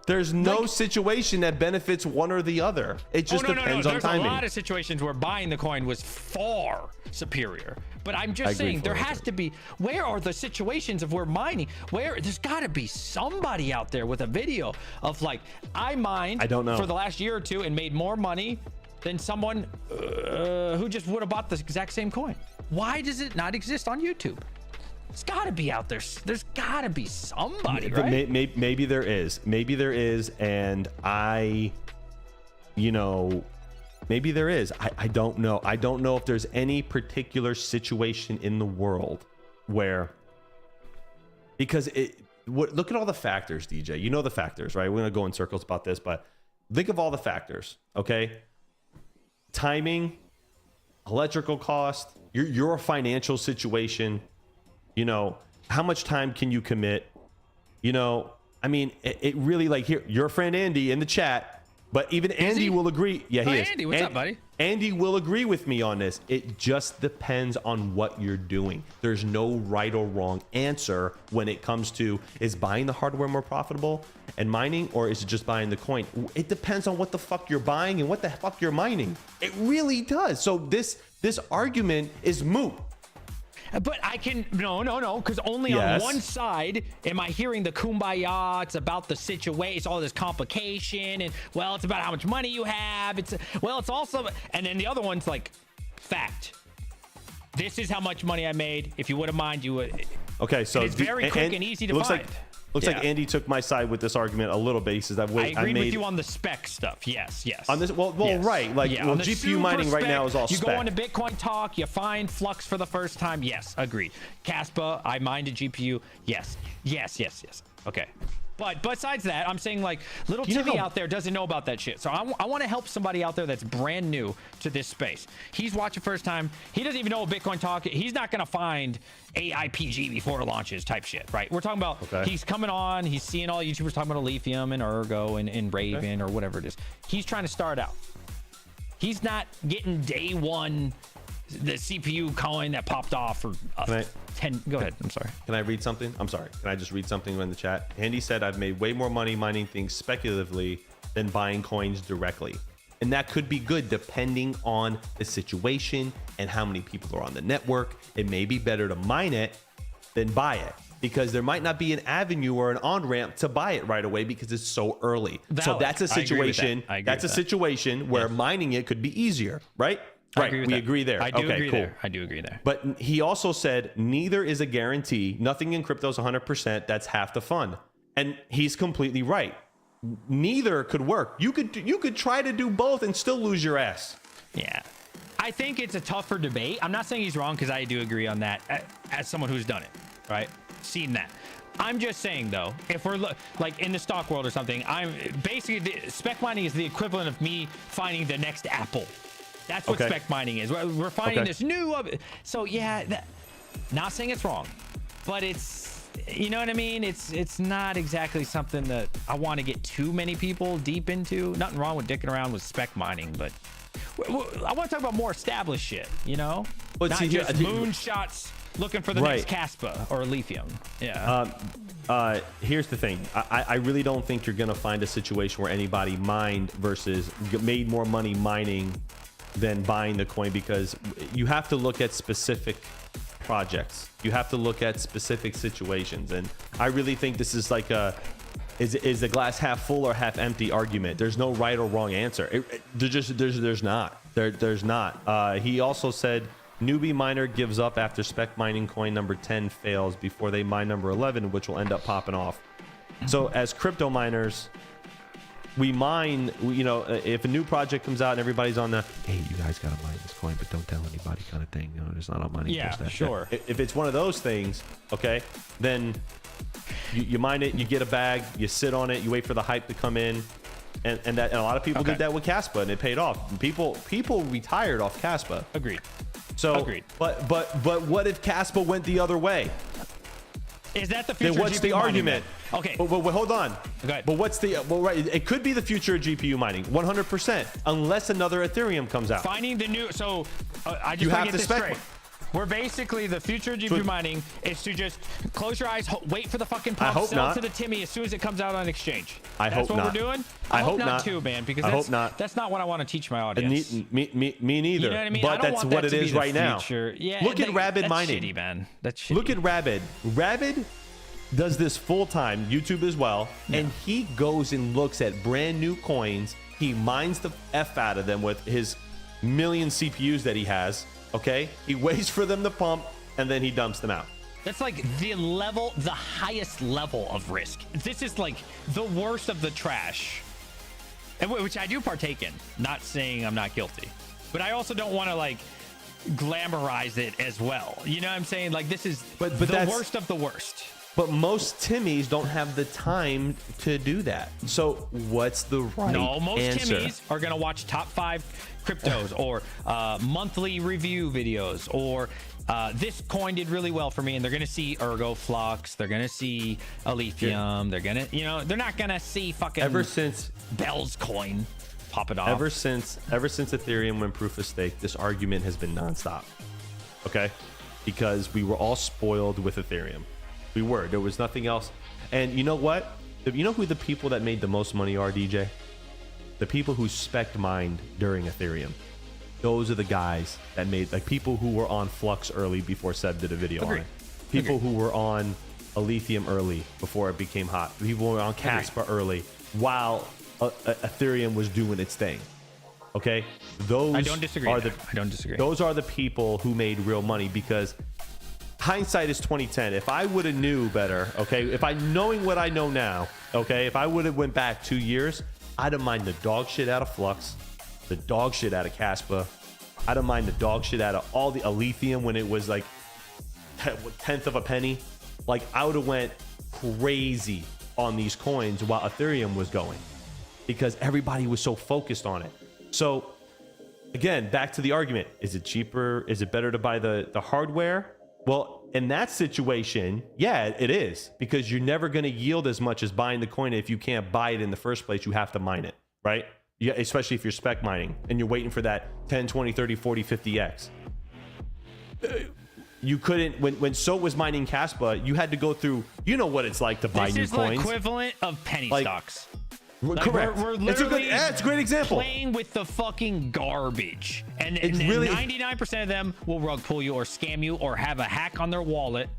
There's no situation that benefits one or the other. It just depends on timing. There's a lot of situations where buying the coin was far superior. But I'm just saying there has to be, where are the situations of where mining, where there's got to be somebody out there with a video of like, I mined for the last year or two and made more money than someone who just would have bought the exact same coin. Why does it not exist on YouTube? It's got to be out there. There's got to be somebody, right? Maybe there is. Maybe there is. And I, you know, Maybe there is. I don't know. I don't know if there's any particular situation in the world where, because look at all the factors, DJ. You know the factors, right? We're going to go in circles about this, but think of all the factors, okay? Timing, electrical cost, your financial situation, you know, how much time can you commit? You know, I mean, it really, like, here, your friend Andy in the chat, but even Andy will agree. Yeah, he is. Andy, what's up, buddy? Andy will agree with me on this. It just depends on what you're doing. There's no right or wrong answer when it comes to, is buying the hardware more profitable and mining, or is it just buying the coin? It depends on what the fuck you're buying and what the fuck you're mining. It really does. So this argument is moot. But I can no, because only on one side am I hearing the kumbaya. It's about the situation, it's all this complication, and well, it's about how much money you have. It's also, and then the other one's like, fact. This is how much money I made. If you would have mined, you would. Okay, so it's very quick and easy to find. Looks like Andy took my side with this argument a little bit. He says I agree with you on the spec stuff. Yes. On this, yes. Right. Like, well, GPU mining right now is all spec. You go into Bitcoin talk, you find Flux for the first time. Yes, agreed. Kaspa, I mined a GPU. Yes. Okay. But besides that, I'm saying, like, little Timmy out there doesn't know about that shit. So I want to help somebody out there that's brand new to this space. He's watching first time. He doesn't even know Bitcoin talk. He's not going to find AIPG before it launches type shit, right? We're talking about he's coming on. He's seeing all YouTubers talking about Lithium and Ergo and Raven or whatever it is. He's trying to start out. He's not getting day one the CPU coin that popped off for 10. Go ahead. I'm sorry. Can I read something? I'm sorry. Can I just read something in the chat? Andy said, I've made way more money mining things speculatively than buying coins directly. And that could be good depending on the situation and how many people are on the network. It may be better to mine it than buy it, because there might not be an avenue or an on-ramp to buy it right away because it's so early. Valid. So that's a situation. That's a situation where mining it could be easier, right? Right, we agree there. I do agree there. I do agree there. But he also said neither is a guarantee. Nothing in crypto is 100%. That's half the fun. And he's completely right. Neither could work. You could try to do both and still lose your ass. Yeah. I think it's a tougher debate. I'm not saying he's wrong, because I do agree on that as someone who's done it, right? Seen that. I'm just saying, though, if we're like in the stock world or something, I'm basically spec mining is the equivalent of me finding the next Apple. That's what spec mining is. We're finding this new. So yeah, not saying it's wrong, but it's, you know what I mean? It's not exactly something that I want to get too many people deep into. Nothing wrong with dicking around with spec mining, but I want to talk about more established shit, you know? Not just moonshots looking for the next Kaspa or Lithium. Yeah. Here's the thing. I really don't think you're going to find a situation where anybody mined versus made more money mining than buying the coin, because you have to look at specific projects. You have to look at specific situations. And I really think this is like is the glass half full or half empty argument. There's no right or wrong answer. There's not. He also said newbie miner gives up after spec mining coin number 10 fails before they mine number 11, which will end up popping off. So as crypto miners, we mine, you know, if a new project comes out and everybody's on the, hey, you guys got to mine this coin, but don't tell anybody kind of thing. You know, there's not a money. Yeah, sure. If it's one of those things, okay, then you mine it, you get a bag, you sit on it, you wait for the hype to come in. And a lot of people did that with Kaspa, and it paid off. People retired off Kaspa. Agreed. So, agreed. But what if Kaspa went the other way? Is that the future? Then what's the argument? Okay. But hold on. Okay. But what's the it could be the future of GPU mining, 100%, unless another Ethereum comes out. Finding the new. So I just want to get this straight. We're basically, the future of GPU mining is to just close your eyes, wait for the fucking pump, sell to the Timmy as soon as it comes out on exchange. That's what we're doing. I hope not too, man, because that's not what I want to to teach my audience. Me neither. You know what I mean? But that's what it is right now. Yeah, look at Rabid mining. Shitty, man. That's shitty. Look at Rabid. Rabid does this full time, YouTube as well, and he goes and looks at brand new coins. He mines the F out of them with his million CPUs that he has. Okay, he waits for them to pump and then he dumps them out. That's like the highest level of risk. This is like the worst of the trash. which I do partake in. Not saying I'm not guilty, but I also don't want to like glamorize it as well. You know what I'm saying? Like this is but the that's, worst of the worst. But most Timmies don't have the time to do that. So what's the right No, most answer? Timmies are going to watch top 5 cryptos or monthly review videos or this coin did really well for me, and they're going to see Ergo Flux, they're going to see Aletheum, they're going to, you know, they're not going to see fucking Ever since Bell's coin pop it off. Ever since Ethereum went proof of stake, this argument has been nonstop. Okay? Because we were all spoiled with Ethereum. We were. There was nothing else. And you know what? You know who the people that made the most money are, DJ? The people who spec mined during Ethereum. Those are the guys that made, like, people who were on Flux early before Seb did a video on it. People who were on Aletheum early before it became hot. People who were on Kaspa early while Ethereum was doing its thing. Okay? Those I don't disagree. I don't disagree. Those are the people who made real money, because hindsight is 2010. If I would have knew better, okay, if I knowing what I know now, okay, if I would have went back 2 years, I'd have mined the dog shit out of Flux, the dog shit out of Kaspa. I'd have mined the dog shit out of all the Aletheum when it was like 10th of a penny. Like, I would have went crazy on these coins while Ethereum was going, because everybody was so focused on it. So again, back to the argument, is it cheaper? Is it better to buy the hardware? Well, in that situation, yeah, it is, because you're never going to yield as much as buying the coin. If you can't buy it in the first place, you have to mine it, right? Yeah, especially if you're spec mining and you're waiting for that 10, 20, 30, 40, 50x. You couldn't, when So was mining Kaspa, you had to go through, you know what it's like to buy new coins. This is the equivalent of penny stocks. Like, correct. We're It's a great example. Playing with the fucking garbage, and really 99% of them will rug pull you or scam you or have a hack on their wallet.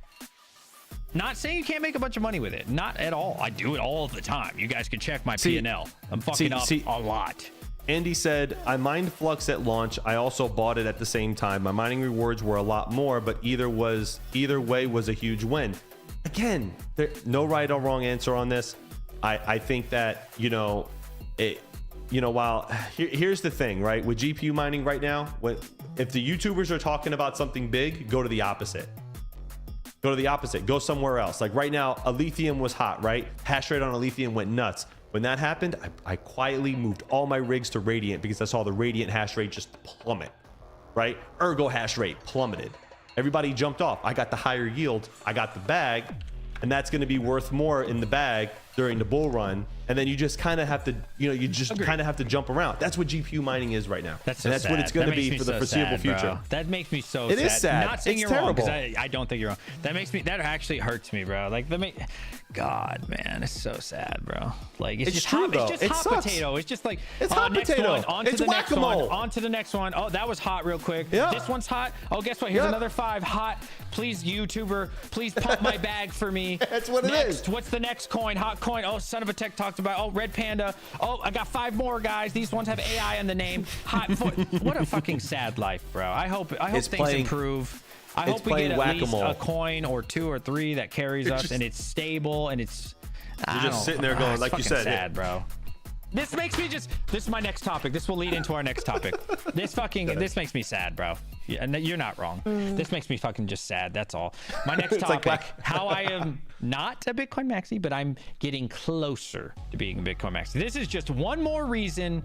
Not saying you can't make a bunch of money with it, not at all. I do it all the time. You guys can check my P&L. I'm fucking up a lot. Andy said, I mined Flux at launch. I also bought it at the same time. My mining rewards were a lot more, but either way was a huge win. Again, no right or wrong answer on this. I think that, while here's the thing, right? With GPU mining right now, if the YouTubers are talking about something big, go to the opposite. Go to the opposite. Go somewhere else. Like right now, Aletheum was hot, right? Hash rate on Aletheum went nuts. When that happened, I quietly moved all my rigs to Radiant because I saw the Radiant hash rate just plummet, right? Ergo hash rate plummeted. Everybody jumped off. I got the higher yield. I got the bag. And that's going to be worth more in the bag during the bull run. And then you just kind of have to, kind of have to jump around. That's what GPU mining is right now. That's what it's going to be for the foreseeable future. That makes me so sad. It is sad. Not saying it's you're terrible. wrong, because I don't think you're wrong. That actually hurts me, bro. Like, God, man, it's so sad, bro. Like, it's just true, hot. It's just hot sucks. Potato. It's just like, it's hot next potato. One, on to It's the next whack-a-mole. one. On to the next one. Oh, that was hot real quick. Yeah. This one's hot. Oh, guess what? Here's another 5 hot. Please, YouTuber, please pump my bag for me. That's what it is. What's the next coin? Hot coin. Oh, Son of a Tech talked about. Oh, Red Panda. Oh, I got 5 more, guys. These ones have AI in the name. Hot. What a fucking sad life, bro. I hope things improve. I hope we get at least a coin or 2 or 3 that carries us, and it's stable, and it's. You're just sitting there going, like you said, sad, bro. This makes me this is my next topic. This will lead into our next topic. This makes me sad, bro. Yeah, and you're not wrong. This makes me fucking just sad. That's all. My next topic, how I am not a Bitcoin maxi, but I'm getting closer to being a Bitcoin maxi. This is just one more reason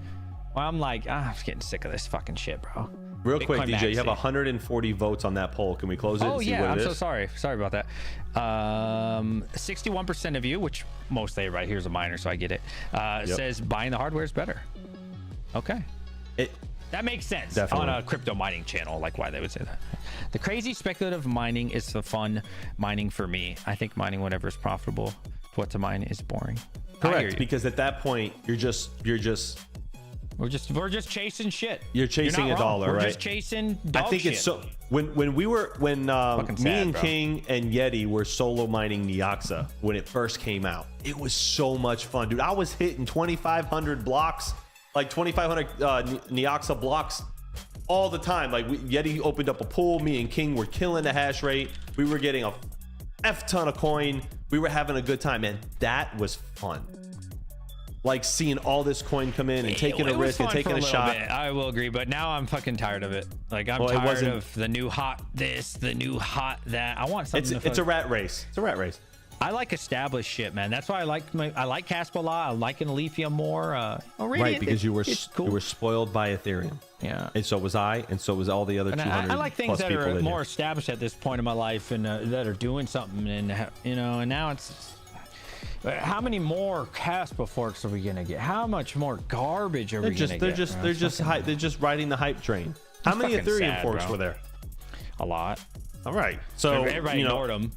why I'm like, I'm getting sick of this fucking shit, bro. Real quick, Bitcoin DJ, maxi. you have 140 votes on that poll. Can we close it and see what it is? I'm so sorry. Sorry about that. 61% of you, which mostly everybody here is a miner, so I get it, says buying the hardware is better. Okay. That makes sense. Definitely. On a crypto mining channel, like why they would say that. The crazy speculative mining is the fun mining for me. I think mining whatever is profitable. What to mine is boring. Correct, because at that point we're just chasing shit. You're chasing a dollar, right? We're just chasing dog I think shit. it's so when me and King and Yeti were solo mining Neoxa when it first came out. It was so much fun, dude. I was hitting 2,500 blocks, like 2,500 Neoxa blocks all the time. Like Yeti opened up a pool. Me and King were killing the hash rate. We were getting a F ton of coin. We were having a good time, and that was fun. like seeing all this coin come in and taking It a was risk and fun for taking a little shot. bit, I will agree, but now I'm fucking tired of it. Like I'm Well, it tired wasn't- of the new hot this, the new hot that. I want something. It's a rat race. It's a rat race. I like established shit, man. That's why I like Kaspa a lot. I like Lithium more. Right, because you were cool. spoiled by Ethereum. Yeah. And so was I, and so was all the other And 200 I like things plus that people are in more here. established at this point in my life and that are doing something. And and now it's. How many more Kaspa forks are we gonna get? How much more garbage are we gonna get? They're just riding the hype train. How many fucking Ethereum sad, forks bro. were there? A lot. All right, so Everybody ignored them.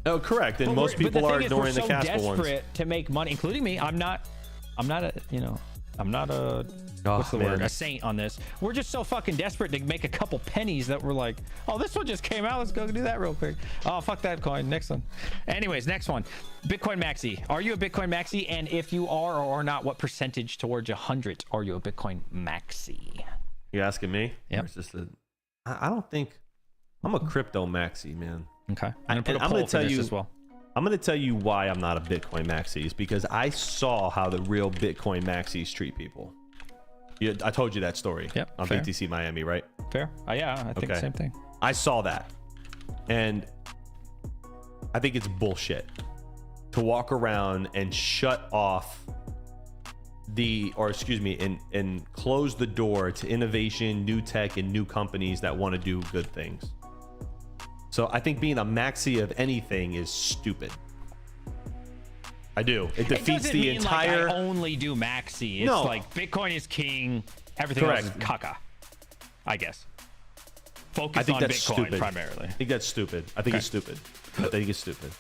Oh, correct. And most people are ignoring the Kaspa ones. We're desperate to make money, including me. I'm not a what's the word? A saint on this. We're just so fucking desperate to make a couple pennies that we're like, oh, this one just came out. Let's go do that real quick. Oh, fuck that coin. Next one. Anyways, next one. Bitcoin maxi. Are you a Bitcoin maxi? And if you are or are not, what percentage towards 100 are you a Bitcoin maxi? You asking me? Yep. It's just I don't think I'm a crypto maxi, man. Okay. I'm gonna put a I'm poll gonna for tell this you as well. I'm going to tell you why I'm not a Bitcoin maxi is because I saw how the real Bitcoin maxis treat people. I told you that story on fair. BTC Miami, right? Fair. Yeah, I think the same thing. I saw that. And I think it's bullshit to walk around and shut off and close the door to innovation, new tech, and new companies that want to do good things. So I think being a maxi of anything is stupid. I do. It defeats the entire. Like I only do maxi. It's No. like Bitcoin is king. Everything Correct. else is caca. I guess. Focus I think on that's Bitcoin stupid. primarily. I think that's stupid. I think it's stupid. I think it's stupid.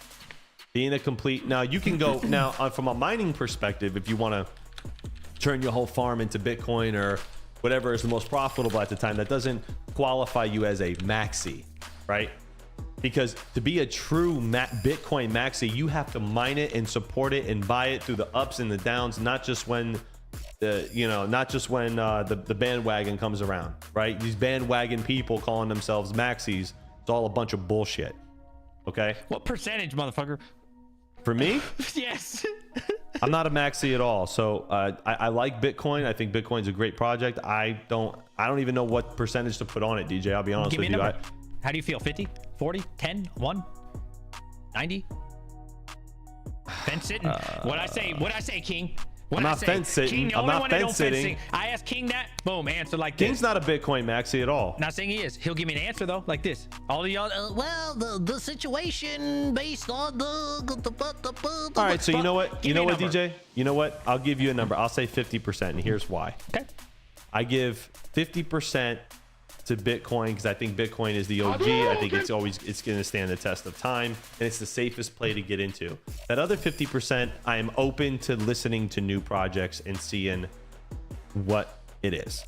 Being a complete. Now you can go now from a mining perspective if you want to turn your whole farm into Bitcoin or whatever is the most profitable at the time. That doesn't qualify you as a maxi, right? Because to be a true Bitcoin maxi, you have to mine it and support it and buy it through the ups and the downs, not just when the bandwagon comes around, right? These bandwagon people calling themselves maxis, it's all a bunch of bullshit. Okay? What percentage, motherfucker? For me, Yes. I'm not a maxi at all. So I like Bitcoin. I think Bitcoin's a great project. I don't even know what percentage to put on it, DJ. I'll be honest Give me with a you. number. How do you feel? 50, 40, 10, 1, 90? Fence sitting. What I say, King? I'm not fence sitting. King, the I'm only not one that don't fence sitting. I asked King that. Boom. Answer like this. King's not a Bitcoin maxi at all. Not saying he is. He'll give me an answer though, like this. All of y'all. Well, the situation based on the. All right, so you know what? Give me a number. DJ? You know what? I'll give you a number. I'll say 50%, and here's why. Okay. I give 50% to Bitcoin because I think Bitcoin is the OG. I think it's going to stand the test of time, and it's the safest play to get into. That other 50%, I am open to listening to new projects and seeing what it is.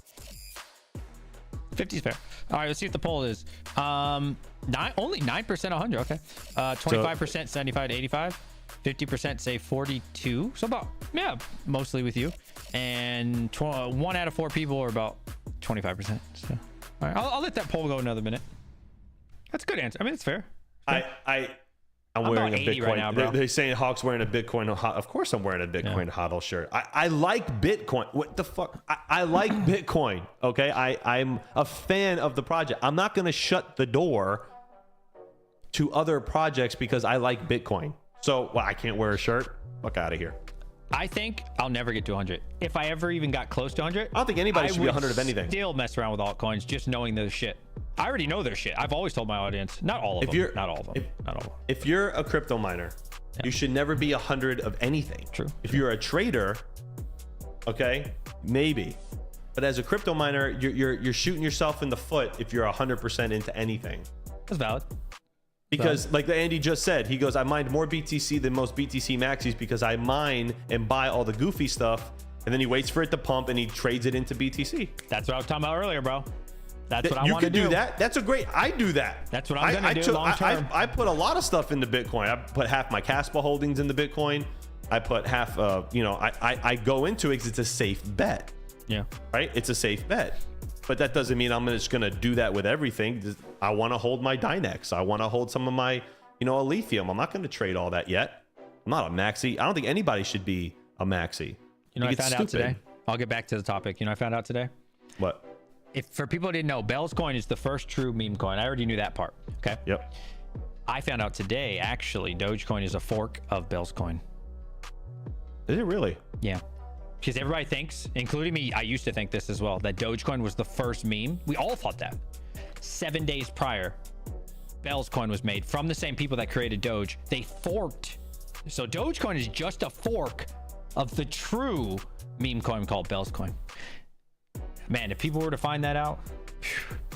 50 is fair. All right, let's see what the poll is. Only 9% 100. Okay. 25% 75 to 85. 50% say 42. So about, mostly with you. And 1 out of 4 people are about 25%. So, all right, I'll let that poll go another minute. That's a good answer. I mean, it's fair. I'm wearing a about 80 Bitcoin. right now, bro. They're saying Hawk's wearing a Bitcoin. Of course, I'm wearing a Bitcoin hodl shirt. I like Bitcoin. What the fuck? I like Bitcoin. Okay, I'm a fan of the project. I'm not going to shut the door to other projects because I like Bitcoin. So, I can't wear a shirt. Fuck out of here. I think I'll never get to 100. If I ever even got close to 100, I don't think anybody should be 100 of anything. Still mess around with altcoins, just knowing their shit. I already know their shit. I've always told my audience, not all of them. Not all of them. Not all of them. If you're a crypto miner, you should never be 100 of anything. True. If you're a trader, okay, maybe. But as a crypto miner, you're shooting yourself in the foot if you're 100% into anything. That's valid. Because like Andy just said, he goes, I mined more BTC than most BTC maxis because I mine and buy all the goofy stuff, and then he waits for it to pump and he trades it into BTC. That's what I was talking about earlier, bro. That's what I You want to could do that. That's a great. I do that. That's what I'm gonna do long term. I put a lot of stuff into Bitcoin. I put half my Kaspa holdings into Bitcoin. I put half. I go into it because it's a safe bet. Yeah. Right. It's a safe bet. But that doesn't mean I'm just gonna do that with everything. I want to hold my Dynex. I want to hold some of my, a lithium. I'm not gonna trade all that yet. I'm not a maxi. I don't think anybody should be a maxi. You know, Like, I it's found out stupid. today. I'll get back to the topic. You know, I found out today. What? If for people who didn't know, Bell's coin is the first true meme coin. I already knew that part. Okay. Yep. I found out today, actually, Dogecoin is a fork of Bell's coin. Is it really? Yeah. Because everybody thinks, including me, I used to think this as well, that Dogecoin was the first meme. We all thought that. 7 days prior, Bell's coin was made from the same people that created Doge. They forked. So Dogecoin is just a fork of the true meme coin called Bell's coin. Man, if people were to find that out,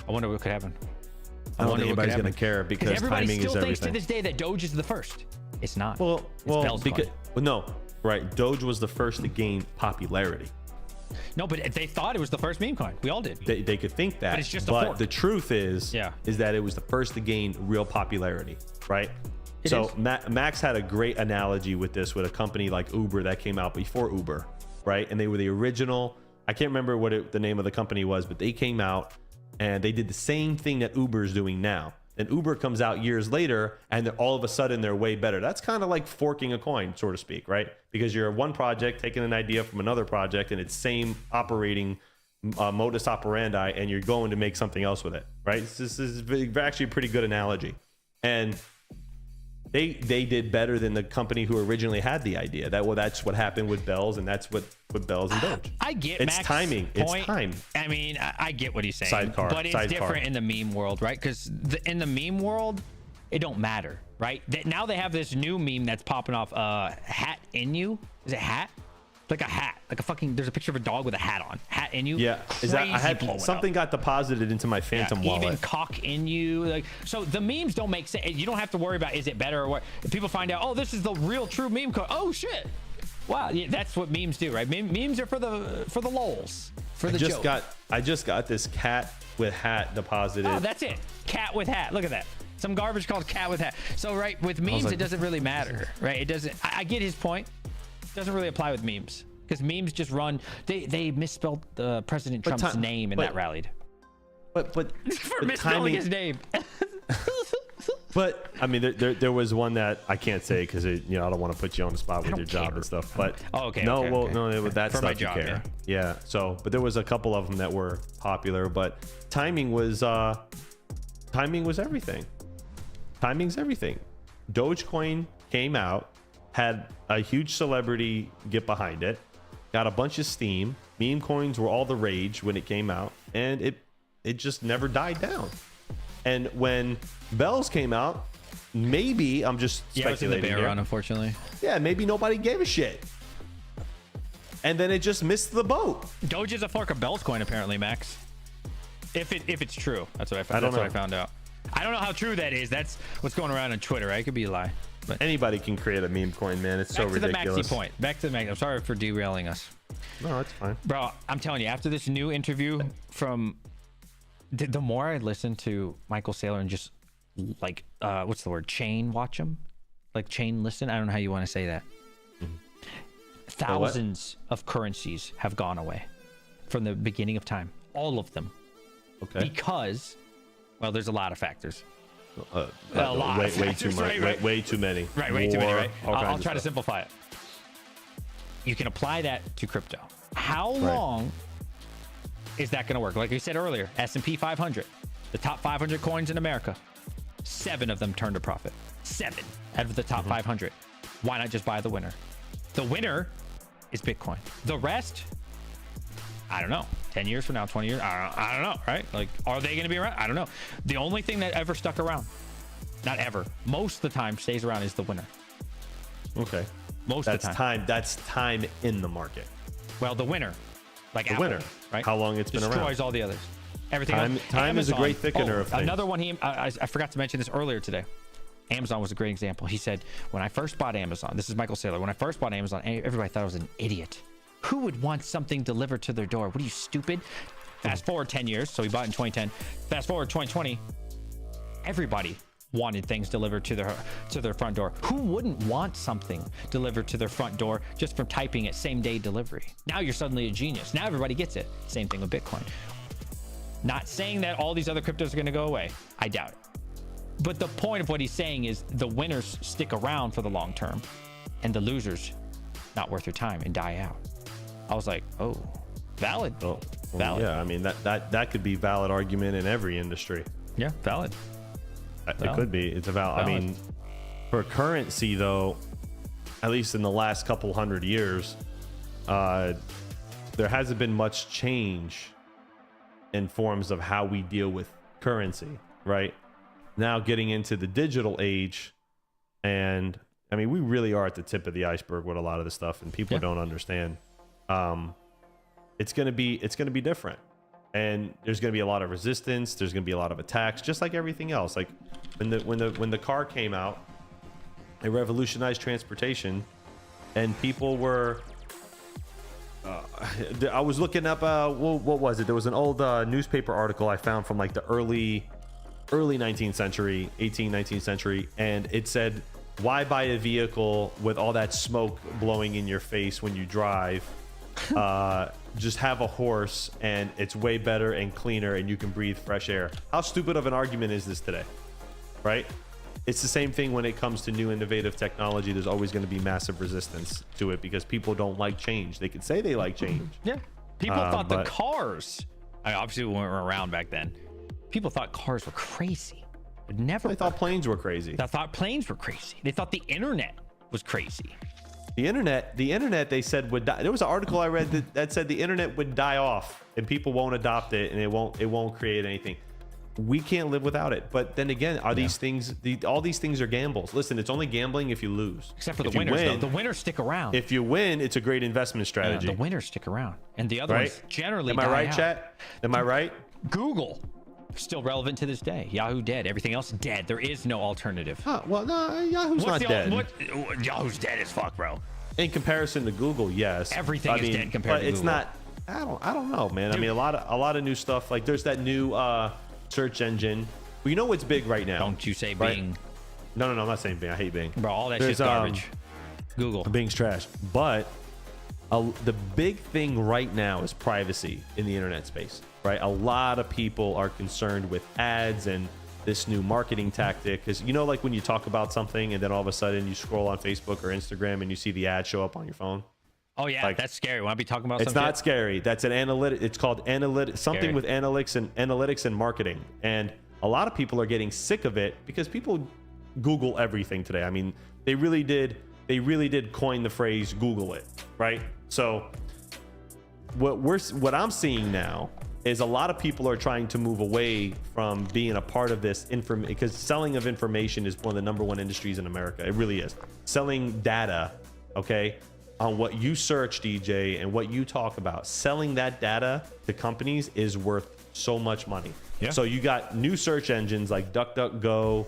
I wonder what could happen. I don't wonder think what could anybody's going happen. to care because everybody timing still is thinks to everything. this day that Doge is the first. It's not. Well, Bell's because coin. well, no, right. Doge was the first to gain popularity. No, but they thought it was the first meme coin. We all did. They could think that, But it's just a fork. the truth is, Yeah. is that it was the first to gain real popularity, right? It So is. Max had a great analogy with this with a company like Uber that came out before Uber, right? And they were the original. I can't remember what the name of the company was, but they came out and they did the same thing that Uber is doing now. And Uber comes out years later and then all of a sudden they're way better. That's kind of like forking a coin, so to speak, right? Because you're one project taking an idea from another project and it's same operating modus operandi and you're going to make something else with it, right? This is actually a pretty good analogy. And they did better than the company who originally had the idea. That's what happened with Bells, and that's what Bells and Doge. I get it's Max's timing. point. It's time. I mean, I get what he's saying. Sidecar, but it's sidecar. different in the meme world, right? Because in the meme world, it don't matter, right? Now they have this new meme that's popping off. Hat in you? Is it hat? Like a hat, like a fucking. There's a picture of a dog with a hat on. Hat in you? Yeah, is that I Crazy had blowing something up. got deposited into my Phantom wallet. Even cock in you, like, so the memes don't make sense. You don't have to worry about is it better or what. If people find out, oh, this is the real true meme code. Oh shit! Wow, yeah, that's what memes do, right? Memes are for the lols, for the joke. I just got this cat with hat deposited. Oh, that's it. Cat with hat. Look at that. Some garbage called cat with hat. So right with memes, like, it doesn't really matter, right? It doesn't. I get his point. It doesn't really apply with memes because memes just run. They misspelled President Trump's name and that rallied. But For misspelling timing, his name. But I mean, there was one that I can't say because I don't want to put you on the spot with don't your job care. and stuff. But Oh, okay, no, okay, well, okay. no, that's For my stuff you job, care. Yeah. So, but there was a couple of them that were popular, but timing was everything. Timing's everything. Dogecoin came out, had a huge celebrity get behind it, got a bunch of steam. Meme coins were all the rage when it came out, and it just never died down. And when Bells came out, maybe I'm just Yeah, I was in the speculating bear here. run, unfortunately. Yeah, maybe nobody gave a shit. And then it just missed the boat. Doge is a fork of Bell's coin, apparently, Max. If it's true, that's what I found. I don't That's what know. I found out. I don't know how true that is. That's what's going around on Twitter, right? It could be a lie. But Anybody can create a meme coin, man. It's so back to ridiculous. the Maxi point. Back to the Maxi. I'm sorry for derailing us, No, it's fine. bro. I'm telling you, after this new interview from the more I listen to Michael Saylor and just like what's the word? Chain watch him, like chain listen. I don't know how you want to say that. Thousands of currencies have gone away from the beginning of time. All of them. Okay. Because, well, there's a lot of factors. A lot way, of way too factors, much. right. Way too many. Right, way too many, War, right? all I'll kinds try of to stuff. simplify it. You can apply that to crypto. How long is that going to work? Like we said earlier, S&P 500, the top 500 coins in America, 7 of them turned a profit. 7 out of the top 500. Why not just buy the winner? The winner is Bitcoin. The rest, I don't know. 10 years from now, 20 years, I don't know, right? Like, are they going to be around? I don't know. The only thing that ever stuck around, not ever, most of the time stays around is the winner. Okay. Most That's of the time. That's time in the market. Well, the winner, like The Apple, winner. right? How long it's been around. Destroys all the others. Everything Time- else. time is a Amazon. great thickener of things. Another one. I forgot to mention this earlier today. Amazon was a great example. He said, when I first bought Amazon, this is Michael Saylor. When I first bought Amazon, everybody thought I was an idiot. Who would want something delivered to their door? What are you, stupid? Fast forward 10 years. So he bought in 2010. Fast forward 2020. Everybody wanted things delivered to their front door. Who wouldn't want something delivered to their front door just from typing it same day delivery? Now you're suddenly a genius. Now everybody gets it. Same thing with Bitcoin. Not saying that all these other cryptos are going to go away. I doubt it. But the point of what he's saying is the winners stick around for the long term and the losers not worth your time and die out. I was like, oh, valid. Well, Valid. yeah, I mean that could be valid argument in every industry. Yeah, valid. It could be. It's about. I mean, for currency though, at least in the last couple hundred years, there hasn't been much change in forms of how we deal with currency. Right now, getting into the digital age, and I mean, we really are at the tip of the iceberg with a lot of this stuff, and people don't understand. It's gonna be different, and there's gonna be a lot of resistance. There's gonna be a lot of attacks, just like everything else. Like when the car came out, it revolutionized transportation, and people were. I was looking up. What was it? There was an old newspaper article I found from like the early 19th century, 19th century, and it said, "Why buy a vehicle with all that smoke blowing in your face when you drive? Just have a horse, and it's way better and cleaner, and you can breathe fresh air." How stupid of an argument is this today, right? It's the same thing when it comes to new innovative technology. There's always going to be massive resistance to it because people don't like change. They can say they like change. Yeah. People thought the cars, I obviously we weren't around back then. People thought cars were crazy. It never. They thought planes were crazy. They thought planes were crazy. They thought the internet was crazy. The internet, they said would die. There was an article I read that said the internet would die off and people won't adopt it and it won't create anything. We can't live without it. But then again, are these things, all these things are gambles. Listen, it's only gambling if you lose. Except for the winners, though. The winners stick around. If you win, it's a great investment strategy. The winners stick around. And the other ones generally Am I right, chat? Am I right? Google, still relevant to this day. Yahoo dead. Everything else dead. There is no alternative. Huh, well, no, Yahoo's not dead. Yahoo's dead as fuck, bro. In comparison to Google, yes. Everything is dead compared to Google. But it's not, I don't know, man. Dude. I mean, a lot of new stuff. Like there's that new search engine. Well, you know what's big right now? Don't you say Bing. No, I'm not saying Bing. I hate Bing. Bro, all that shit's garbage. Google. Bing's trash. But the big thing right now is privacy in the internet space, right? A lot of people are concerned with ads and this new marketing tactic. Because you know, like when you talk about something and then all of a sudden you scroll on Facebook or Instagram and you see the ad show up on your phone. Oh yeah, like, that's scary. Want to be talking about? It's not scary. That's an analytic. It's called analytic. Something with analytics and marketing. And a lot of people are getting sick of it because people Google everything today. I mean, they really did coin the phrase "Google it," right? So what I'm seeing now is a lot of people are trying to move away from being a part of this information, because selling of information is one of the #1 industries in America. It really is. Selling data, okay, on what you search, DJ, and what you talk about. Selling that data to companies is worth so much money. Yeah. So you got new search engines like DuckDuckGo,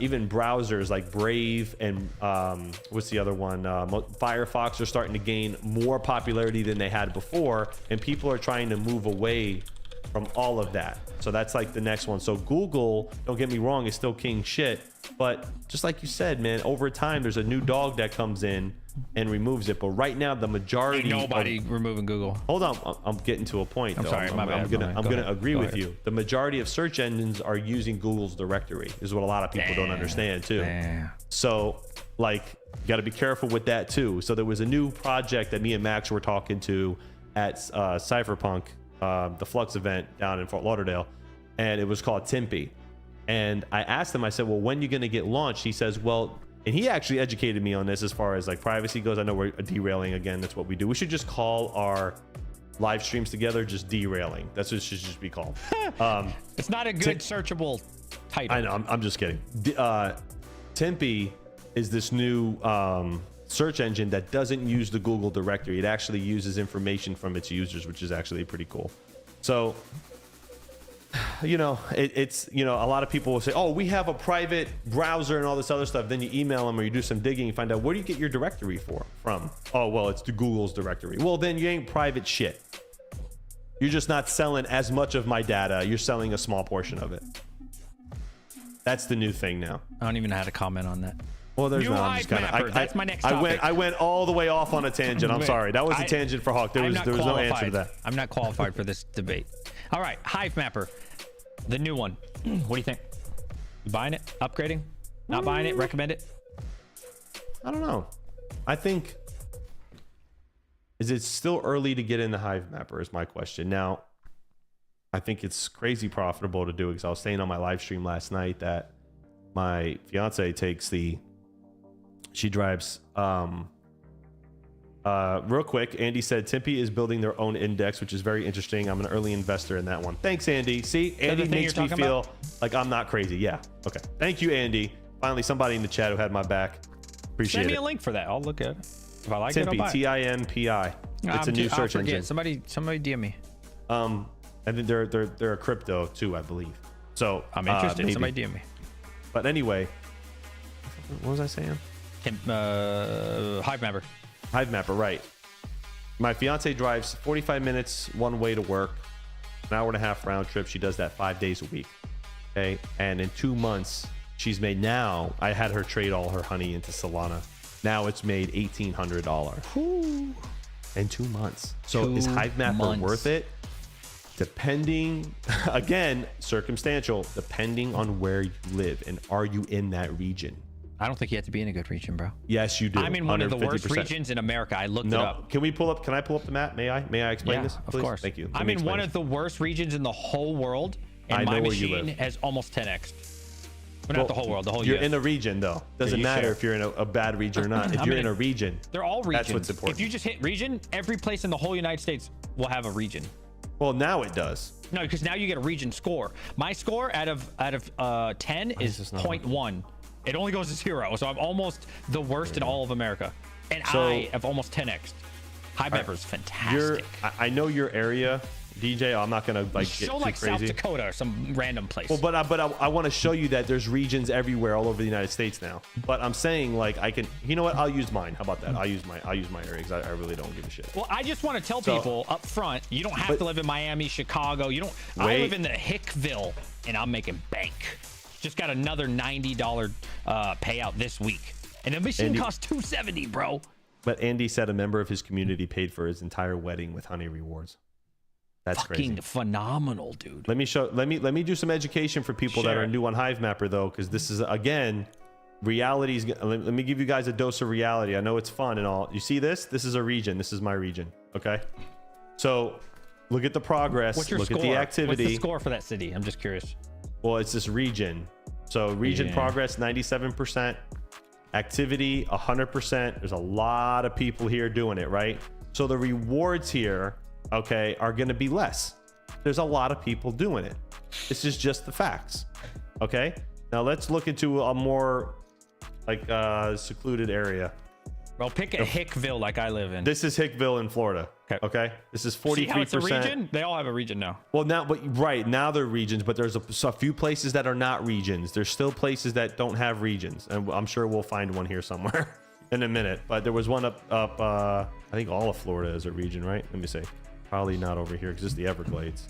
even browsers like Brave and what's the other one? Firefox are starting to gain more popularity than they had before, and people are trying to move away from all of that. So that's like the next one. So Google, don't get me wrong, is still king shit, but just like you said, man, over time there's a new dog that comes in and removes it. But right now the majority, ain't nobody removing Google. Hold on, I'm getting to a point. I'm sorry, my bad. I'm gonna agree with you. The majority of search engines are using Google's directory, is what a lot of people don't understand too. So like, you got to be careful with that too. So there was a new project that me and Max were talking to at Cypherpunk, the Flux event down in Fort Lauderdale, and it was called Timpy. And I asked him, I said, well, when are you going to get launched? He says, well, and he actually educated me on this as far as like privacy goes. I know we're derailing again. That's what we do. We should just call our live streams together just derailing. That's what it should just be called. It's not a good searchable title. I know. I'm just kidding. Timpy is this new search engine that doesn't use the Google directory. It actually uses information from its users, which is actually pretty cool. So, you know, it's, you know, a lot of people will say, oh, we have a private browser and all this other stuff. Then you email them or you do some digging, you find out, where do you get your directory from? Oh, well, it's the Google's directory. Well, then you ain't private shit. You're just not selling as much of my data. You're selling a small portion of it. That's the new thing now. I don't even know how to comment on that. Well, there's no. I'm just kinda, that's my next topic. I went all the way off on a tangent. I'm sorry. That was a tangent for Hawk. There was no answer to that. I'm not qualified for this debate. All right, Hivemapper, the new one. What do you think? You buying it? Upgrading? Not buying it? Recommend it? I don't know. I think Is it still early to get in the Hivemapper is my question. Now, I think it's crazy profitable to do it because I was saying on my live stream last night that my fiance she drives, real quick, Andy said Tempe is building their own index, which is very interesting. I'm an early investor in that one. Thanks, Andy. See, Andy makes me feel like I'm not crazy. Yeah. Okay. Thank you, Andy. Finally, somebody in the chat who had my back. Appreciate it. Send me a link for that. I'll look at it. If I like Tempe, it, I'll buy it. TIMPI. It's a new search engine. Somebody DM me. And then they're a crypto too, I believe. So I'm interested. Maybe. Somebody DM me. But anyway, what was I saying? Hivemapper. Hivemapper, right. My fiance drives 45 minutes one way to work, an hour and a half round trip. She does that 5 days a week. Okay. And in 2 months, she's made now, I had her trade all her honey into Solana. Now it's made $1,800 in 2 months. So is Hivemapper worth it? Depending, again, circumstantial, depending on where you live and are you in that region. I don't think you have to be in a good region, bro. Yes, you do. I'm in one of the 150%. worst regions in America. I looked it up. Can I pull up the map? May I explain this, please? Of course. Thank you. I'm in one of the worst regions in the whole world, and my machine has almost 10x. Well, not the whole world, the whole You're US. in a region, though. Doesn't matter if you're in a bad region or not. If you're in a region, they're all regions. That's what's important. If you just hit region, every place in the whole United States will have a region. Well, now it does. No, because now you get a region score. My score out of 10 is 0.1. It only goes to 0, so I'm almost the worst in all of America, and I have almost 10x. Hivemapper is fantastic. I know your area, DJ. I'm not gonna get too like crazy. South Dakota or some random place. Well, but I want to show you that there's regions everywhere all over the United States now. But I'm saying, like, I can. You know what? I'll use mine. How about that? I'll use my area because I really don't give a shit. Well, I just want to tell people up front, you don't have to live in Miami, Chicago. You don't. I live in the Hickville, and I'm making bank. Just got another $90 payout this week, and the machine costs $270, bro. But Andy said a member of his community paid for his entire wedding with honey rewards. That's fucking crazy. Phenomenal, dude. Let me do some education for people that are new on Hivemapper, though, because this is, again, reality's. Let me give you guys a dose of reality. I know it's fun and all. You see this? This is a region. This is my region. Okay. So look at the progress. What's your look score? at the activity. What's the score for that city? I'm just curious. Well, it's this region. So region progress 97%, activity 100%. There's a lot of people here doing it, right? So the rewards here, okay, are going to be less. There's a lot of people doing it. This is just the facts. Okay. Now let's look into a more like secluded area. Well, pick a Hickville like I live in. This is Hickville in Florida. Okay. This is 43%. See how it's a region? They all have a region now. Well, now, but right now they're regions, but there's a few places that are not regions. There's still places that don't have regions, and I'm sure we'll find one here somewhere in a minute. But there was one up. I think all of Florida is a region, right? Let me see. Probably not over here because it's the Everglades.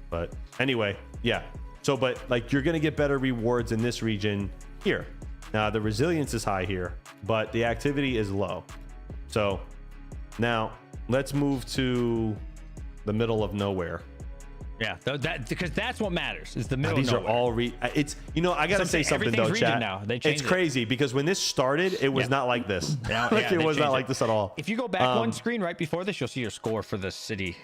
But anyway, yeah. So, but like you're gonna get better rewards in this region here. Now the resilience is high here, but the activity is low. So now let's move to the middle of nowhere. Yeah, because that's what matters is the middle. These of are all it's I gotta say something though, chat. Now. It's crazy because when this started, it was not like this. Like it was not like this at all. If you go back one screen right before this, you'll see your score for the city.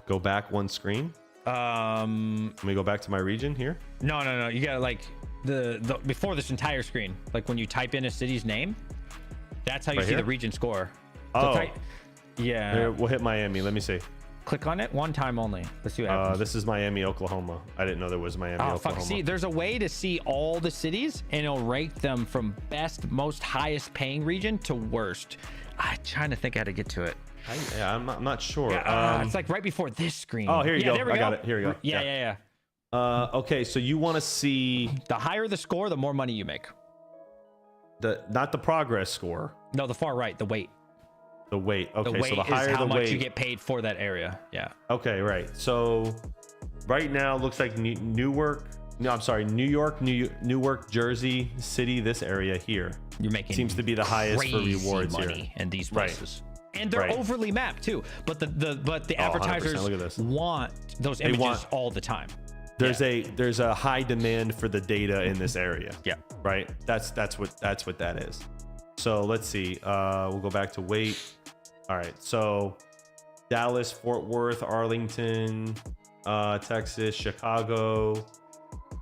Go back one screen. Let me go back to my region here. No. You gotta like the before this entire screen. Like when you type in a city's name, that's how you see the region score. So yeah. Here, we'll hit Miami. Let me see. Click on it one time only. Let's see what happens. This is Miami, Oklahoma. I didn't know there was Miami, Oklahoma. Fuck. See, there's a way to see all the cities, and it'll rate them from best, most highest paying region to worst. I'm trying to think how to get to it. I'm not sure. Yeah, it's like right before this screen. Oh, here you go. There we I go. got it. Here we go. Yeah. Okay, so you want to see the higher the score, the more money you make. Not the progress score. No, the far right, the weight. The weight. Okay, the weight so the higher is how the much weight, you get paid for that area. Yeah. Okay, right. So right now it looks like Newark, Newark, Jersey City, this area here. You're making seems to be the highest for rewards money here in these places. Right. And they're overly mapped too. But the advertisers want those images all the time. There's a high demand for the data in this area. Yeah. Right. That's what that is. So let's see. We'll go back to weight. All right, so Dallas, Fort Worth, Arlington, Texas, Chicago,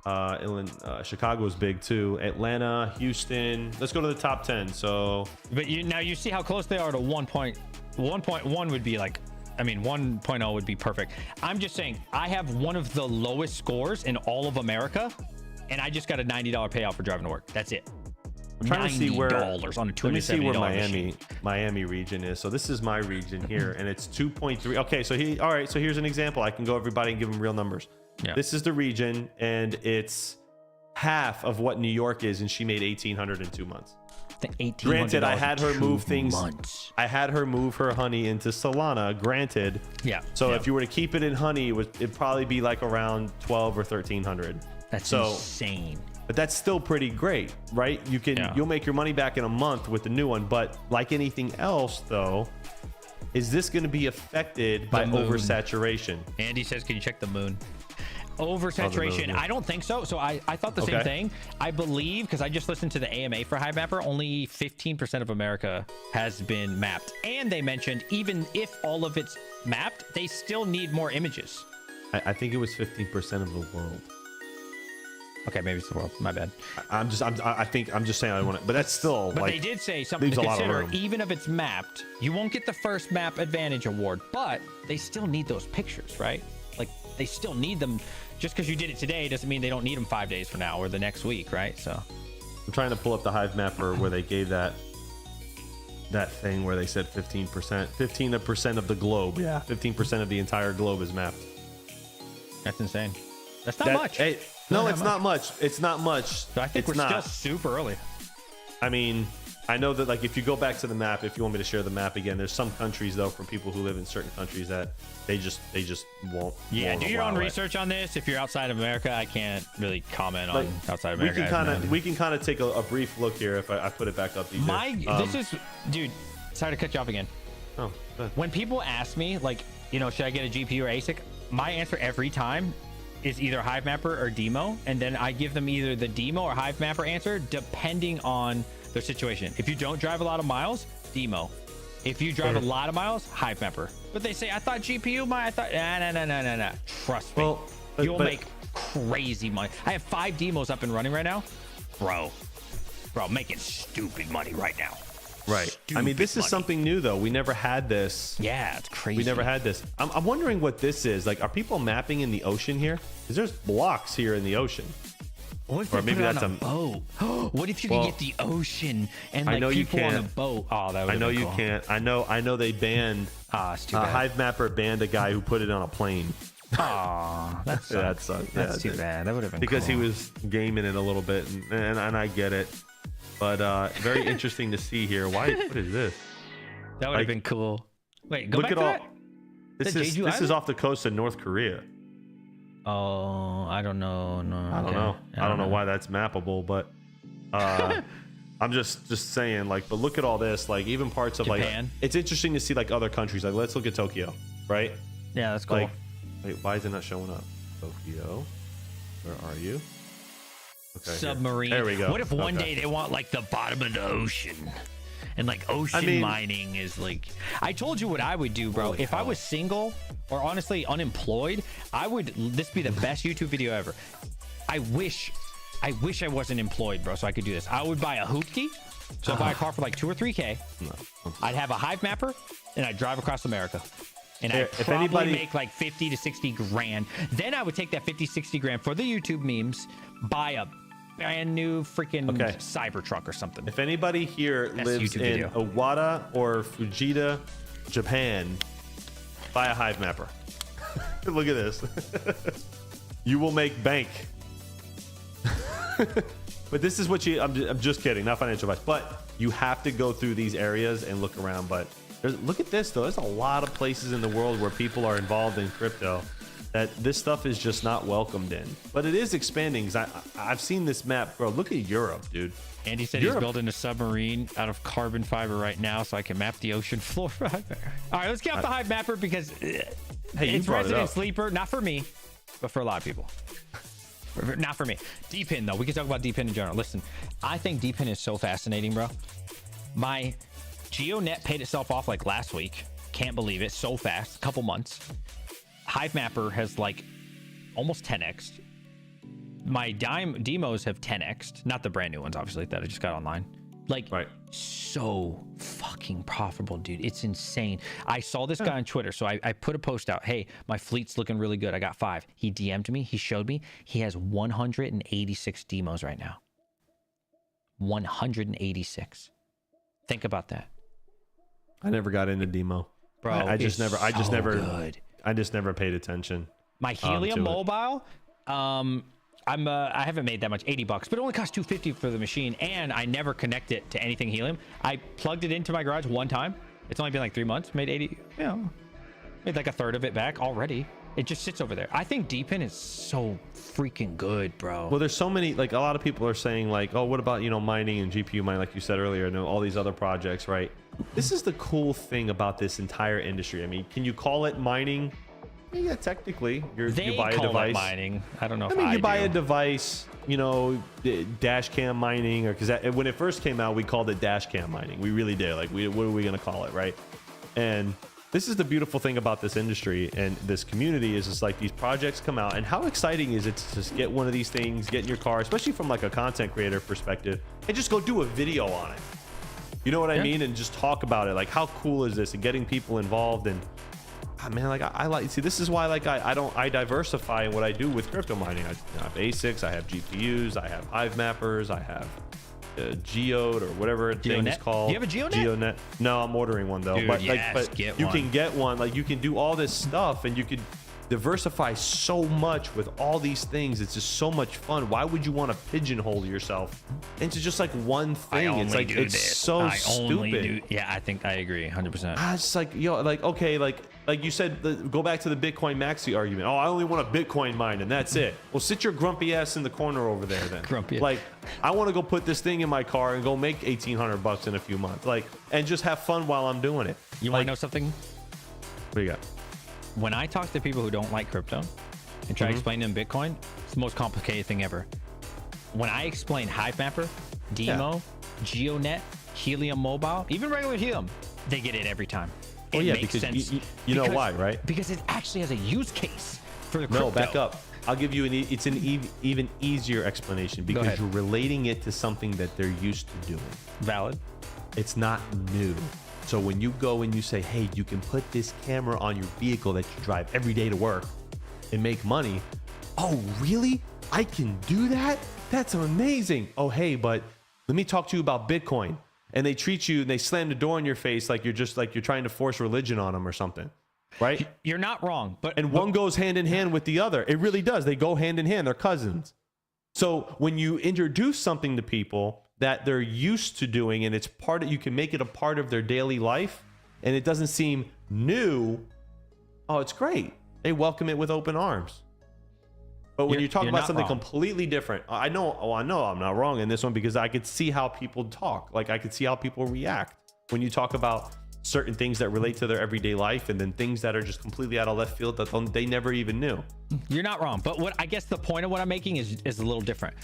Illinois, Chicago is big too. Atlanta, Houston. Let's go to the top 10. So, but you see how close they are to 1.1 would be like, I mean, 1.0 would be perfect. I'm just saying, I have one of the lowest scores in all of America, and I just got a $90 payout for driving to work. That's it. I'm trying to see where. $90 on a $270 Let me see where machine. Miami region is. So this is my region here, and it's 2.3. Okay, so all right. So here's an example. I can go everybody and give them real numbers. Yeah. This is the region, and it's half of what New York is, and she made $1,800 in 2 months. Granted, I had her move things. I had her move her honey into Solana. Granted. Yeah. So yeah. if you were to keep it in honey, it'd probably be like around 12 or 1,300. That's so insane. But that's still pretty great, right? You'll make your money back in a month with the new one. But like anything else, though, is this going to be affected by oversaturation? Andy says, can you check the moon? Oversaturation, I don't think so. So I thought the same thing. I believe, because I just listened to the AMA for Hivemapper, only 15% of America has been mapped. And they mentioned even if all of it's mapped, they still need more images. I think it was 15% of the world. Okay, maybe it's the world. My bad. I'm just saying I want it, but that's still. But like, they did say something to consider. Even if it's mapped, you won't get the first map advantage award, but they still need those pictures, right? Like they still need them. Just because you did it today doesn't mean they don't need them 5 days from now or the next week, right? So I'm trying to pull up the Hivemapper where they gave that thing where they said 15% of the globe. Yeah, 15% of the entire globe is mapped. That's insane. That's not much. Hey, no, it's not much. It's not much. So I think we're still super early. I mean, I know that like if you go back to the map, if you want me to share the map again, there's some countries though from people who live in certain countries that they just won't. Yeah, do your own research on this. If you're outside of America, I can't really comment on outside of America. We can kind of take a brief look here if I put it back up. This is, dude. Sorry to cut you off again. Oh, good. When people ask me like, should I get a GPU or ASIC? My answer every time is either Hivemapper or DIMO, and then I give them either the DIMO or Hivemapper answer depending on their situation. If you don't drive a lot of miles, DIMO. If you drive a lot of miles, Hivemapper. But they say, I thought GPU, no. Trust me, you'll make crazy money. I have 5 demos up and running right now, bro, making stupid money right now. Right. I mean, this is something new though. We never had this. Yeah, it's crazy. We never had this. I'm wondering what this is. Like, are people mapping in the ocean here? Because there's blocks here in the ocean. What if maybe that's a boat? What if you could get the ocean and like people on a boat? Oh, that would. I know you can't. I know they banned. It's too bad. Hivemapper banned a guy who put it on a plane. Oh, that sucks. That's too bad. That would have been because cool. he was gaming it a little bit, and I get it. But very interesting to see here. What is this? That would have been cool. Wait, go look back at to all. that? This is off the coast of North Korea. Oh, I don't know. No, I don't know why that's mappable, but I'm just saying. Like, but look at all this. Like, even parts of Japan. like, it's interesting to see like other countries. Like, let's look at Tokyo, right? Yeah, that's cool. Like, wait, why is it not showing up? Tokyo, where are you? Okay, submarine. There we go. What if one day they want like the bottom of the ocean? And like ocean mining is like, I told you what I would do, bro. If I was single or honestly unemployed, this be the best YouTube video ever. I wish I wasn't employed, bro, so I could do this. I would buy a hoopty. So I'd buy a car for like 2 or 3K. I'd have a Hivemapper and I'd drive across America. And I'd probably make like 50 to 60 grand. Then I would take that 50, 60 grand for the YouTube memes, buy a brand new freaking Cybertruck or something. If anybody here lives in Owada or Fujita, Japan, buy a Hivemapper. Look at this. You will make bank. But this is what I'm just kidding, not financial advice. But you have to go through these areas and look around. But look at this though. There's a lot of places in the world where people are involved in crypto that this stuff is just not welcomed in. But it is expanding because I've seen this map, bro. Look at Europe, dude. Andy said he's building a submarine out of carbon fiber right now so I can map the ocean floor. All right, let's get off the Hivemapper because it's resident sleeper. Not for me, but for a lot of people. Not for me. DPIN though. We can talk about DPIN in general. Listen, I think DPIN is so fascinating, bro. My GeoNet paid itself off like last week. Can't believe it. So fast. A couple months. Hivemapper has like almost 10x. My DIMOs have 10x. Not the brand new ones, obviously, that I just got online. Like, so fucking profitable, dude. It's insane. I saw this guy on Twitter, so I put a post out. Hey, my fleet's looking really good. I got 5. He DM'd me. He showed me. He has 186 DIMOs right now. 186. Think about that. I never got into DIMO. Bro, I just never good. I just never paid attention. My Helium mobile, I haven't made that much, $80, but it only costs $250 for the machine, and I never connect it to anything Helium. I plugged it into my garage one time. It's only been like 3 months. Made 80, you know, made like a third of it back already. It just sits over there. I think DPIN is so freaking good, bro. Well, there's so many, like a lot of people are saying like, oh, what about, you know, mining and GPU mining, like you said earlier, and all these other projects, right? This is the cool thing about this entire industry. I mean, can you call it mining? Yeah, technically, you buy a device. Mining. I don't know. I mean, you buy a device, you know, dash cam mining, or because when it first came out, we called it dash cam mining. We really did. Like, what are we gonna call it, right? And this is the beautiful thing about this industry and this community is it's like these projects come out, and how exciting is it to just get one of these things, get in your car, especially from like a content creator perspective, and just go do a video on it. You know what I mean? And just talk about it. Like, how cool is this? And getting people involved. And man, like I like, see, this is why like I diversify in what I do with crypto mining. I have ASICs, I have GPUs, I have Hivemappers, I have Geode or whatever thing is called. Do you have a GeoNet? GeoNet. No, I'm ordering one though. Dude, but yes, like, but you can get one. Like, you can do all this stuff, and you could diversify so much with all these things. It's just so much fun. Why would you want to pigeonhole yourself into just like one thing? It's like, it's so stupid. Yeah, I think I agree 100%. It's like, yo, like, okay, like you said, go back to the Bitcoin maxi argument. Oh, I only want a Bitcoin mine and that's it. Well, sit your grumpy ass in the corner over there then. Grumpy. Like, I want to go put this thing in my car and go make $1,800 in a few months. Like, and just have fun while I'm doing it. You want to know something? What do you got? When I talk to people who don't like crypto and try to explain to them Bitcoin, it's the most complicated thing ever. When I explain Hivemapper, DIMO, GeoNet, Helium Mobile, even regular Helium, they get it every time. Oh, yeah, because you know why, right? Because it actually has a use case for the crypto. No, back up. I'll give you it's an even easier explanation because you're relating it to something that they're used to doing. Valid. It's not new. So when you go and you say, hey, you can put this camera on your vehicle that you drive every day to work and make money. Oh, really? I can do that? That's amazing. Oh, hey, but let me talk to you about Bitcoin. And they treat you and they slam the door in your face like you're trying to force religion on them or something. Right? You're not wrong. But one goes hand in hand with the other. It really does. They go hand in hand. They're cousins. So when you introduce something to people that they're used to doing, and it's part of, you can make it a part of their daily life, and it doesn't seem new. Oh, it's great. They welcome it with open arms. But when you talk about something completely different, I know I'm not wrong in this one because I could see how people talk. Like, I could see how people react when you talk about certain things that relate to their everyday life, and then things that are just completely out of left field that they never even knew. You're not wrong. But what I guess the point of what I'm making is a little different.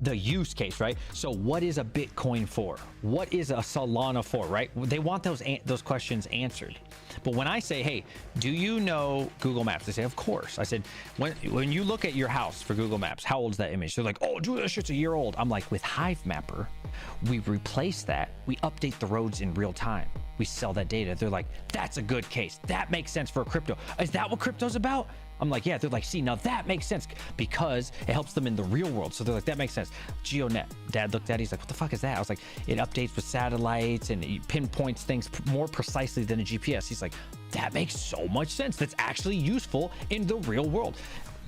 The use case, right? So what is a Bitcoin for? What is a Solana for, right? They want those questions answered. But when I say, hey, do you know Google Maps? They say, of course. I said, when you look at your house for Google Maps, how old's that image? They're like, oh, dude, that shit's a year old. I'm like, with Hivemapper, we replace that. We update the roads in real time. We sell that data. They're like, that's a good case. That makes sense for a crypto. Is that what crypto's about? I'm like, yeah. They're like, see, now that makes sense because it helps them in the real world. So they're like, that makes sense. GeoNet. Dad looked at it. He's like, what the fuck is that? I was like, it updates with satellites and it pinpoints things more precisely than a GPS. He's like, that makes so much sense. That's actually useful in the real world.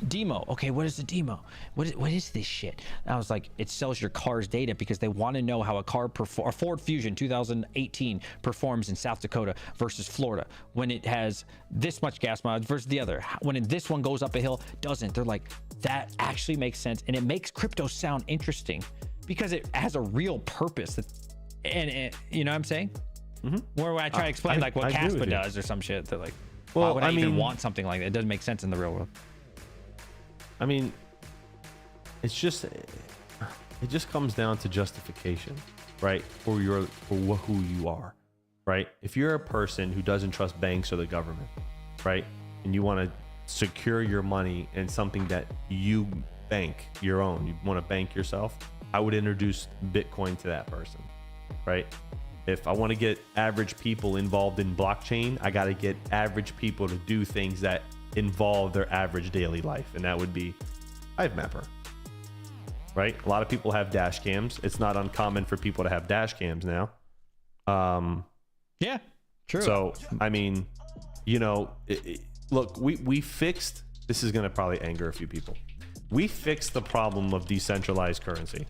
DIMO. Okay, what is the DIMO? What is this shit? And I was like, it sells your car's data because they want to know how a car a Ford Fusion 2018 performs in South Dakota versus Florida when it has this much gas mileage versus the other. When this one goes up a hill, doesn't. They're like, that actually makes sense, and it makes crypto sound interesting because it has a real purpose. And you know what I'm saying? Where when I try to explain like what Kaspa does or some shit, they're like, why would I even want something like that? It doesn't make sense in the real world. I mean, it just comes down to justification. right? For who you are, right? If you're a person who doesn't trust banks or the government, right? And you want to secure your money in something that you bank your own, you want to bank yourself, I would introduce Bitcoin to that person, right? If I want to get average people involved in blockchain, I got to get average people to do things that involve their average daily life. And that would be Hivemapper, right? A lot of people have dash cams. It's not uncommon for people to have dash cams now. Yeah, true. So, I mean, you know, look, we fixed, this is going to probably anger a few people. We fixed the problem of decentralized currency.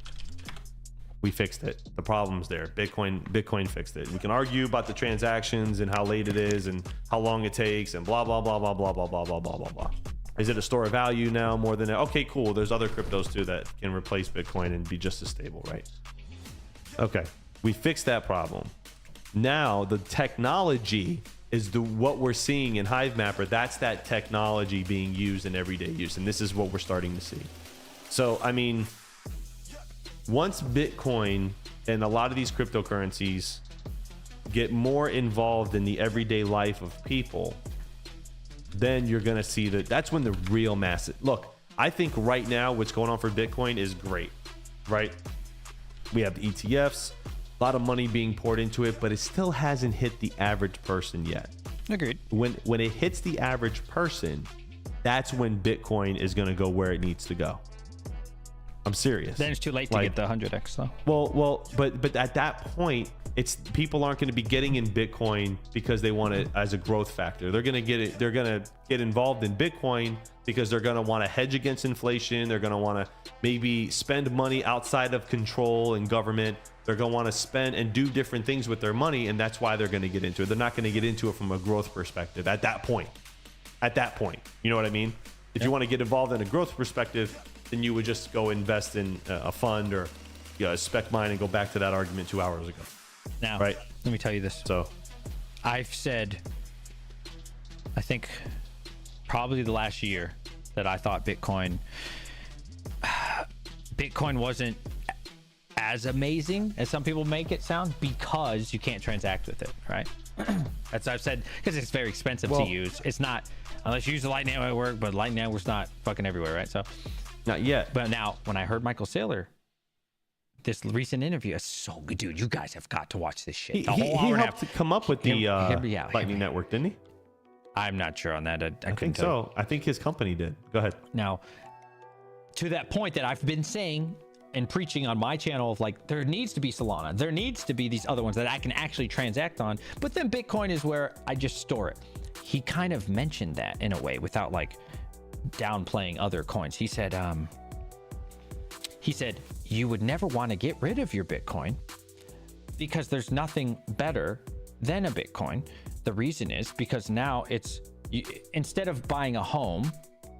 We fixed it. The problem's there. Bitcoin fixed it. We can argue about the transactions and how late it is and how long it takes and blah, blah, blah, blah, blah, blah, blah, blah, blah, blah, blah. Is it a store of value now more than okay, cool. There's other cryptos too that can replace Bitcoin and be just as stable, right? Okay. We fixed that problem. Now the technology is what we're seeing in Hivemapper. That's that technology being used in everyday use. And this is what we're starting to see. So, I mean, once Bitcoin and a lot of these cryptocurrencies get more involved in the everyday life of people, then you're going to see that's when the real massive look. I think right now what's going on for Bitcoin is great, right? We have the ETFs, a lot of money being poured into it, but it still hasn't hit the average person yet. Agreed. When it hits the average person, that's when Bitcoin is going to go where it needs to go. I'm serious. Then it's too late to get the 100x though. Well, but at that point, it's people aren't going to be getting in Bitcoin because they want it as a growth factor. They're going to get it. They're going to get involved in Bitcoin because they're going to want to hedge against inflation. They're going to want to maybe spend money outside of control and government. They're going to want to spend and do different things with their money, and that's why they're going to get into it. They're not going to get into it from a growth perspective at that point. At that point, you know what I mean? If you want to get involved in a growth perspective, then you would just go invest in a fund or a spec mine and go back to that argument 2 hours ago. Now, right? Let me tell you this. So, I've said, I think probably the last year that I thought Bitcoin wasn't as amazing as some people make it sound because you can't transact with it, right? That's what I've said, because it's very expensive to use. It's not, unless you use the Lightning Network, but Lightning Network's not fucking everywhere, right? So, not yet. But now, when I heard Michael Saylor, this recent interview is so good, dude. You guys have got to watch this shit. He helped to come up with the Lightning Network, didn't he? I'm not sure on that. I think so. I think his company did. Go ahead. Now, to that point that I've been saying and preaching on my channel of like, there needs to be Solana. There needs to be these other ones that I can actually transact on. But then Bitcoin is where I just store it. He kind of mentioned that in a way without like downplaying other coins. He said, you would never want to get rid of your Bitcoin because there's nothing better than a Bitcoin. The reason is because now instead of buying a home,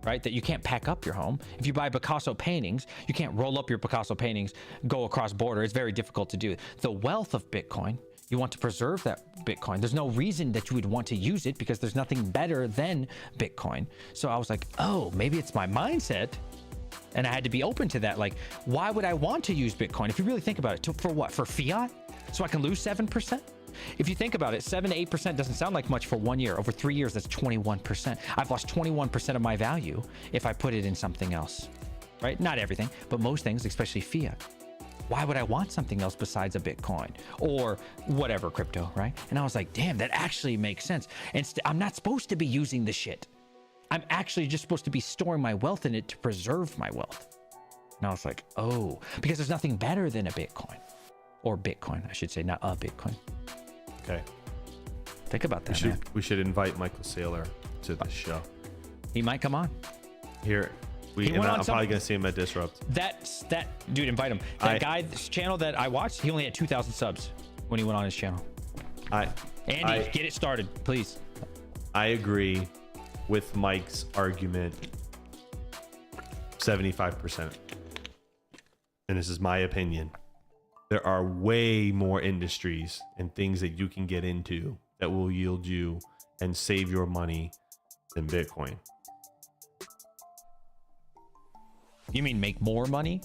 right, that you can't pack up your home. If you buy Picasso paintings, you can't roll up your Picasso paintings, go across border. It's very difficult to do. The wealth of Bitcoin, you want to preserve that Bitcoin. There's no reason that you would want to use it because there's nothing better than Bitcoin. So I was like, oh, maybe it's my mindset. And I had to be open to that. Like, why would I want to use Bitcoin? If you really think about it, for what? For fiat? So I can lose 7%? If you think about it, 7 to 8% doesn't sound like much for 1 year. Over 3 years, that's 21%. I've lost 21% of my value if I put it in something else, right? Not everything, but most things, especially fiat. Why would I want something else besides a Bitcoin or whatever crypto, right? And I was like, damn, that actually makes sense. And I'm not supposed to be using the shit. I'm actually just supposed to be storing my wealth in it to preserve my wealth. And I was like, oh, because there's nothing better than a Bitcoin. Or Bitcoin, I should say, not a Bitcoin. Okay. Think about that, we should invite Michael Saylor to the show. He might come on. Here. I'm probably going to see him at Disrupt. That dude, invite him. That guy's channel that I watched, he only had 2,000 subs when he went on his channel. Andy, get it started, please. I agree with Mike's argument 75%. And this is my opinion. There are way more industries and things that you can get into that will yield you and save your money than Bitcoin. You mean make more money?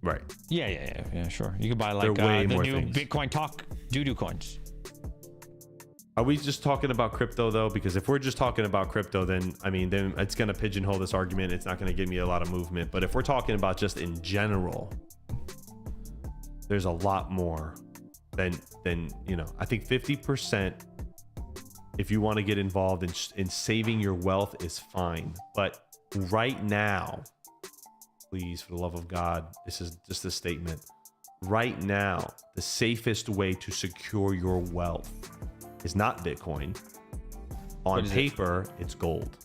Right. Yeah, sure. You could buy like They're way the more new things. Bitcoin talk doo-doo coins. Are we just talking about crypto though? Because if we're just talking about crypto, then I mean, then it's going to pigeonhole this argument. It's not going to give me a lot of movement. But if we're talking about just in general, there's a lot more than you know. I think 50%, if you want to get involved in saving your wealth, is fine. But right now, please, for the love of God, this is just a statement. Right now, the safest way to secure your wealth is not Bitcoin. On paper, it's gold.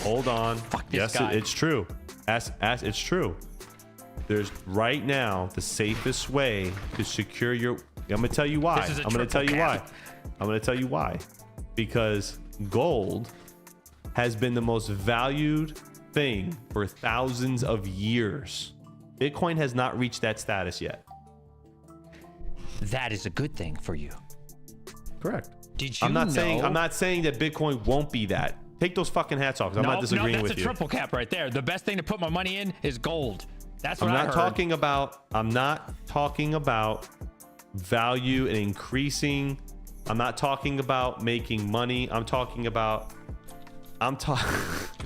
Hold on. Fuck this Yes, guy. it's true. It's true. There's right now the safest way to secure your. I'm gonna tell you why. This is a I'm gonna tell you triple why. cap. I'm gonna tell you why. Because gold has been the most valued thing for thousands of years. Bitcoin has not reached that status yet. That is a good thing for you. Correct. Did you I'm not know? saying that Bitcoin won't be that. Take those fucking hats off. 'Cause I'm not disagreeing that's with a you. triple cap right there. The best thing to put my money in is gold. That's what I'm I not heard. talking about value and increasing. I'm not talking about making money. I'm talking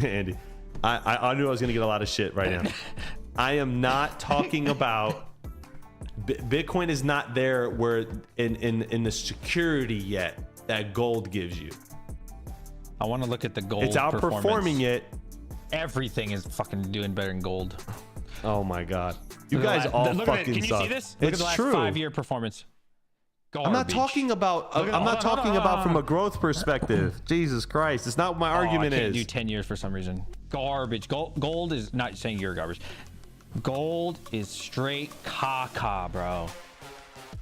Andy, I knew I was gonna get a lot of shit right now. I am not talking about Bitcoin is not there where in the security yet that gold gives you. I want to look at the gold. It's outperforming performance. it. Everything is fucking doing better than gold. Oh my God. You Look at guys that. all Look at it. fucking Can you suck. see this? Look It's at the last true. 5-year performance. I'm not talking about from a growth perspective. Jesus Christ. It's not what my argument I can't is. do 10 years for some reason. Garbage. Gold is not saying you're garbage. Gold is straight caca, bro.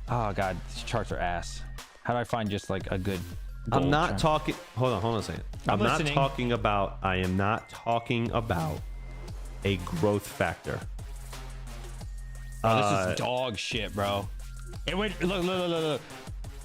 Oh God, these charts are ass. How do I find just like a good gold I'm not chart? talking. Hold on a second. I'm not listening. talking about. I am not talking about a growth factor. This is dog shit, bro. It went look.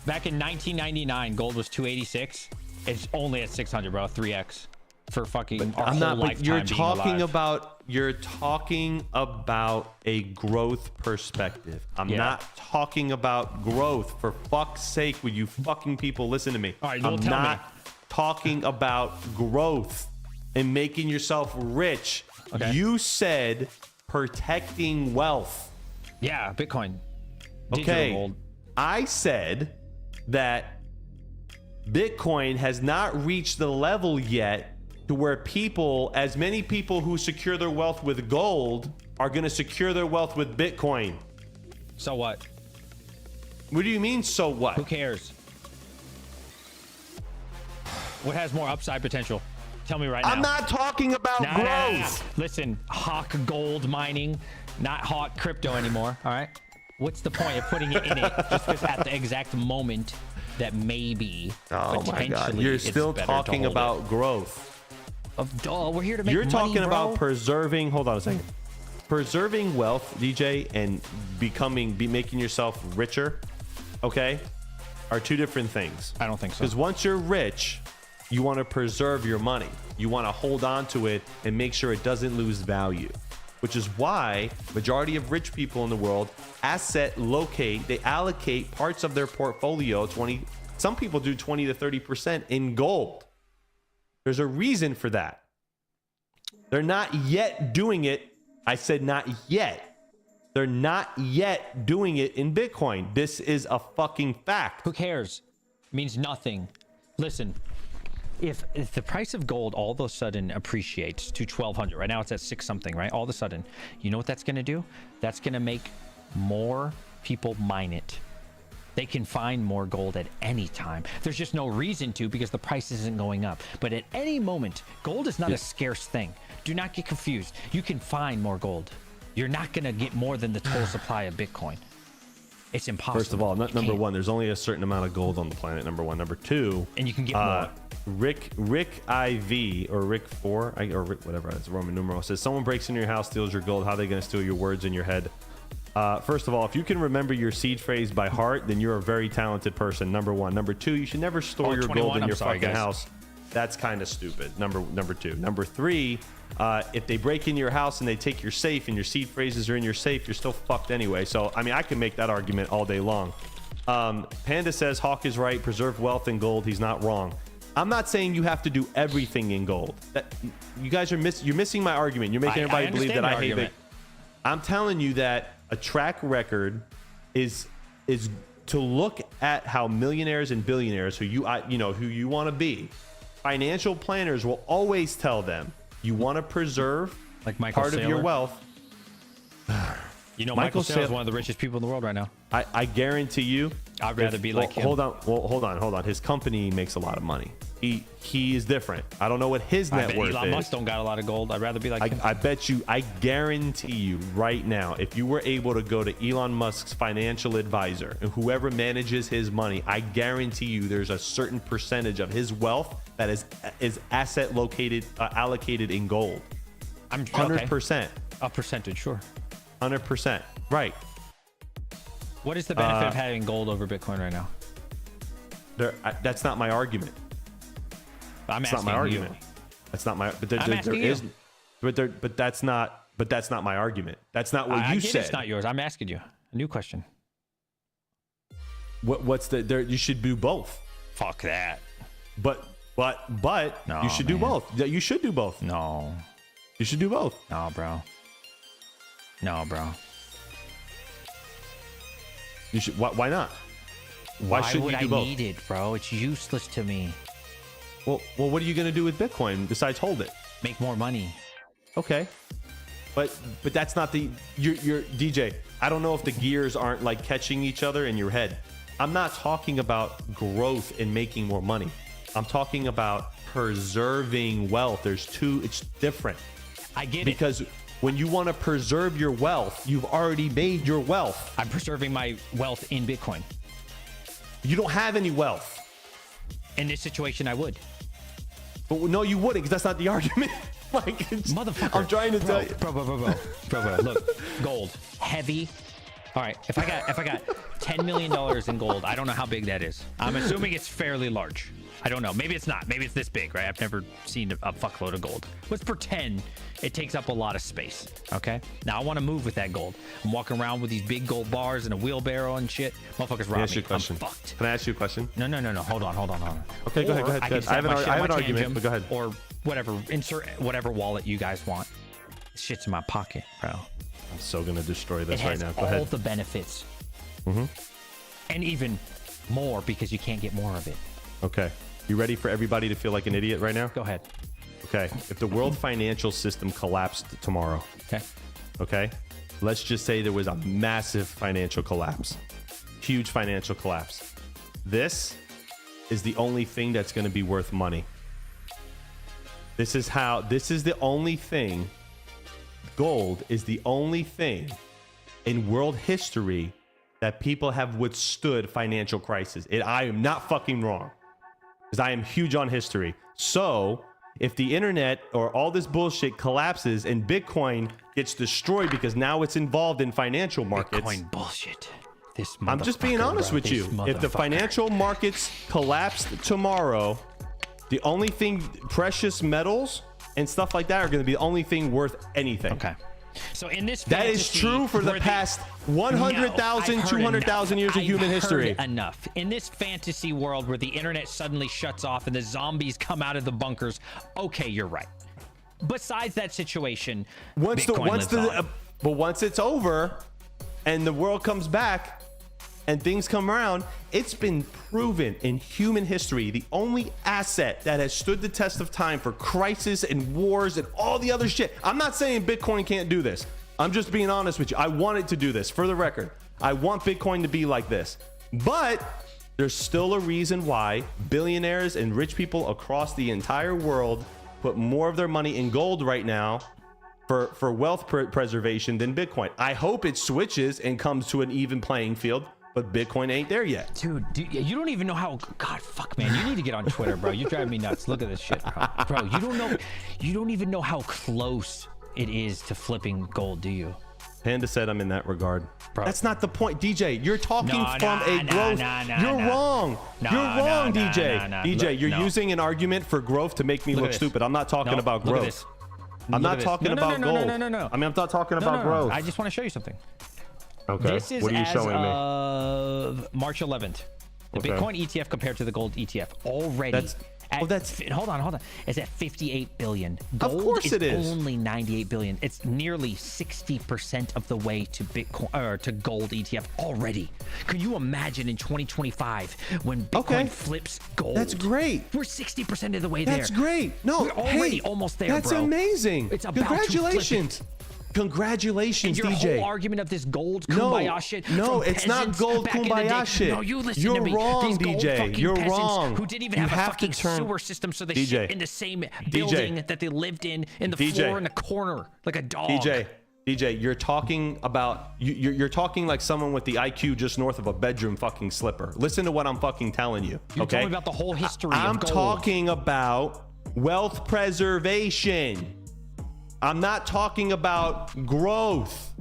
Back in 1999, gold was 286. It's only at 600, bro. 3x for fucking our I'm whole not. But lifetime you're being talking alive. about. You're talking about a growth perspective. I'm Yeah. not talking about growth. For fuck's sake, will you fucking people listen to me? All right, well, I'm tell me. not talking about growth and making yourself rich. Okay. You said protecting wealth. Yeah, Bitcoin. Digital Okay. gold. I said that Bitcoin has not reached the level yet to where people, as many people who secure their wealth with gold, are going to secure their wealth with Bitcoin. So what? What do you mean, so what? Who cares? What has more upside potential? Tell me right now. I'm not talking about Nah, growth. nah, nah. Listen, hawk gold mining, not hawk crypto anymore. All right. What's the point of putting it in it just because at the exact moment that maybe Oh my God. potentially You're it's still better to talking hold about it? growth. Duh, we're here to make You're money, talking bro. about preserving. Hold on a second. Preserving wealth, DJ, and making yourself richer, okay, are two different things. I don't think so. Because once you're rich, you want to preserve your money. You want to hold on to it and make sure it doesn't lose value. Which is why majority of rich people in the world they allocate parts of their portfolio, some people do 20 to 30% in gold. There's a reason for that. They're not yet doing it. I said not yet. They're not yet doing it in Bitcoin. This is a fucking fact. Who cares? Means nothing. Listen, if the price of gold all of a sudden appreciates to 1,200, right now it's at 6 something, right? All of a sudden, you know what that's going to do? That's going to make more people mine it. They can find more gold at any time. There's just no reason to because the price isn't going up. But at any moment, gold is not a scarce thing. Do not get confused. You can find more gold. You're not going to get more than the total supply of Bitcoin. It's impossible. First of all, You number can't. one, there's only a certain amount of gold on the planet. Number one. Number two, And you can get more. Rick IV or Rick 4 or Rick whatever it's Roman numeral says someone breaks into your house, steals your gold. How are they going to steal your words in your head? First of all, if you can remember your seed phrase by heart, then you're a very talented person. Number one. Number two, you should never store your 21? gold in I'm your sorry, fucking guys. house. That's kind of stupid. Number two. Number three, if they break into your house and they take your safe and your seed phrases are in your safe, you're still fucked anyway. So, I mean, I can make that argument all day long. Panda says Hawk is right. Preserve wealth in gold. He's not wrong. I'm not saying you have to do everything in gold. That you guys are you're missing my argument. You're making everybody believe that I hate it. I'm telling you that a track record is to look at how millionaires and billionaires who you want to be. Financial planners will always tell them you want to preserve like Michael part Saylor. of your wealth. You know, Michael Saylor is one of the richest people in the world right now. I guarantee you. I'd rather be like him. Hold on. His company makes a lot of money. He is different. I don't know what his net worth is. Elon Musk don't got a lot of gold. I'd rather be like him. I bet you, I guarantee you right now, if you were able to go to Elon Musk's financial advisor and whoever manages his money, I guarantee you there's a certain percentage of his wealth that is asset allocated in gold. I'm 100%. A percentage, sure. 100%. Right. What is the benefit of having gold over Bitcoin right now? That's not my argument. That's not my argument. That's not my. But there is. But that's not my argument. That's not what you said. It's not yours. I'm asking you a new question. What's the? There, you should do both. Fuck that. But no, you should do both. You should do both. No. You should do both. No, bro. No, bro. You should. Why not? Why shouldn't would you do I both? need it, bro? It's useless to me. Well, what are you gonna do with Bitcoin besides hold it? Make more money. Okay, but that's not the your DJ. I don't know if the gears aren't like catching each other in your head. I'm not talking about growth and making more money. I'm talking about preserving wealth. It's different. I get it. Because when you want to preserve your wealth, you've already made your wealth. I'm preserving my wealth in Bitcoin. You don't have any wealth. In this situation, I would. But no, you wouldn't, because that's not the argument. Like, motherfucker. I'm trying to tell you. Bro. Look, gold, heavy. All right, if I got $10 million in gold, I don't know how big that is. I'm assuming it's fairly large. I don't know. Maybe it's not. Maybe it's this big, right? I've never seen a fuckload of gold. Let's pretend it takes up a lot of space. Okay. Now I want to move with that gold. I'm walking around with these big gold bars and a wheelbarrow and shit. Motherfuckers rob me. I'm fucked. Can I ask you a question? No. Hold on. Okay, go ahead. I have an argument, but go ahead. Or whatever. Insert whatever wallet you guys want. This shit's in my pocket, bro. I'm so gonna destroy this right now. Go all ahead. the benefits. And even more because you can't get more of it. Okay. You ready for everybody to feel like an idiot right now? Go ahead. Okay. If the world financial system collapsed tomorrow, okay, let's just say there was a massive financial collapse, huge financial collapse. This is the only thing that's going to be worth money. This is the only thing. Gold is the only thing in world history that people have withstood financial crisis. I am not fucking wrong. Because I am huge on history. So if the internet or all this bullshit collapses and Bitcoin gets destroyed because now it's involved in financial markets. Bitcoin bullshit. I'm just being honest with you. If the financial markets collapse tomorrow, the only thing, precious metals and stuff like that, are going to be the only thing worth anything. Okay. So in this that is true for the past 100,000, 200,000 years of human history. Enough. In this fantasy world where the internet suddenly shuts off and the zombies come out of the bunkers, okay, you're right. Besides that situation, once it's over and the world comes back and things come around, it's been proven in human history, the only asset that has stood the test of time for crisis and wars and all the other shit. I'm not saying Bitcoin can't do this. I'm just being honest with you. I want it to do this. For the record, I want Bitcoin to be like this. But there's still a reason why billionaires and rich people across the entire world put more of their money in gold right now for wealth preservation than Bitcoin. I hope it switches and comes to an even playing field. But Bitcoin ain't there yet. Dude, you don't even know how. God, fuck, man. You need to get on Twitter, bro. You're driving me nuts. Look at this shit, bro. You don't even know how close it is to flipping gold, do you? Panda said I'm in that regard. Bro. That's not the point, DJ. You're talking from a growth. You're wrong. No, You're wrong, no, DJ. no. DJ, Look, you're no. using an argument for growth to make me look at stupid. I'm not talking about look at growth. this. I'm Look not at this. talking about gold. No. I mean, I'm not talking about growth. I just want to show you something. Okay. This is What are you as showing me? of March 11th. The Okay. Bitcoin ETF compared to the gold ETF already. Hold on. It's at 58 billion. Gold Of course it is. Only 98 billion. It's nearly 60% of the way to Bitcoin or to gold ETF already. Can you imagine in 2025 when Bitcoin flips gold? That's great. We're 60% of the way there. That's great. No, we're already almost there, That's bro. amazing. It's about Congratulations. to flip it. Congratulations, And your DJ. whole argument of this gold kumbaya shit. No, from it's not peasants gold back in the kumbaya day. shit. No, you listen You're to me. wrong, These gold DJ. fucking You're peasants wrong. who didn't even You have a have to fucking turn- sewer system, so they DJ. shit in the same building that they lived in the DJ. floor in the corner, like a dog. DJ, you're talking about you're talking like someone with the IQ just north of a bedroom fucking slipper. Listen to what I'm fucking telling you. You're Okay, talking about the whole history I'm of gold. talking about wealth preservation. I'm not talking about growth.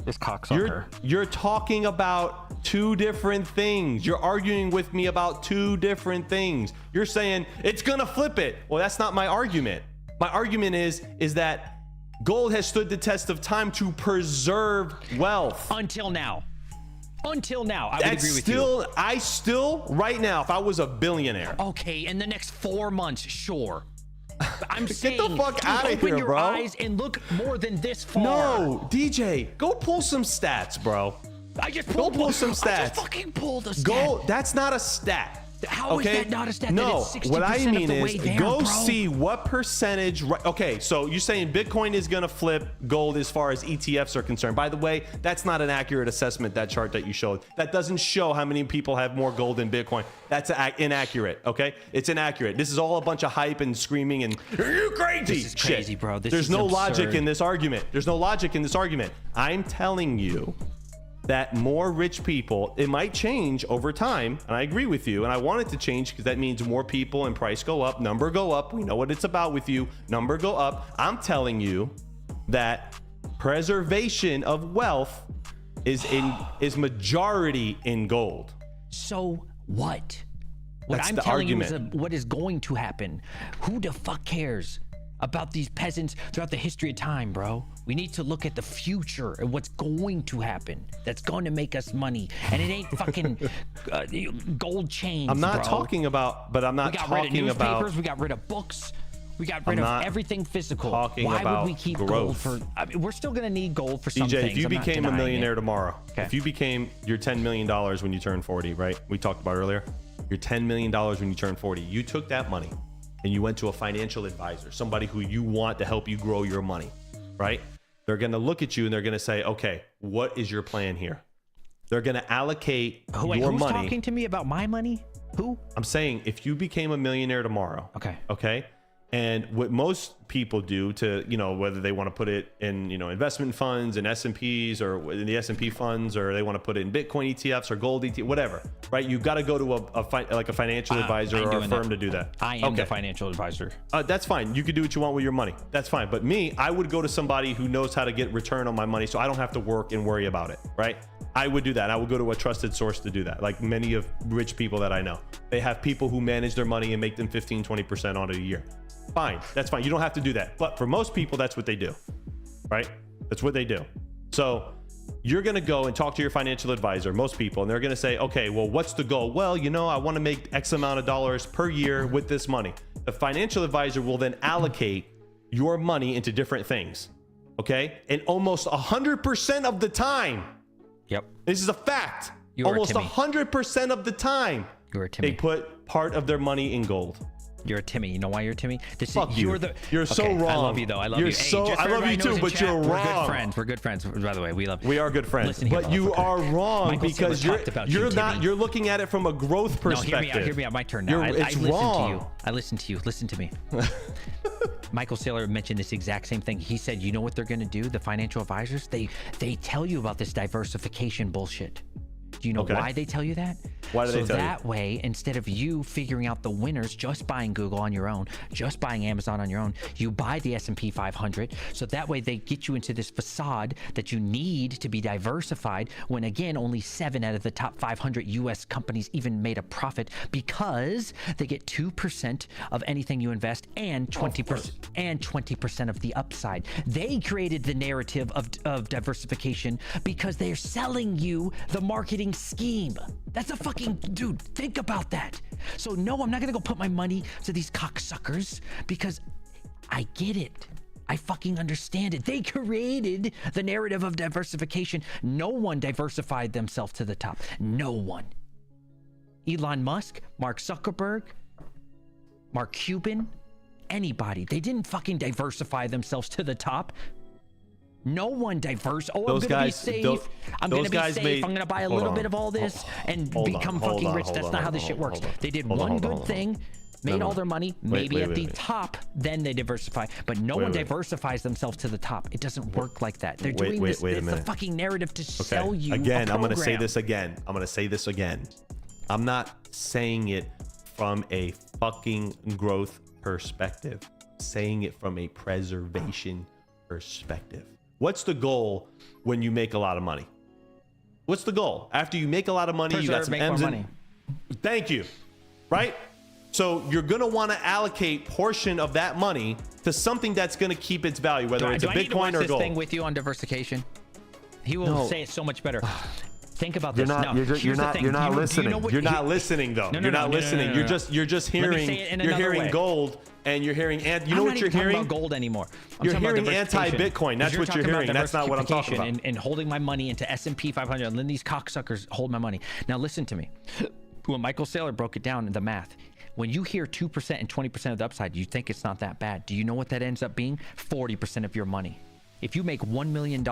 This cocksucker. You're talking about two different things. You're arguing with me about two different things. You're saying it's gonna flip it. Well, that's not my argument. My argument is that gold has stood the test of time to preserve wealth. Until now, I would agree with you. I still, right now, if I was a billionaire. Okay, in the next 4 months, sure. I'm saying, Get the fuck out of open here, your bro. eyes and look more than this far. No, DJ, go pull some stats, bro. I just pulled pull some stats. I just fucking pulled a stat. Go. That's not a stat. How is that not a stat? No, that it's 60% what I mean of the way is there, go bro. see what percentage. Okay, so you're saying Bitcoin is gonna flip gold as far as ETFs are concerned. By the way, that's not an accurate assessment. That chart that you showed, that doesn't show how many people have more gold than Bitcoin. That's inaccurate. Okay, it's inaccurate. This is all a bunch of hype and screaming and are you crazy? This is crazy, bro. There's no logic in this argument. There's no logic in this argument. I'm telling you that more rich people, it might change over time, and I agree with you, and I want it to change because that means more people and price go up, number go up. We know what it's about with you, number go up. I'm telling you that preservation of wealth is majority in gold. So what? What That's I'm the telling argument. you is what is going to happen. Who the fuck cares about these peasants throughout the history of time, bro? We need to look at the future and what's going to happen. That's going to make us money, and it ain't fucking gold chains. I'm not bro. talking about, but I'm not We got rid of talking newspapers. about. We got rid of books. We got rid not of everything physical. talking Why about would we keep gold growth. for? I mean, we're still gonna need gold for some DJ, things. if you I'm not became a denying millionaire it. tomorrow, Okay. if you became your $10 million when you turn 40, right? We talked about earlier. Your $10 million when you turn 40. You took that money and you went to a financial advisor, somebody who you want to help you grow your money, right? They're going to look at you and they're going to say, okay, what is your plan here? They're going to allocate Wait, your who's money. talking to me about my money? Who? I'm saying if you became a millionaire tomorrow, okay, and what most people do to, whether they want to put it in, investment funds and S&Ps or in the S&P funds, or they want to put it in Bitcoin ETFs or gold ETF, whatever, right? You've got to go to a financial advisor or a firm to do that. I am the financial advisor. That's fine. You can do what you want with your money. That's fine. But me, I would go to somebody who knows how to get return on my money so I don't have to work and worry about it, right? I would do that. I would go to a trusted source to do that. Like many of rich people that I know, they have people who manage their money and make them 15, 20% on it a year. Fine. That's fine. You don't have to do that. But for most people, that's what they do, right? That's what they do. So you're going to go and talk to your financial advisor, most people, and they're going to say, okay, well, what's the goal? Well, I want to make X amount of dollars per year with this money. The financial advisor will then allocate your money into different things. Okay. And almost 100% of the time, yep, this is a fact. You are Almost Timmy. 100% of the time, You're a Timmy. they put part of their money in gold. You're a Timmy. You know why you're Timmy? Fuck you. You're so Okay, wrong. I love you though. I love You're you. so- just I for love you everybody too, knows in but chat, you're We're wrong. good friends. We're good friends. By the way, we love you. We are good friends, Listen here, but you motherfucker. are wrong Michael because Silver talked about you're you, not. Timmy. You're looking at it from a growth No, perspective. hear me out. My turn now. I It's listened wrong. to you. I listened to you. Listen to me. Michael Saylor mentioned this exact same thing. He said, you know what they're going to do? The financial advisors, they tell you about this diversification bullshit. Do you know Okay. why they tell you that? Why do they tell you? That way, instead of you figuring out the winners, just buying Google on your own, just buying Amazon on your own, you buy the S&P 500. So that way they get you into this facade that you need to be diversified when, again, only 7 out of the top 500 US companies even made a profit because they get 2% of anything you invest and 20% of the upside. They created the narrative of diversification because they're selling you the marketing scheme. That's a fucking, dude, think about that. So no, I'm not gonna go put my money to these cocksuckers because I get it. I fucking understand it. They created the narrative of diversification. No one diversified themselves to the top. No one. Elon Musk, Mark Zuckerberg, Mark Cuban, anybody. They didn't fucking diversify themselves to the top. No one diverse. Oh, Those I'm gonna guys- be safe. those- I'm gonna those be guys safe. made- I'm gonna buy a hold little on. bit of all this and Hold on, become hold fucking on, rich. hold That's on, not how hold this on, shit works. hold on. They did Hold on, one hold on, good hold on. thing, made No, all no. their money, Wait, maybe wait, at wait, the wait. top, then they diversify. But no one wait. diversifies themselves to the top. It doesn't work like that. They're doing Wait this. a It's a minute. fucking narrative to Okay. sell you. Again, a I'm gonna say program. this again. I'm gonna say this again. I'm not saying it from a fucking growth perspective. I'm saying it from a preservation perspective. What's the goal when you make a lot of money? What's the goal? After you make a lot of money, you got Preserve, some make more M's in. money. Thank you. Right? So you're gonna want to allocate portion of that money to something that's gonna keep its value, whether it's a Do I need to watch Bitcoin or this gold. thing with you on diversification? He will No. say it so much better. Think about You're this. not. No, You're here's the not. thing. You're Do not you- do you listening. know what- You're he- not listening, though. No, no, you're no, not no, no, listening. no, no, no. You're just Let me hearing. say it in You're another hearing way. gold, and you're hearing. And you I'm know not what you're even talking hearing? about gold anymore. I'm You're talking about hearing diversification. anti-Bitcoin. That's Because what you're talking about hearing. That's not what I'm talking about. diversification and holding my money into S&P 500 and then these cocksuckers hold my money. Now listen to me. When Michael Saylor broke it down in the math, when you hear 2% and 20% of the upside, you think it's not that bad. Do you know what that ends up being? 40% of your money. If you make $1 million,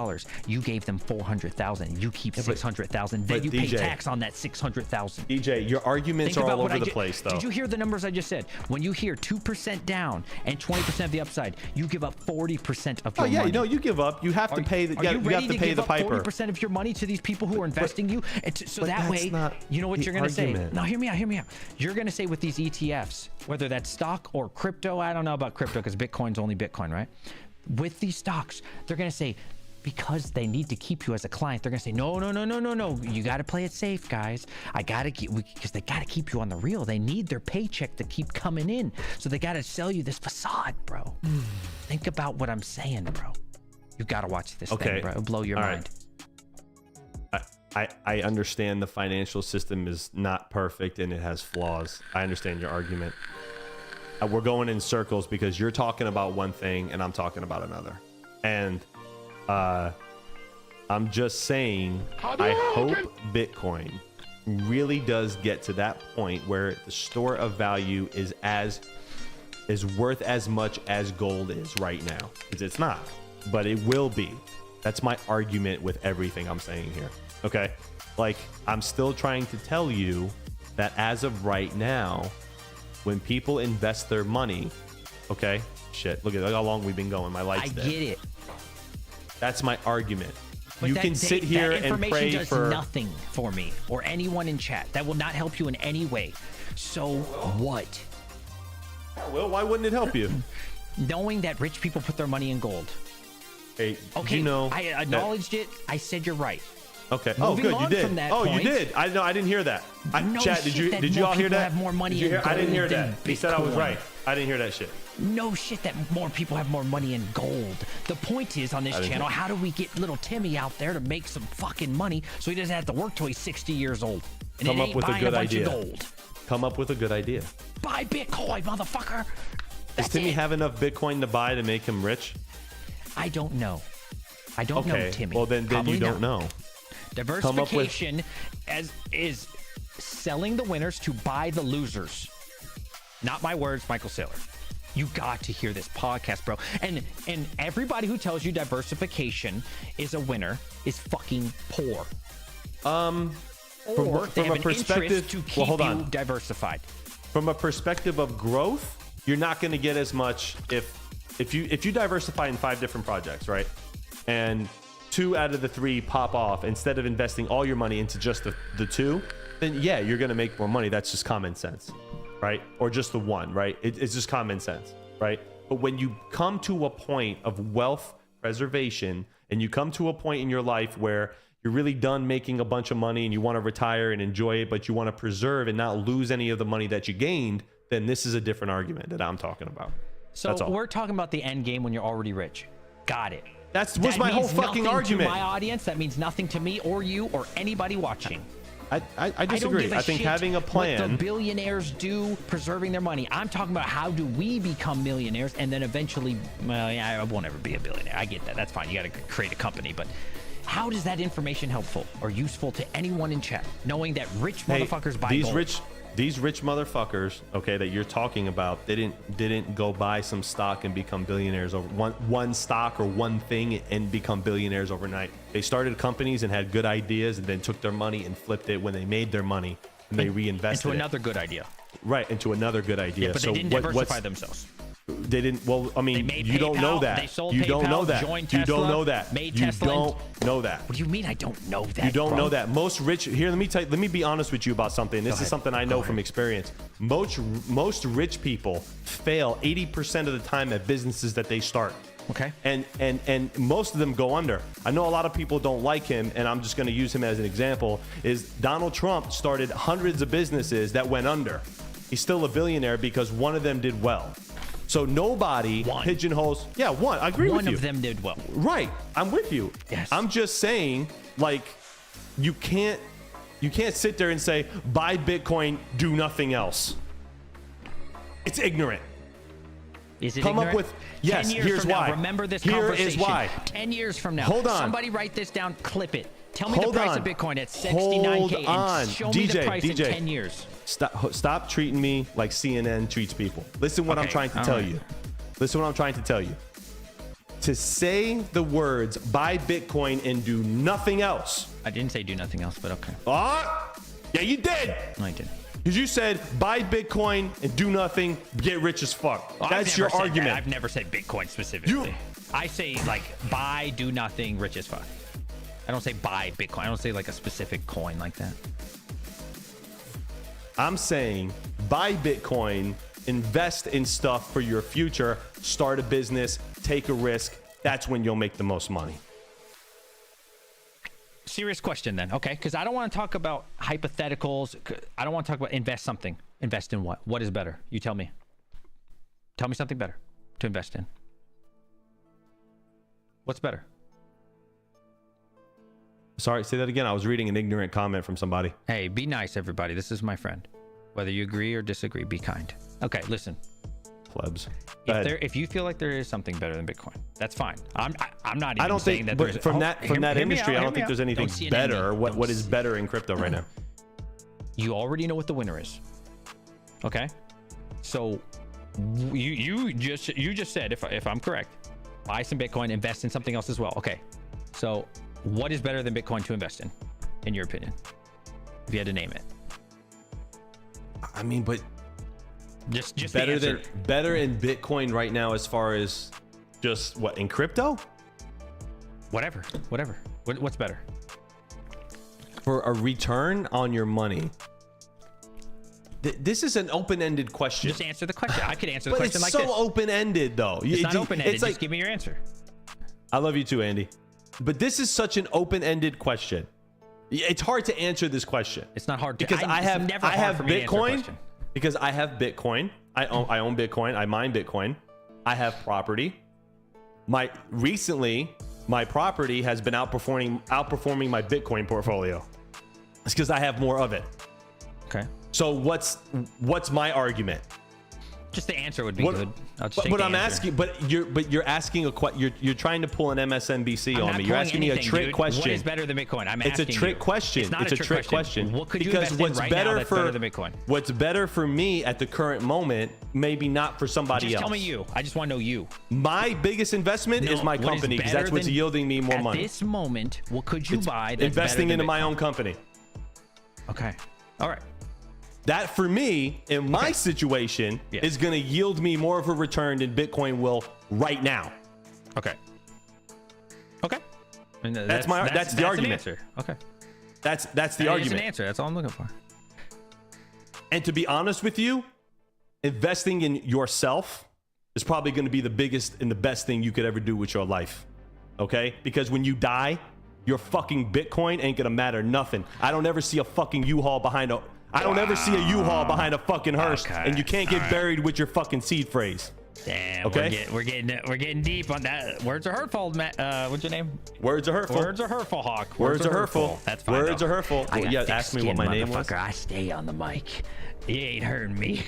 you gave them 400,000. You keep 600,000. Then but you pay DJ, tax on that 600,000. DJ, your arguments Think are about all what over I the place, though. Did you hear the numbers I just said? When you hear 2% down and 20% of the upside, you give up 40% of Oh your yeah, money. you know you give up. You have to pay the. Are You you have ready to to pay give the up piper. 40% of your money to these people who are investing you? And so but that that's way, not you know what the you're going to say. argument. Now, hear me out, hear me out. You're going to say with these ETFs, whether that's stock or crypto, I don't know about crypto because Bitcoin's only Bitcoin, right? With these stocks, they're going to say, because they need to keep you as a client, they're gonna say, no, you gotta play it safe, guys. I gotta keep, because they gotta keep you on the real. They need their paycheck to keep coming in, so they gotta sell you this facade, bro. Think about what I'm saying, bro. You gotta watch this thing, bro. It'll blow your All mind. I understand the financial system is not perfect and it has flaws. I understand your argument. We're going in circles because you're talking about one thing and I'm talking about another. And I'm just saying, I hope Bitcoin really does get to that point where the store of value is worth as much as gold is right now. Because it's not, but it will be. That's my argument with everything I'm saying here. Okay? Like, I'm still trying to tell you that as of right now, when people invest their money, okay? Shit, look how long we've been going. My light's I dead. get it. That's my argument. But You can sit here that and information pray does for nothing for me or anyone in chat. That will not help you in any way. So what? Well, why wouldn't it help you? Knowing that rich people put their money in gold. Hey, Okay, you know I acknowledged it. I said you're right. Okay. Moving Good. You on did. from that Oh, point- you did. I know. I didn't hear that. No Chat. shit Did that you more all hear people that? have more money Did you in hear? I didn't hear gold that. than He said I was Bitcoin. right. I didn't hear that shit. No shit that more people have more money in gold. The point is on this didn't channel, hear- how do we get little Timmy out there to make some fucking money so he doesn't have to work till he's 60 years old? And Come it up ain't with a buying good bunch idea. Of gold. Come up with a good idea. Buy Bitcoin, motherfucker. Does That's Timmy it. have enough Bitcoin to buy to make him rich? I don't know. I don't know, Okay. Timmy. Well, then Probably you don't not. know. Diversification is selling the winners to buy the losers. Not my words, Michael Saylor. You got to hear this podcast, bro. And everybody who tells you diversification is a winner is fucking poor. From Or they have a an perspective, interest to keep well, hold you on. diversified. From a perspective of growth, you're not going to get as much if you diversify in 5 different projects, right? And 2 out of the 3 pop off instead of investing all your money into just the 2, then yeah, you're going to make more money. That's just common sense, right? Or just the 1, right? It's just common sense, right? But when you come to a point of wealth preservation and you come to a point in your life where you're really done making a bunch of money and you want to retire and enjoy it, but you want to preserve and not lose any of the money that you gained, then this is a different argument that I'm talking about. So we're talking about the end game when you're already rich. Got it. That was my whole fucking argument. To my audience, that means nothing to me or you or anybody watching. I disagree. I think having a plan. What the billionaires do preserving their money. I'm talking about how do we become millionaires and then eventually, well, yeah, I won't ever be a billionaire. I get that. That's fine. You got to create a company. But how does that information helpful or useful to anyone in chat? Knowing that rich motherfuckers buy gold. These rich motherfuckers, okay, that you're talking about, they didn't go buy some stock and become billionaires over one stock or one thing and become billionaires overnight. They started companies and had good ideas and then took their money and flipped it when they made their money and they reinvested into another good idea. Right, into another good idea. Yeah, but they didn't diversify themselves. They didn't. Well, I mean, you don't know that. They sold you PayPal, don't know that. joined Tesla, you don't know that. made you Tesla. don't know that. What do you mean I don't know that? You don't bro? know that. Most rich here. Let me be honest with you about something. This is something I know from experience. Most rich people fail 80% of the time at businesses that they start. Okay. And most of them go under. I know a lot of people don't like him, and I'm just going to use him as an example. Is Donald Trump started hundreds of businesses that went under. He's still a billionaire because one of them did well. So nobody pigeonholes. Yeah, one. I agree with you. One of them did well. Right. I'm with you. Yes. I'm just saying, like, you can't sit there and say, buy Bitcoin, do nothing else. It's ignorant. Is it Come ignorant? up with, yes, 10 years here's from why. Now, remember this Here conversation. is why. 10 years from now. Hold on. Somebody write this down, clip it. Tell me Hold the price on. of Bitcoin at 69K Hold and on. show me the price in DJ. 10 years. Stop treating me like CNN treats people. Listen what I'm trying to tell you. Listen what I'm trying to tell you. To say the words buy Bitcoin and do nothing else. I didn't say do nothing else, but okay. Yeah, you did. No, I didn't. Because you said buy Bitcoin and do nothing, get rich as fuck. Well, That's your argument. I've never said Bitcoin specifically. I say like buy, do nothing, rich as fuck. I don't say buy Bitcoin. I don't say like a specific coin like that. I'm saying buy Bitcoin, invest in stuff for your future, start a business, take a risk. That's when you'll make the most money. Serious question then. Okay, because I don't want to talk about hypotheticals. I don't want to talk about invest something. Invest in what? What is better? You tell me. Tell me something better to invest in. What's better? Sorry, say that again. I was reading an ignorant comment from somebody. Hey, be nice, everybody. This is my friend. Whether you agree or disagree, be kind. Okay, listen. Plebs. If you feel like there is something better than Bitcoin, that's fine. I'm not even I don't saying think, that but there's from that industry, I don't think there's anything better. What is better in crypto right now? You already know what the winner is. Okay, so you just said, if I'm correct, buy some Bitcoin, invest in something else as well. Okay, so what is better than Bitcoin to invest in your opinion, if you had to name it? I mean, but just better in Bitcoin right now as far as just what in crypto? Whatever. What's better? For a return on your money. This is an open-ended question. Just answer the question. I could answer the question like this. this. It's so open-ended, though. It's not open-ended. Just give me your answer. I love you too, Andy. But this is such an open-ended question. It's hard to answer this question. It's not hard to because I have Bitcoin. Because I have Bitcoin. I own Bitcoin. I mine Bitcoin. I have property. Recently, my property has been outperforming my Bitcoin portfolio. It's because I have more of it. Okay. So what's my argument? Just the answer would be good. But I'm asking, you're asking you're trying to pull an MSNBC on me. You're asking me a trick question. What is better than Bitcoin? It's a trick question. It's a trick question. What could you invest in right now that's better than Bitcoin? What's better for me at the current moment, maybe not for somebody else. Just tell me you. I just want to know you. My biggest investment is my company because that's what's yielding me more money. At this moment, what could you buy that's investing into my own company. Okay. All right. That for me, in my situation, is going to yield me more of a return than Bitcoin will right now. Okay. Okay. I mean, That's the argument. An answer. Okay. That's the That is argument. an answer. That's all I'm looking for. And to be honest with you, investing in yourself is probably going to be the biggest and the best thing you could ever do with your life. Okay? Because when you die, your fucking Bitcoin ain't going to matter nothing. I don't ever see a fucking U-Haul behind a... I don't ever see a U-Haul behind a fucking hearse, and you can't get buried with your fucking seed phrase. Damn. Okay? We're getting deep on that. Words are hurtful, Matt. What's your name? Words are hurtful. Words are hurtful, Hawk. Words are hurtful. That's fine. Words though. are hurtful. I got Yeah, thick ask me skin, what my name was. motherfucker. I stay on the mic. You ain't heard me.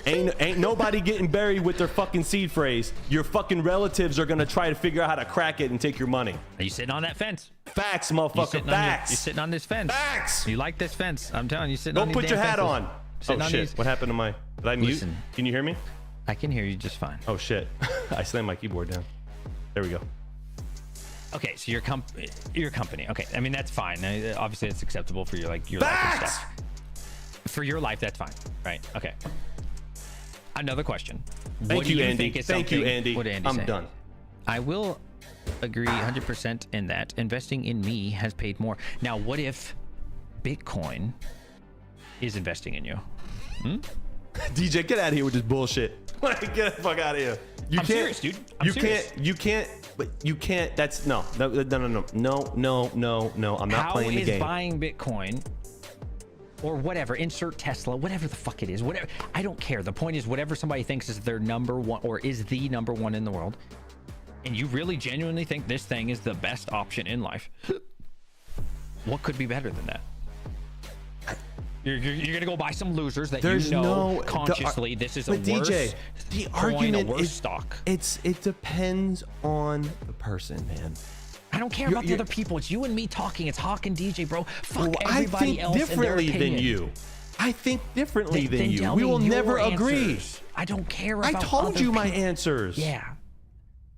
Ain't nobody getting buried with their fucking seed phrase. Your fucking relatives are gonna try to figure out how to crack it and take your money. Are you sitting on that fence? Facts, You motherfucker. sitting Facts. you're sitting on this fence. Facts. You like this fence? I'm telling you, sitting on Don't these put your damn hat fences. on. Sitting Oh on shit! these- What happened to my? Did I mute? Listen. Can you hear me? I can hear you just fine. Oh shit! I slammed my keyboard down. There we go. Okay, so your company. Okay, I mean that's fine. Obviously, it's acceptable for your life and Facts. stuff. For your life, that's fine, right? Okay. Another question. Thank What do you, Andy. think is Thank you, something- Andy. What did Andy I'm say? done. I will agree 100% in that. Investing in me has paid more. Now, what if Bitcoin is investing in you? DJ, get out of here with this bullshit. Like, get the fuck out of here. You I'm can't, serious, dude. I'm you serious. can't. You can't. But you can't. That's no. I'm not playing the game. How is buying Bitcoin or whatever, insert Tesla, whatever the fuck it is, whatever, I don't care. The point is whatever somebody thinks is their number one or is the number one in the world, and you really genuinely think this thing is the best option in life, what could be better than that? You're gonna go buy some losers that There's you know no consciously this is a but worse DJ, the coin, argument a worse is stock. It depends on the person, man. I don't care about the other people. It's you and me talking. It's Hawk and DJ, bro. Fuck Well, I everybody think else differently and their than opinion. you. I think differently Then than you. tell We me will your never agree. answers. I don't care I about told other you my people. answers. Yeah.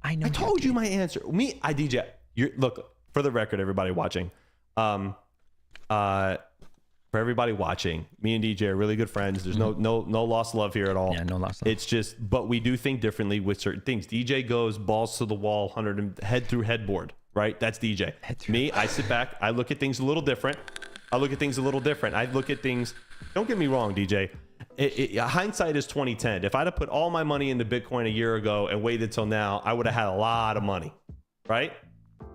I know. I told you my answer. I DJ. Look, for the record, everybody watching. For everybody watching, me and DJ are really good friends. There's no lost love here at all. Yeah, no lost love. It's just, but we do think differently with certain things. DJ goes balls to the wall, head through headboard, right? That's DJ. Me, I sit back. I look at things a little different. I look at things. Don't get me wrong, DJ. Hindsight is 2010. If I'd have put all my money into Bitcoin a year ago and waited till now, I would have had a lot of money, right?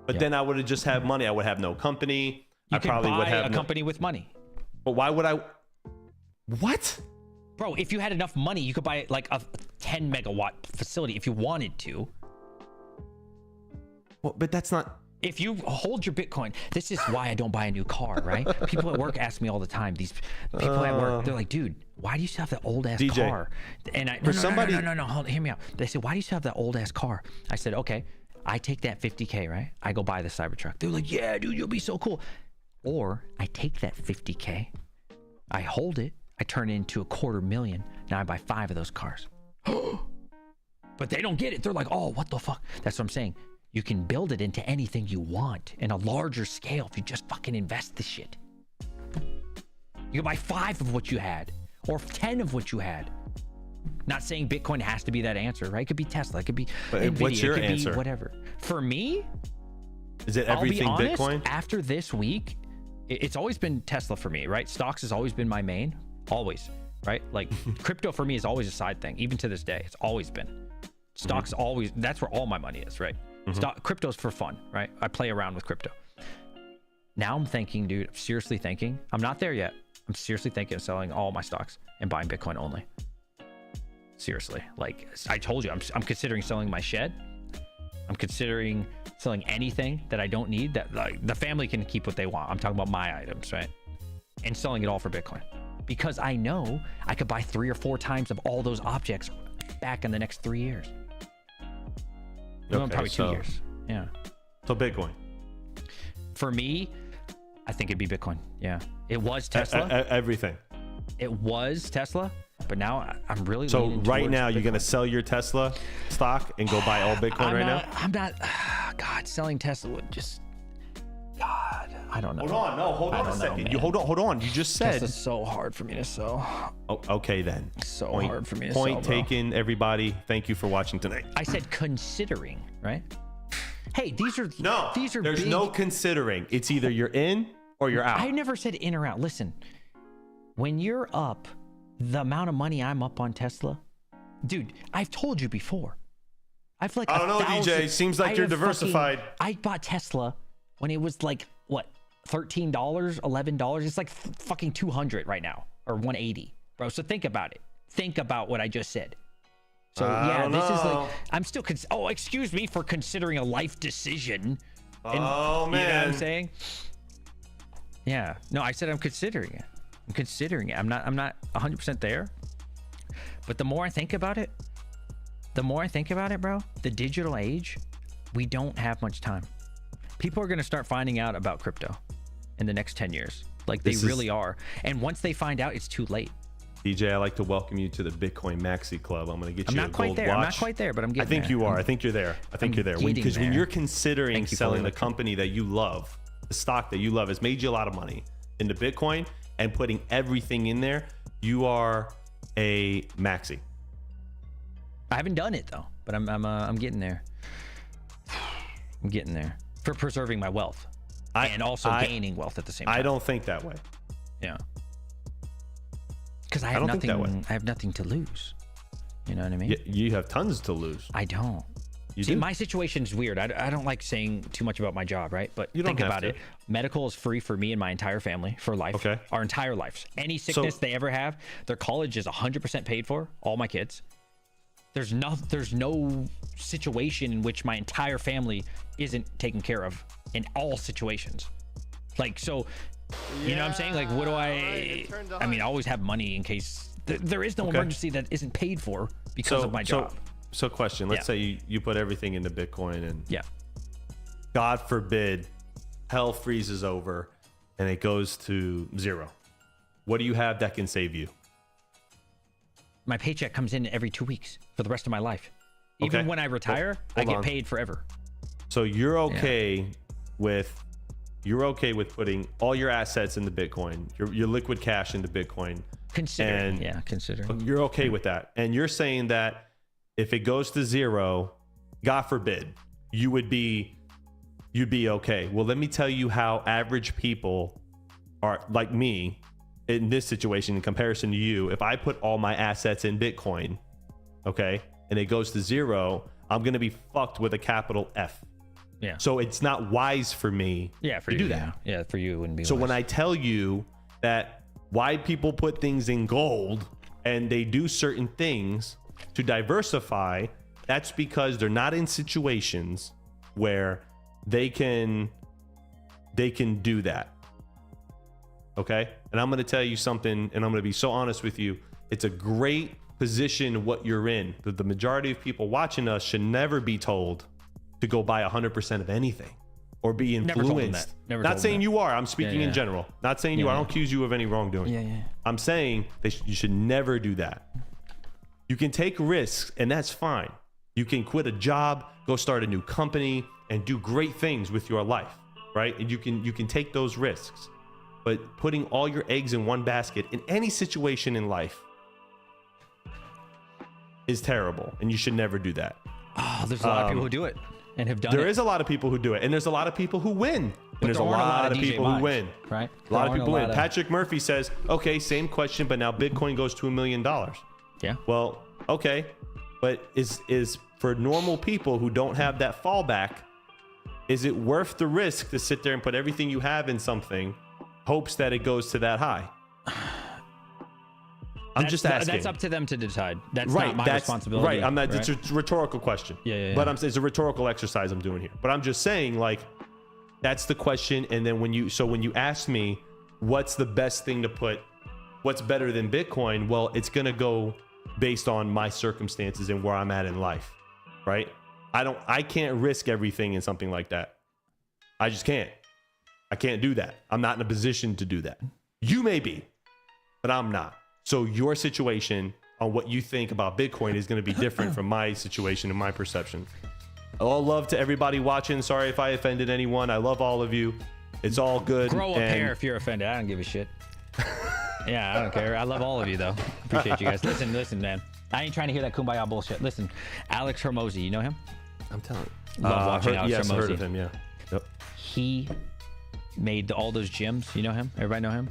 But then I would have just had money. I would have no company. You I could probably buy would have a company with money. But why would I? What? Bro, if you had enough money, you could buy like a 10 megawatt facility if you wanted to. Well, but that's not. If you hold your Bitcoin, this is why I don't buy a new car, right? People at work ask me all the time. These people at work, they're like, dude, why do you still have that old ass DJ, car? And I, for somebody- no, hold, hear me out. They said, why do you still have that old ass car? I said, okay, I take that 50K, right? I go buy the Cybertruck. They're like, yeah, dude, you'll be so cool. Or I take that 50K, I hold it, I turn it into $250,000. Now I buy 5 of those cars. But they don't get it. They're like, oh, what the fuck? That's what I'm saying. You can build it into anything you want in a larger scale if you just fucking invest the shit. You can buy 5 of what you had or 10 of what you had. Not saying Bitcoin has to be that answer, right? It could be Tesla. It could be Nvidia. What's your it could answer? Be whatever. For me, Is it everything I'll be honest, Bitcoin? After this week, it's always been Tesla for me, right? Stocks has always been my main, always, right? Like crypto for me is always a side thing, even to this day. It's always been. Stocks always, that's where all my money is, right? Crypto's for fun, right? I play around with crypto. Now I'm thinking, dude, I'm seriously thinking, I'm not there yet. I'm seriously thinking of selling all my stocks and buying Bitcoin only. Seriously. Like I told you, I'm considering selling my shed. I'm considering selling anything that I don't need, that like the family can keep what they want. I'm talking about my items, right? And selling it all for Bitcoin. Because I know I could buy 3 or 4 times of all those objects back in the next 3 years. Probably 2 years. Yeah. So Bitcoin. For me, I think it'd be Bitcoin. Yeah. It was Tesla. Everything. It was Tesla, but now I'm really So leaning right towards now you're Bitcoin. gonna sell your Tesla stock and go buy all Bitcoin now? I'm not. God, selling Tesla would just. God, I don't know. Hold on a second. man. You hold on. You just said. Tesla's so hard for me to sell. Oh, okay then. So Point- hard for me to Point sell, bro. taken, everybody. Thank you for watching tonight. I said considering, right? Hey, these are There's big. no considering. It's either you're in or you're out. I never said in or out. Listen, when you're up, the amount of money I'm up on Tesla, dude, I've told you before. I've like I don't know, DJ. Seems like you're diversified. I bought Tesla when it was like what, $13, $11. It's like fucking 200 right now, or 180, bro. So think about it. Think about what I just said. So yeah, this is like I'm still. Oh, excuse me for considering a life decision. Oh man, you know what I'm saying? Yeah. No, I said I'm considering it. I'm considering it. I'm not 100% there. But the more I think about it, bro, the digital age, we don't have much time. People are going to start finding out about crypto in the next 10 years. Like they really are. And once they find out, it's too late. DJ, I'd like to welcome you to the Bitcoin Maxi Club. I'm going to get you a gold watch. I'm not quite there, but I'm getting there. I think you are. I think you're there. I think you're there. Because when you're considering selling the company that you love, the stock that you love has made you a lot of money into Bitcoin and putting everything in there, you are a maxi. I haven't done it though, but I'm getting there. I'm getting there for preserving my wealth and also gaining wealth at the same time. I don't think that way. Yeah. Because I have nothing. I have nothing to lose. You know what I mean? You have tons to lose. I don't. See, my situation is weird. I don't like saying too much about my job, right? But think about it. Medical is free for me and my entire family for life. Okay. Our entire lives. Any sickness they ever have, their college is 100% paid for. All my kids. There's no situation in which my entire family isn't taken care of in all situations. Like, so, you know what I'm saying? Like, what do I mean, I always have money in case there is no emergency that isn't paid for because of my job. So question, let's say you put everything into Bitcoin and God forbid hell freezes over and it goes to zero. What do you have that can save you? My paycheck comes in every 2 weeks for the rest of my life. Even when I retire, I get paid forever. So you're okay with putting all your assets into Bitcoin, your liquid cash into Bitcoin. Considering. You're okay with that. And you're saying that if it goes to zero, God forbid, you'd be okay. Well, let me tell you how average people are, like me, in this situation in comparison to you. If I put all my assets in Bitcoin, okay, and it goes to zero, I'm going to be fucked with a capital F. Yeah. So it's not wise for me to do that. Yeah, for you it wouldn't be So wise. when I tell you that why people put things in gold and they do certain things to diversify, that's because they're not in situations where they can do that. Okay? And I'm going to tell you something, and I'm going to be so honest with you. It's a great position what you're in. The majority of people watching us should never be told to go buy 100% of anything or be influenced. Not saying you are. I'm speaking in general. Not saying you are. I don't accuse you of any wrongdoing. I'm saying you should never do that. You can take risks, and that's fine. You can quit a job, go start a new company, and do great things with your life, right? And you can take those risks. But putting all your eggs in one basket in any situation in life is terrible, and you should never do that. Oh, there's a lot of people who do it and have done it. There is a lot of people who do it, and there's a lot of people who win. And there's a lot of people who win. Right? A lot of people win. Patrick Murphy says, okay, same question, but now Bitcoin goes to $1 million. Yeah. Well, okay. But is for normal people who don't have that fallback, is it worth the risk to sit there and put everything you have in something, hopes that it goes to that high? I'm just asking. That's up to them to decide. That's not my responsibility. Right. It's a rhetorical question. Yeah. But it's a rhetorical exercise I'm doing here. But I'm just saying, like, that's the question. And then when you ask me, what's the best thing to put? What's better than Bitcoin? Well, it's gonna go based on my circumstances and where I'm at in life, right? I can't risk everything in something like that. I just can't. I can't do that. I'm not in a position to do that. You may be, but I'm not. So your situation on what you think about Bitcoin is going to be different from my situation and my perception. All love to everybody watching. Sorry if I offended anyone. I love all of you. It's all good. Grow a pair if you're offended. I don't give a shit. Yeah, I don't care. I love all of you, though. Appreciate you guys. Listen, man. I ain't trying to hear that kumbaya bullshit. Listen, Alex Hermosi, you know him? I'm telling you. Love watching Alex Yes, I heard Hormozi. of him. Yeah. Yep. He made all those gyms. You know him? Everybody know him?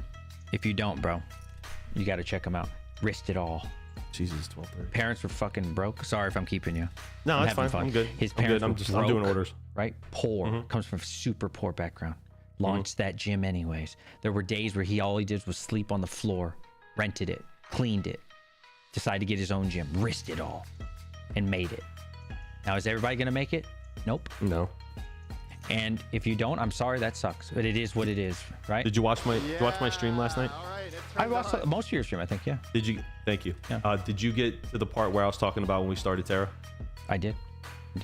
If you don't, bro, you got to check him out. Risked it all. Jesus, 12:30. Parents were fucking broke. Sorry if I'm keeping you. No, I'm it's fine. having fun. I'm good. His I'm good. parents I'm doing orders. Right? Poor. Comes from super poor background. Launched that gym anyways. There were days where all he did was sleep on the floor, rented it, cleaned it, decided to get his own gym, risked it all, and made it. Now, is everybody going to make it? Nope. No. And if you don't, I'm sorry, that sucks. But it is what it is, right? Did you watch my stream last night? I watched most of your stream, I think, yeah. Did you? Thank you. Yeah. Did you get to the part where I was talking about when we started Terra? I did.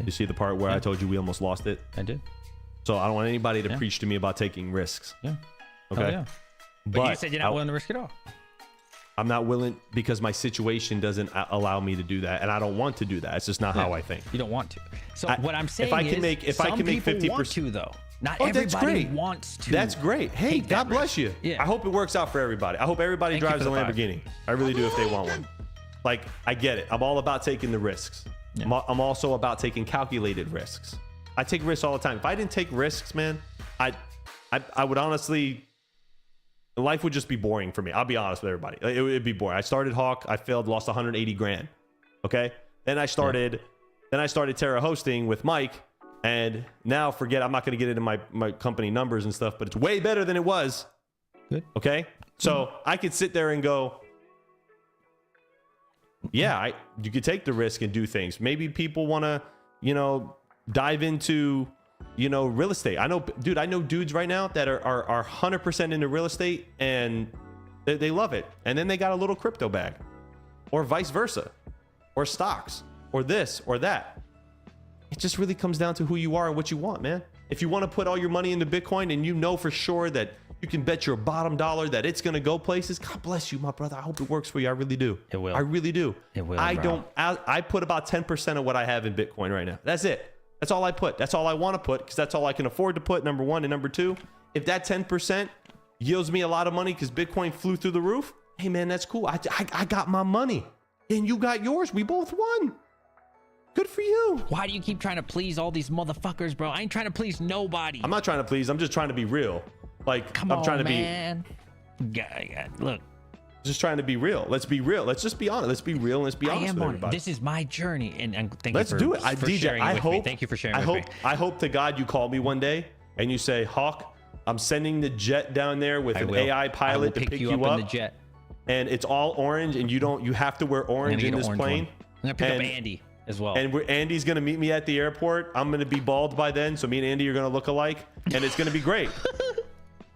You see the part where I told you we almost lost it? I did. So I don't want anybody to Yeah. preach to me about taking risks. Yeah. Okay. Oh, yeah. But you said you're not willing to risk it all. I'm not willing because my situation doesn't allow me to do that, and I don't want to do that. It's just not how I think. You don't want to. So I- what I'm saying if I can is, make- if I some can make people 50%. want to, though. Not Oh, that's everybody great. wants to. That's great. Hey, take that God bless risk. you. Yeah. I hope it works out for everybody. I hope everybody Thank you drives a for the 5. Lamborghini. I really do if they want one. Like, I get it. I'm all about taking the risks. Yeah. I'm also about taking calculated risks. I take risks all the time. If I didn't take risks, man, I would honestly, life would just be boring for me. I'll be honest with everybody. It would be boring. I started Hawk. I failed, lost 180 grand. Okay. Then I started Terra hosting with Mike. And now forget, I'm not going to get into my company numbers and stuff, but it's way better than it was. Good. Okay. So I could sit there and go, yeah, you could take the risk and do things. Maybe people want to, dive into, real estate. I know dudes right now that are 100% into real estate and they love it. And then they got a little crypto bag or vice versa or stocks or this or that. It just really comes down to who you are and what you want, man. If you want to put all your money into Bitcoin and you know for sure that you can bet your bottom dollar that it's going to go places, God bless you, my brother. I hope it works for you. I really do. It will. I really do. It will, I bro. don't. I put about 10% of what I have in Bitcoin right now. That's it. That's all I put. That's all I want to put because that's all I can afford to put, number one. And number two, if that 10% yields me a lot of money because Bitcoin flew through the roof, hey, man, that's cool. I got my money and you got yours. We both won. Good for you. Why do you keep trying to please all these motherfuckers, bro? I ain't trying to please nobody. I'm not trying to please. I'm just trying to be real. Like, Come I'm on, trying to man. Look, just trying to be real. Let's be real. Let's just be honest. Let's be real and let's be I honest am with on it. everybody. This is my journey, and thank Let's you for, do it. for DJ, sharing I with hope. me. Thank you for sharing I with hope. me. I hope to God you call me one day and you say, Hawk, I'm sending the jet down there with an AI pilot to pick you up up, in the jet. and it's all orange, and you have to wear I'm gonna orange get in an this orange plane. one. I'm gonna pick And- up Andy as well. And Andy's gonna meet me at the airport. I'm gonna be bald by then, so me and Andy are gonna look alike, and it's gonna be great.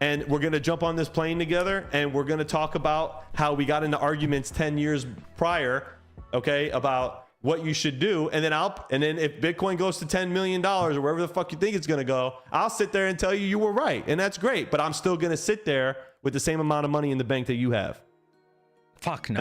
And we're gonna jump on this plane together, and we're gonna talk about how we got into arguments 10 years prior, okay, about what you should do. And then if Bitcoin goes to $10 million or wherever the fuck you think it's gonna go, I'll sit there and tell you were right, and that's great. But I'm still gonna sit there with the same amount of money in the bank that you have. Fuck no.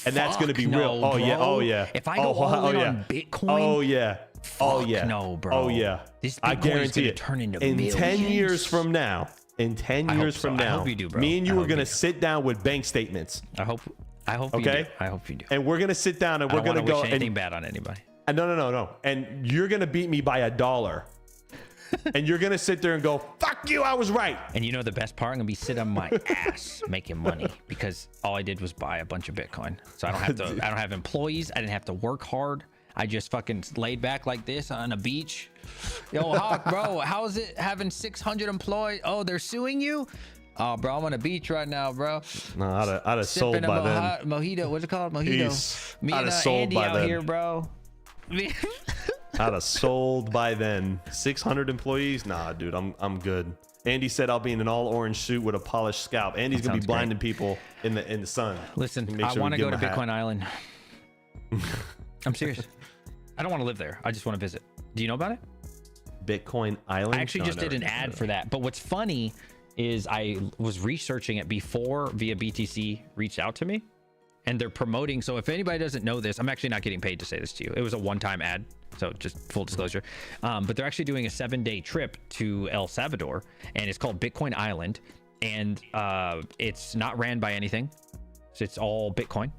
And that's gonna be Fuck real. no, Oh yeah. bro. Oh yeah. If I go all in on Bitcoin, Oh yeah. Oh fuck yeah. no, bro. Oh yeah. This I Bitcoin is guarantee gonna it. turn into in 10 millions. years from now. In 10 I years hope so. from I now, hope you do, bro. me and you I are hope gonna you do. sit down with bank statements, I hope you Okay? do. I hope you do. and we're gonna sit down and I we're don't want gonna to go wish anything and bad on anybody. no, and you're gonna beat me by $1, and you're gonna sit there and go, "Fuck you, I was right." And you know the best part? I'm gonna be sitting on my ass making money because all I did was buy a bunch of Bitcoin. So I don't have to. I don't have employees. I didn't have to work hard. I just fucking laid back like this on a beach. Yo, Hawk, bro, how is it having 600 employees? Oh, they're suing you? Oh, bro, I'm on a beach right now, bro. No, I'd have sold Sipping a by then. mojito. What's it called? Mojito. Peace. Me I'd and have sold Andy by out then. here, bro. I'd have sold by then. 600 employees? Nah, dude, I'm good. Andy said I'll be in an all orange suit with a polished scalp. Andy's gonna be sounds great. blinding people in the sun. Listen, Make I sure we want to give go to him a hat. Bitcoin Island. I'm serious. I don't want to live there. I just want to visit. Do you know about it? Bitcoin Island. I actually just did an ad for that. But what's funny is I was researching it before via BTC reached out to me, and they're promoting. So if anybody doesn't know this, I'm actually not getting paid to say this to you. It was a one-time ad, so just full disclosure. But they're actually doing a 7-day trip to El Salvador, and it's called Bitcoin Island, and it's not ran by anything. So it's all Bitcoin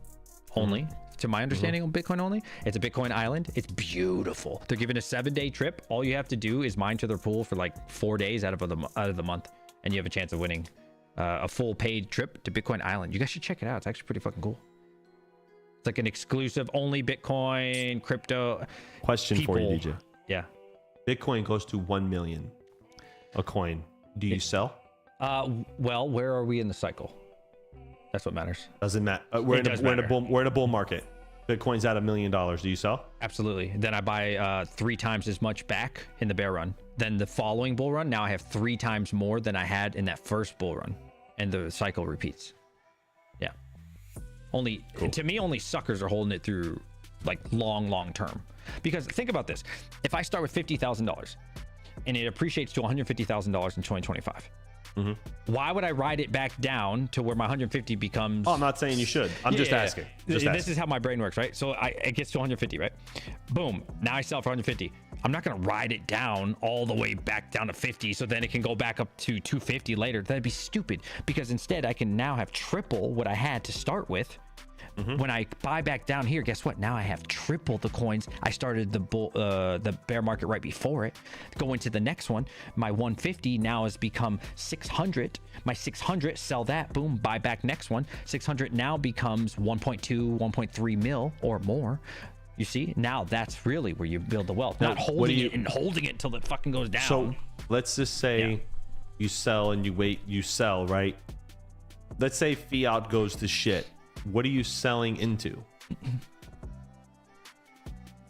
only. to my understanding, on Bitcoin only. It's a Bitcoin island. It's beautiful. They're giving a 7-day trip. All you have to do is mine to their pool for like 4 days out of the month, and you have a chance of winning a full paid trip to Bitcoin Island. You guys should check it out. It's actually pretty fucking cool. It's like an exclusive only Bitcoin crypto. Question for you, DJ. Yeah. Bitcoin goes to 1 million a coin. Do you sell? Well, where are we in the cycle? That's what matters. Doesn't matter. We're in a bull market. Bitcoin's at $1 million. Do you sell? Absolutely. Then I buy 3 times as much back in the bear run. Then the following bull run, now I have 3 times more than I had in that first bull run, and the cycle repeats. Yeah. Only to me, only suckers are holding it through like long term. Because think about this: if I start with $50,000 and it appreciates to $150,000 in 2025. Why would I ride it back down to where my 150 becomes? Oh, I'm not saying you should. I'm just asking. This is how my brain works, right? So it gets to 150, right? Boom. Now I sell for 150. I'm not going to ride it down all the way back down to 50 so then it can go back up to 250 later. That'd be stupid, because instead I can now have triple what I had to start with. When I buy back down here, guess what? Now I have triple the coins. I started the bear market right before it. Go into the next one. My 150 now has become 600. My 600, sell that. Boom, buy back next one. 600 now becomes 1.2, 1.3 mil or more. You see, now that's really where you build the wealth. Not holding it and holding it until it fucking goes down. So let's just say you sell and you wait. You sell, right? Let's say fiat goes to shit. What are you selling into?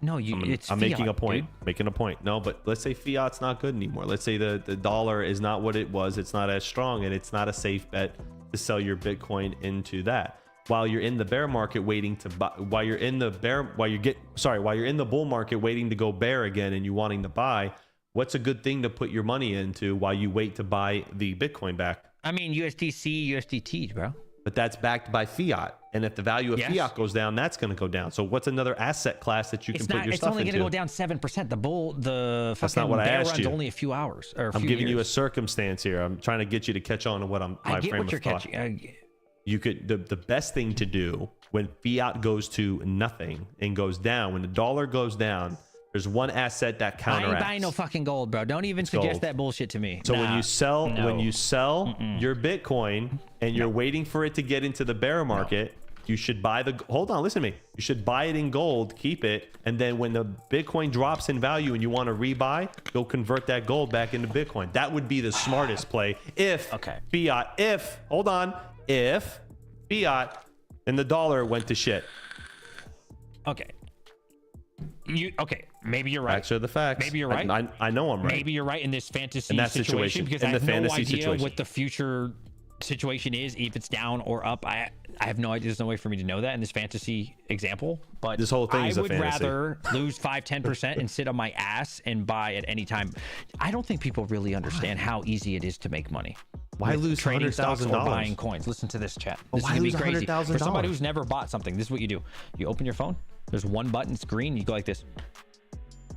No, it's I'm fiat, making a point. dude. Making a point. No, but let's say fiat's not good anymore. Let's say the dollar is not what it was. It's not as strong, and it's not a safe bet to sell your Bitcoin into that. While you're in the bear market waiting to buy, while you're in the bull market waiting to go bear again and you wanting to buy, what's a good thing to put your money into while you wait to buy the Bitcoin back? I mean, USDC, USDT, bro. But that's backed by fiat, and if the value of fiat goes down, that's going to go down. So what's another asset class that you can put your it's stuff only into? going to go down 7%. The That's fucking not what I bear asked run's you. only a few hours or a I'm few giving you a years. circumstance here. I'm trying to get you to catch on to what I get frame what you're of thought. catching. You could the best thing to do when fiat goes to nothing and goes down, when the dollar goes down, there's one asset that I counteracts. ain't buying no fucking gold, bro. Don't even suggest gold. that bullshit to me. So when you sell No. your Bitcoin and you're waiting for it to get into the bear market, you should buy hold on, listen to me. You should buy it in gold, keep it, and then when the Bitcoin drops in value and you want to rebuy, go convert that gold back into Bitcoin. That would be the smartest play if fiat and the dollar went to shit. Okay. Maybe you're right. Facts are the facts. Maybe you're right. I know I'm right. Maybe you're right in this fantasy In that situation, situation. because In I the have no fantasy idea situation. what the future situation is, if it's down or up. I have no idea. There's no way for me to know that in this fantasy example. But This whole thing I is a would fantasy. rather lose 5-10% and sit on my ass and buy at any time. I don't think people really understand how easy it is to make money. Why with lose trading stocks or $100,000? buying coins? Listen to this, chat. This why is gonna be lose crazy $100,000? for somebody who's never bought something. This is what you do: you open your phone. There's one button. It's green. You go like this.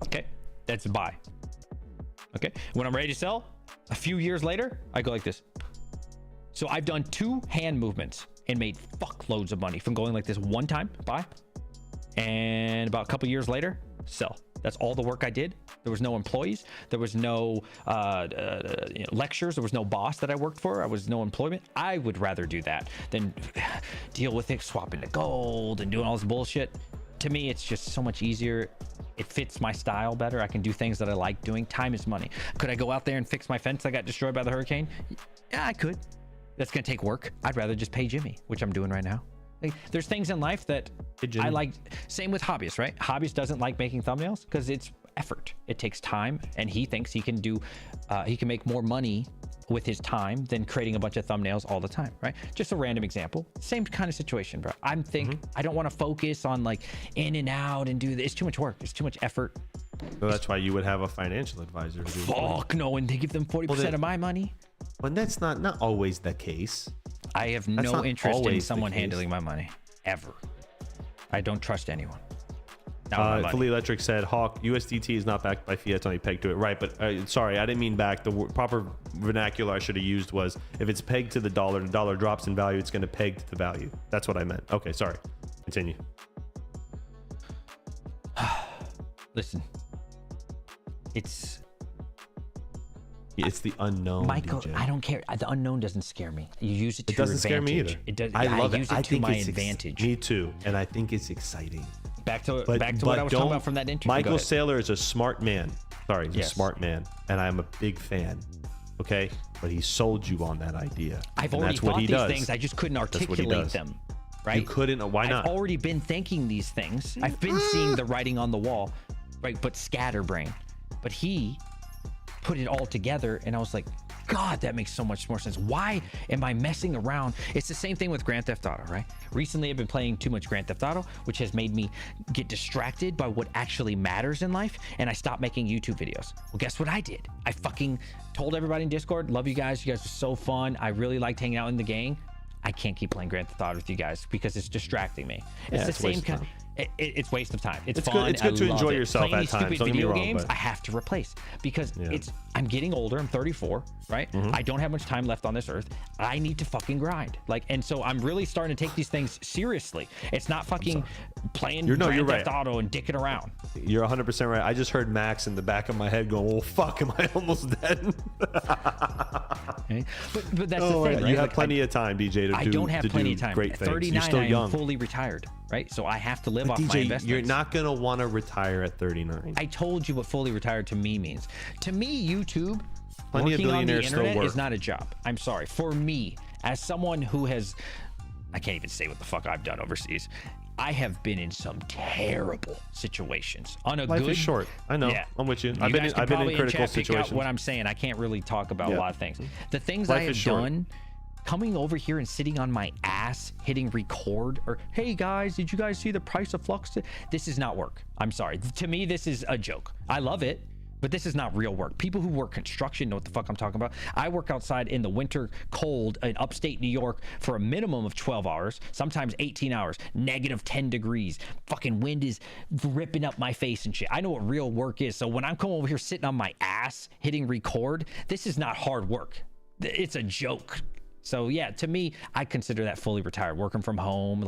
Okay, that's buy. Okay, when I'm ready to sell, a few years later, I go like this. So I've done 2 hand movements and made fuckloads of money from going like this one time, buy, and about a couple years later, sell. That's all the work I did. There was no employees. There was no lectures. There was no boss that I worked for. I was no employment. I would rather do that than deal with it, swapping to gold and doing all this bullshit. To me, it's just so much easier. It fits my style better. I can do things that I like doing. Time is money. Could I go out there and fix my fence that got destroyed by the hurricane? Yeah, I could. That's going to take work. I'd rather just pay Jimmy, which I'm doing right now. Like, there's things in life that I like. Same with Hobbyist, right? Hobbyist doesn't like making thumbnails because it's effort. It takes time, and he thinks he can do, he can make more money with his time than creating a bunch of thumbnails all the time, right? Just a random example. Same kind of situation, bro. I don't want to focus on like in and out and do this. It's too much work. It's too much effort. So that's why you would have a financial advisor to do it. Fuck no, and they give them 40% of my money. But that's not always the case. I have That's no not interest in always the someone case. handling my money, ever. I don't trust anyone. Not with my money. Fully Electric said, Hawk, USDT is not backed by fiat, it's only pegged to it. Right, but sorry, I didn't mean back. The proper vernacular I should have used was, if it's pegged to the dollar drops in value, it's going to peg to the value. That's what I meant. Okay, sorry. Continue. Listen, it's the unknown, Michael. DJ. I don't care. The unknown doesn't scare me. You use it to It doesn't your scare me advantage. either. It does. I love use it. it I to think my it's advantage. Me too, and I think it's exciting. Back to what I was don't- talking about from that interview. Go Michael ahead. Saylor is a smart man. Sorry, he's Yes. a smart man, and I'm a big fan. Okay, but he sold you on that idea. I've and already that's what thought he these does. things. I just couldn't what he articulate does. them. Right? You couldn't. Why not? I've already been thinking these things. I've been seeing the writing on the wall, right? But scatterbrain. But he put it all together, and I was like, God, that makes so much more sense. Why am I messing around? It's the same thing with Grand Theft Auto, right? Recently, I've been playing too much Grand Theft Auto, which has made me get distracted by what actually matters in life, and I stopped making YouTube videos. Well, guess what I did? I fucking told everybody in Discord, love you guys. You guys are so fun. I really liked hanging out in the gang. I can't keep playing Grand Theft Auto with you guys because it's distracting me. It's the it's a same waste of kind. time. It's waste of time. It's It's fun. good- it's good I to love enjoy it. yourself Playing at these times, stupid don't get me video wrong, games, but- I have to replace because Yeah. I'm getting older. I'm 34, right? Mm-hmm. I don't have much time left on this earth. I need to fucking grind. And so I'm really starting to take these things seriously. It's not fucking playing You're Grand right. Theft Auto and dicking around. You're 100% right. I just heard Max in the back of my head going, "Well, fuck, am I almost dead?" Okay? But that's Oh, the thing, right? you have Like, plenty of time, DJ. I don't have plenty of time. Great At things. 39, You're still I am young. fully retired, right? So I have to live off my DJ, investments. you're not gonna want to retire at 39. I told you what fully retired to me means. To me, YouTube, Plenty of working on the billionaires still internet work. is not a job. I'm sorry. For me, as someone who has, I can't even say what the fuck I've done overseas. I have been in some terrible situations. On a Life good, is short. I know. Yeah. I'm with you. You I've been guys can in probably critical chat pick out situations. what I'm saying. I can't really talk about a Yeah. lot of things. The things Life I is have short. done, coming over here and sitting on my ass, hitting record, or hey guys, did you guys see the price of flux? This is not work. I'm sorry. To me, this is a joke. I love it, but this is not real work. People who work construction know what the fuck I'm talking about. I work outside in the winter cold in upstate New York for a minimum of 12 hours, sometimes 18 hours, negative 10 degrees. Fucking wind is ripping up my face and shit. I know what real work is. So when I'm coming over here sitting on my ass, hitting record, this is not hard work. It's a joke. So yeah, to me, I consider that fully retired, working from home,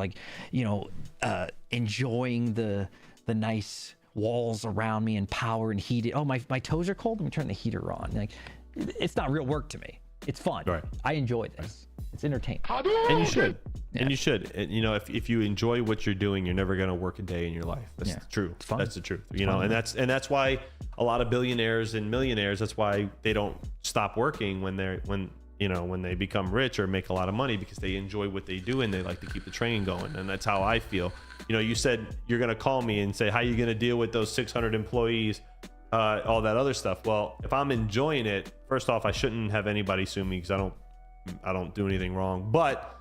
enjoying the nice walls around me and power and heated. Oh, my toes are cold. Let me turn the heater on. It's not real work to me. It's fun. Right. I enjoy this. It's entertaining. And you should. Yeah. And you should. And, if you enjoy what you're doing, you're never gonna work a day in your life. That's Yeah. true. It's fun. That's the truth. It's And fun. that's why a lot of billionaires and millionaires. That's why they don't stop working when they become rich or make a lot of money, because they enjoy what they do and they like to keep the train going. And that's how I feel. You said you're going to call me and say, how are you going to deal with those 600 employees, all that other stuff? Well, if I'm enjoying it, first off, I shouldn't have anybody sue me because I don't do anything wrong. But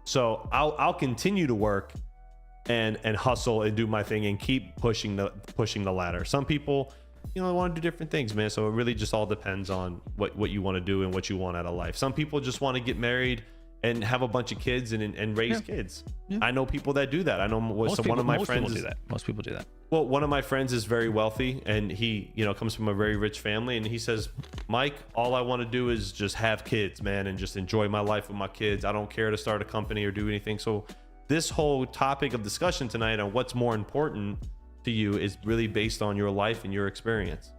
so I'll continue to work and hustle and do my thing and keep pushing the ladder. Some people, want to do different things, man. So it really just all depends on what you want to do and what you want out of life. Some people just want to get married and have a bunch of kids and raise kids. Yeah. I know people that do that. I know one of my friends do that. Most people do that. Well, one of my friends is very wealthy, and he, comes from a very rich family, and he says, Mike, all I want to do is just have kids, man, and just enjoy my life with my kids. I don't care to start a company or do anything. So this whole topic of discussion tonight on what's more important to you is really based on your life and your experience.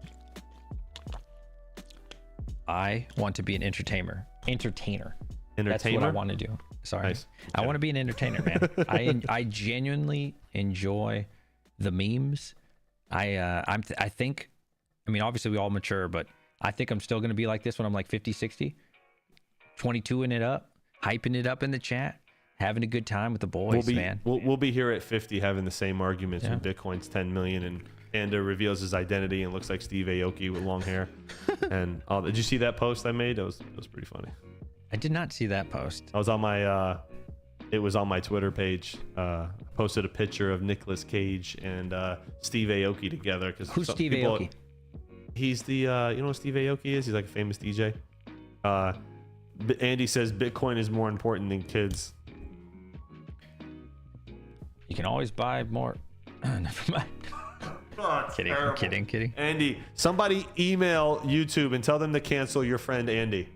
I want to be an entertainer. That's what I want to do. Sorry. Nice. I want to be an entertainer, man. I genuinely enjoy the memes. I think, obviously we all mature, but I think I'm still going to be like this when I'm like 50, 60, 22ing it up, hyping it up in the chat, having a good time with the boys, man. We'll be here at 50 having the same arguments when Bitcoin's 10 million and Panda reveals his identity and looks like Steve Aoki with long hair. And did you see that post I made? It was pretty funny. I did not see that post. I was on my it was on my Twitter page. Posted a picture of Nicolas Cage and Steve Aoki together. Who's Steve Aoki? He's the you know what Steve Aoki is? He's like a famous DJ. Andy says Bitcoin is more important than kids. You can always buy more. Never mind. Oh, Kidding. Andy, somebody email YouTube and tell them to cancel your friend Andy.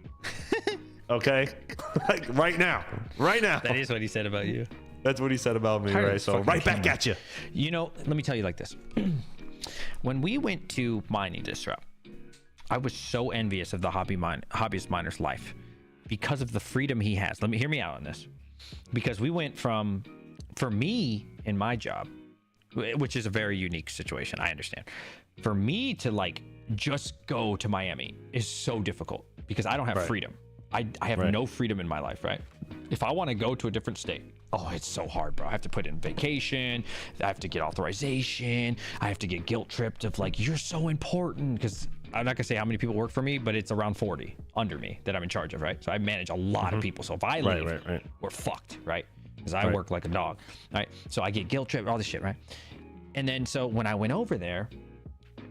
Okay? Like right now. That is what he said about you. That's what he said about me, Tired of right? So fucking right back camera. at you. Let me tell you like this. when we went to mining disrupt, I was so envious of the hobbyist miner's life because of the freedom he has. Hear me out on this. Because we went from, for me in my job, which is a very unique situation, I understand. For me to like just go to Miami is so difficult because I don't have freedom. I have no freedom in my life, right? If I want to go to a different state, oh, it's so hard, bro. I have to put in vacation. I have to get authorization. I have to get guilt tripped of like, you're so important. Because I'm not gonna say how many people work for me, but it's around 40 under me that I'm in charge of, right? So I manage a lot of people. So if I leave, we're fucked, right? Because I work like a dog, right? So I get guilt tripped, all this shit, right? And then so when I went over there,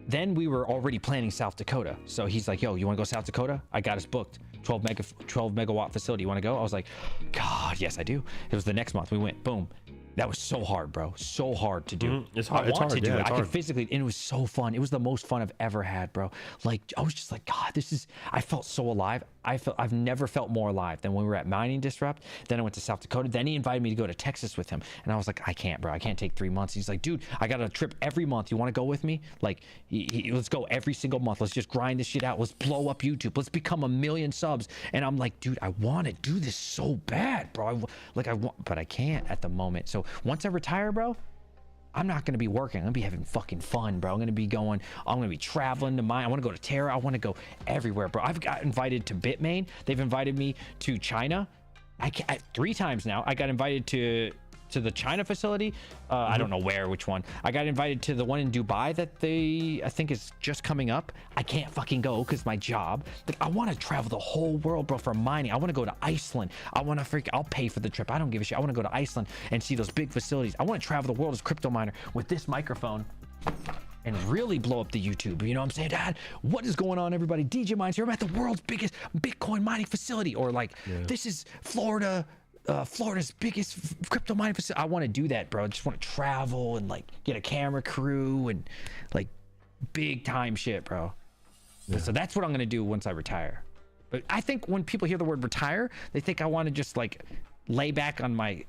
then we were already planning South Dakota. So he's like, yo, you want to go South Dakota? I got us booked. 12 megawatt facility. You want to go? I was like, God, yes, I do. It was the next month. We went, boom. That was so hard, bro. So hard to do. It's hard. I want to do it. I could physically, and it was so fun. It was the most fun I've ever had, bro. Like, I was just like, God, I felt so alive. I've never felt more alive than when we were at Mining Disrupt. Then I went to South Dakota. Then he invited me to go to Texas with him. And I was like, I can't, bro. I can't take 3 months. He's like, dude, I got a trip every month. You want to go with me? Like, let's go every single month. Let's just grind this shit out. Let's blow up YouTube. Let's become 1 million subs. And I'm like, dude, I want to do this so bad, bro. But I can't at the moment. So once I retire, bro, I'm not going to be working. I'm going to be having fucking fun, bro. I'm going to be traveling to mine. I want to go to Terra. I want to go everywhere, bro. I've got invited to Bitmain. They've invited me to China. 3 times now. I got invited to the China facility. I don't know which one. I got invited to the one in Dubai that I think is just coming up. I can't fucking go because my job. Like, I want to travel the whole world, bro, for mining. I want to go to Iceland. I'll pay for the trip. I don't give a shit. I want to go to Iceland and see those big facilities. I want to travel the world as crypto miner with this microphone and really blow up the YouTube. You know what I'm saying, Dad? What is going on, everybody? DJMINES here. I'm at the world's biggest Bitcoin mining facility. Or like, this is Florida's biggest crypto mining facility. I want to do that, bro. I just want to travel and like get a camera crew and like big time shit, bro. So that's what I'm going to do once I retire. But I think when people hear the word retire, they think I want to just like lay back on my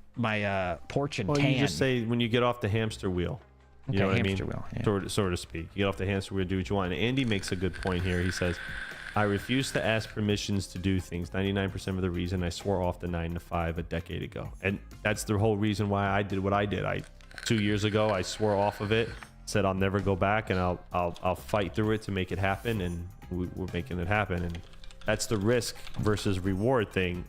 porch and tan. You just say when you get off the hamster wheel. You know what I mean? Wheel, yeah. So to speak. You get off the hamster wheel, do what you want. And Andy makes a good point here. He says, I refuse to ask permissions to do things. 99% of the reason I swore off the 9 to 5 a decade ago. And that's the whole reason why I did what I did. 2 years ago, I swore off of it, said I'll never go back, and I'll fight through it to make it happen. And we're making it happen. And that's the risk versus reward thing,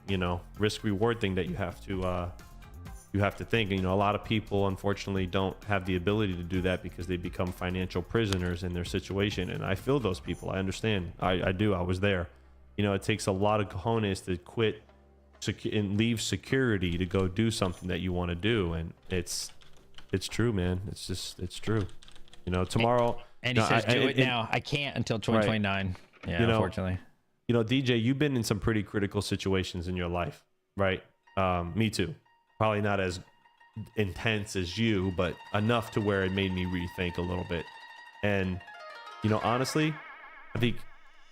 risk reward thing that you have to think. A lot of people unfortunately don't have the ability to do that because they become financial prisoners in their situation. And I feel those people. I understand. I do. I was there. It takes a lot of cojones to quit and leave security to go do something that you want to do. And it's true, man. It's true. Tomorrow. And he says, do it now. I can't until 2029. Right. Yeah, unfortunately. DJ, you've been in some pretty critical situations in your life, right? Me too. Probably not as intense as you, but enough to where it made me rethink a little bit. And, honestly, I think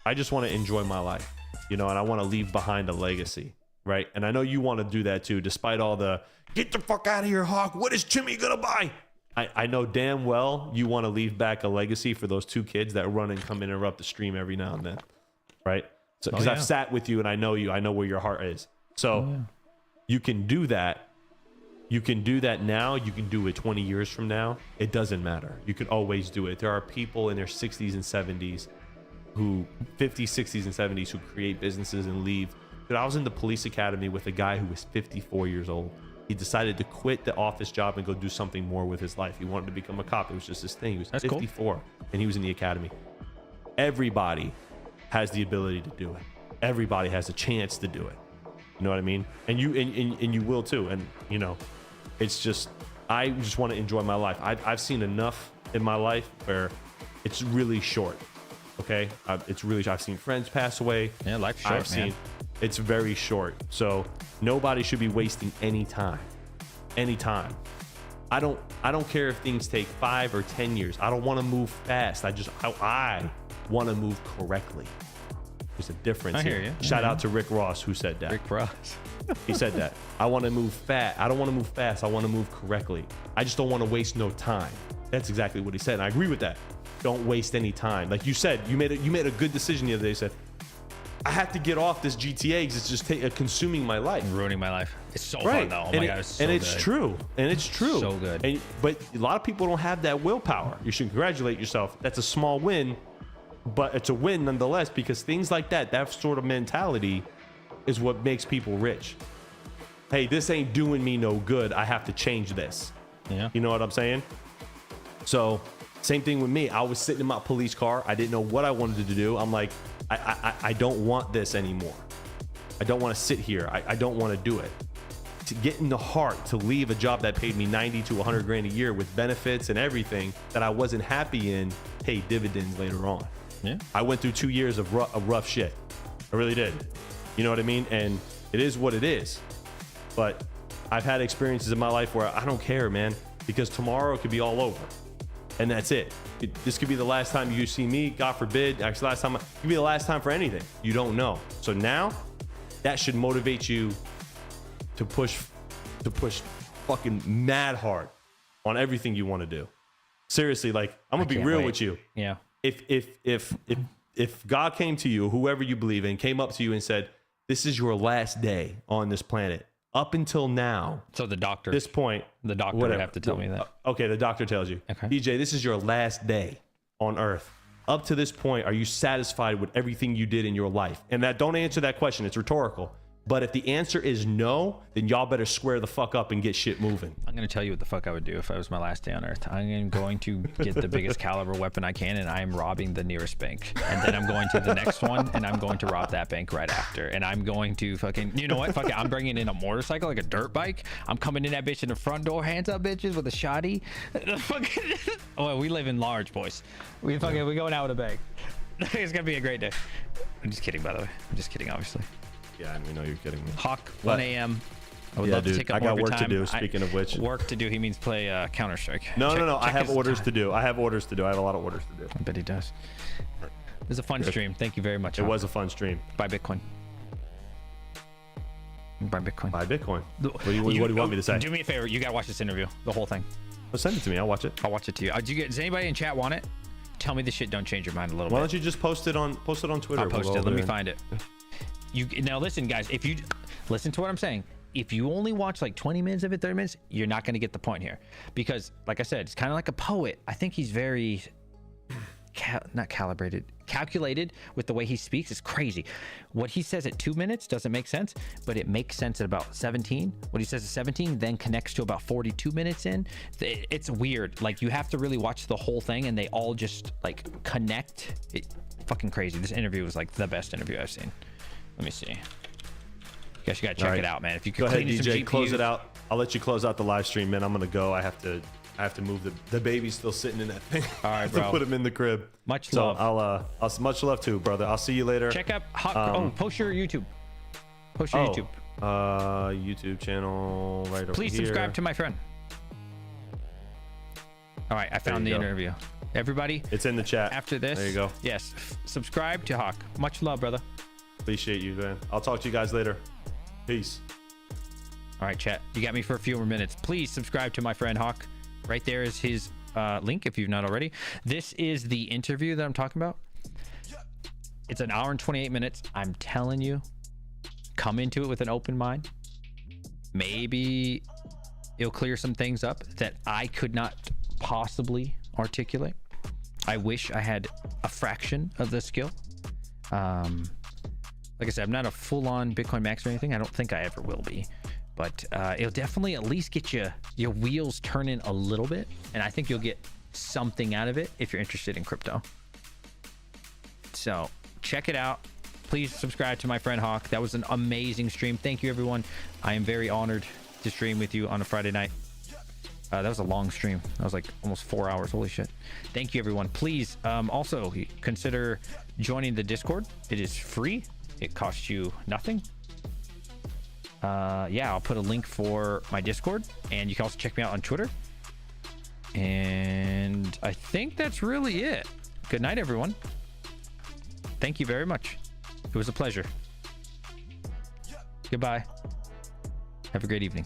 I just want to enjoy my life, and I want to leave behind a legacy, right? And I know you want to do that too, despite all the, get the fuck out of here, Hawk. What is Jimmy going to buy? I know damn well you want to leave back a legacy for those 2 kids that run and come interrupt the stream every now and then, right? So, because I've sat with you and I know you, I know where your heart is. So you can do that. You can do that now. You can do it 20 years from now. It doesn't matter. You can always do it. There are people in their 60s and 70s who 50s, 60s, and 70s who create businesses and leave. But I was in the police academy with a guy who was 54 years old. He decided to quit the office job and go do something more with his life. He wanted to become a cop. It was just his thing. He was 54 and he was in the academy. Everybody has the ability to do it. Everybody has a chance to do it. You know what I mean? And you will too. And it's just, I just want to enjoy my life. I've seen enough in my life where it's really short. Okay, I've seen friends pass away. Yeah, life's short, man. It's very short. So nobody should be wasting any time. I don't care if things take 5 or 10 years. I don't want to move fast. I want to move correctly. There's a difference here. You. Shout out to Rick Ross who said that. Rick Ross. He said that. I want to move fast. I don't want to move fast. I want to move correctly. I just don't want to waste no time. That's exactly what he said. And I agree with that. don't waste any time. Like you said, you made a good decision the other day. You said, I had to get off this GTA because it's just consuming my life, ruining my life. It's so fun right. though. Oh and my god, it's so it's good. true. And it's true. So good. But a lot of people don't have that willpower. You should congratulate yourself. That's a small win, but it's a win nonetheless, because things like that sort of mentality is what makes people rich. Hey, this ain't doing me no good. I have to change this. Yeah. You know what I'm saying? So same thing with me. I was sitting in my police car. I didn't know what I wanted to do. I'm like, I don't want this anymore. I don't want to sit here. I don't want to do it. To get in the heart to leave a job that paid me 90 to 100 grand a year with benefits and everything that I wasn't happy in, paid dividends later on. Yeah. I went through 2 years of rough shit. I really did. You know what I mean? And it is what it is. But I've had experiences in my life where I don't care, man, because tomorrow could be all over. And that's it. This could be the last time you see me, God forbid. Actually, it could be the last time for anything. You don't know. So now, that should motivate you to push fucking mad hard on everything you want to do. Seriously, like, I'm gonna be real with you. Yeah. If God came to you, whoever you believe in, came up to you and said, "This is your last day on this planet," up until now, So the doctor, this point, the doctor whatever. would have to tell me that. Okay, the doctor tells you, Okay. DJ, this is your last day on Earth. Up to this point, are you satisfied with everything you did in your life? And that, don't answer that question. It's rhetorical. But if the answer is no, then y'all better square the fuck up and get shit moving. I'm going to tell you what the fuck I would do if I was my last day on Earth. I am going to get the biggest caliber weapon I can, and I am robbing the nearest bank. And then I'm going to the next one, and I'm going to rob that bank right after. And I'm going to fucking, you know what? Fuck it. I'm bringing in a motorcycle, like a dirt bike. I'm coming in that bitch in the front door, hands up, bitches, with a shotty. Oh, we live in large, boys. We going out with a bag. It's going to be a great day. I'm just kidding, by the way. I'm just kidding, obviously. Yeah, we know you're kidding me. Hawk, 1 a.m. I would Yeah, love dude, to take up I more got of your work to time. do, speaking of which. Work to do, he means play Counter-Strike. No. I check have his orders time. to do. I have orders to do. I have a lot of orders to do. I bet he does. It was a fun stream. Thank you very much. It Hawk. was a fun stream. Buy Bitcoin. Buy Bitcoin. Buy Bitcoin. What do you want me to say? Do me a favor. You got to watch this interview. The whole thing. Well, send it to me. I'll watch it. I'll watch it to you. Does anybody in chat want it? Tell me this shit don't change your mind a little Why bit. don't you just post it on Twitter? I'll post We'll it. go Let me there. find it. Now listen, guys. If you listen to what I'm saying, if you only watch like 20 minutes of it, 30 minutes, you're not going to get the point here. Because, like I said, it's kind of like a poet. I think he's very calculated with the way he speaks. It's crazy. What he says at 2 minutes doesn't make sense, but it makes sense at about 17. What he says at 17 then connects to about 42 minutes in. It's weird. Like, you have to really watch the whole thing, and they all just like connect. Fucking crazy. This interview was like the best interview I've seen. Let me see. You guys gotta check it out, man. If you could Go ahead, clean some DJ. GPUs. Close it out. I'll let you close out the live stream, man. I'm gonna go. I have to move the baby's still sitting in that thing. All right, I have bro. to put him in the crib. Much so love. I'll much love too, brother. I'll see you later. Check out post your YouTube. Post your YouTube. YouTube channel right over Please here. subscribe to my friend. All right, I found the you go. interview. Everybody, It's in the chat. after this, There you go. Yes, subscribe to Hawk. Much love, brother. Appreciate you, man. I'll talk to you guys later. Peace. All right, chat. You got me for a few more minutes. Please subscribe to my friend Hawk. Right there is his link if you've not already. This is the interview that I'm talking about. It's an hour and 28 minutes. I'm telling you, come into it with an open mind. Maybe it'll clear some things up that I could not possibly articulate. I wish I had a fraction of the skill. Like I said, I'm not a full-on Bitcoin max or anything. I don't think I ever will be. But it'll definitely at least get your wheels turning a little bit. And I think you'll get something out of it if you're interested in crypto. So check it out. Please subscribe to my friend Hawk. That was an amazing stream. Thank you, everyone. I am very honored to stream with you on a Friday night. That was a long stream. That was like almost 4 hours. Holy shit. Thank you, everyone. Please also consider joining the Discord. It is free. It costs you nothing. Yeah, I'll put a link for my Discord, and you can also check me out on Twitter. And I think that's really it. Good night, everyone. Thank you very much. It was a pleasure. Goodbye. Have a great evening.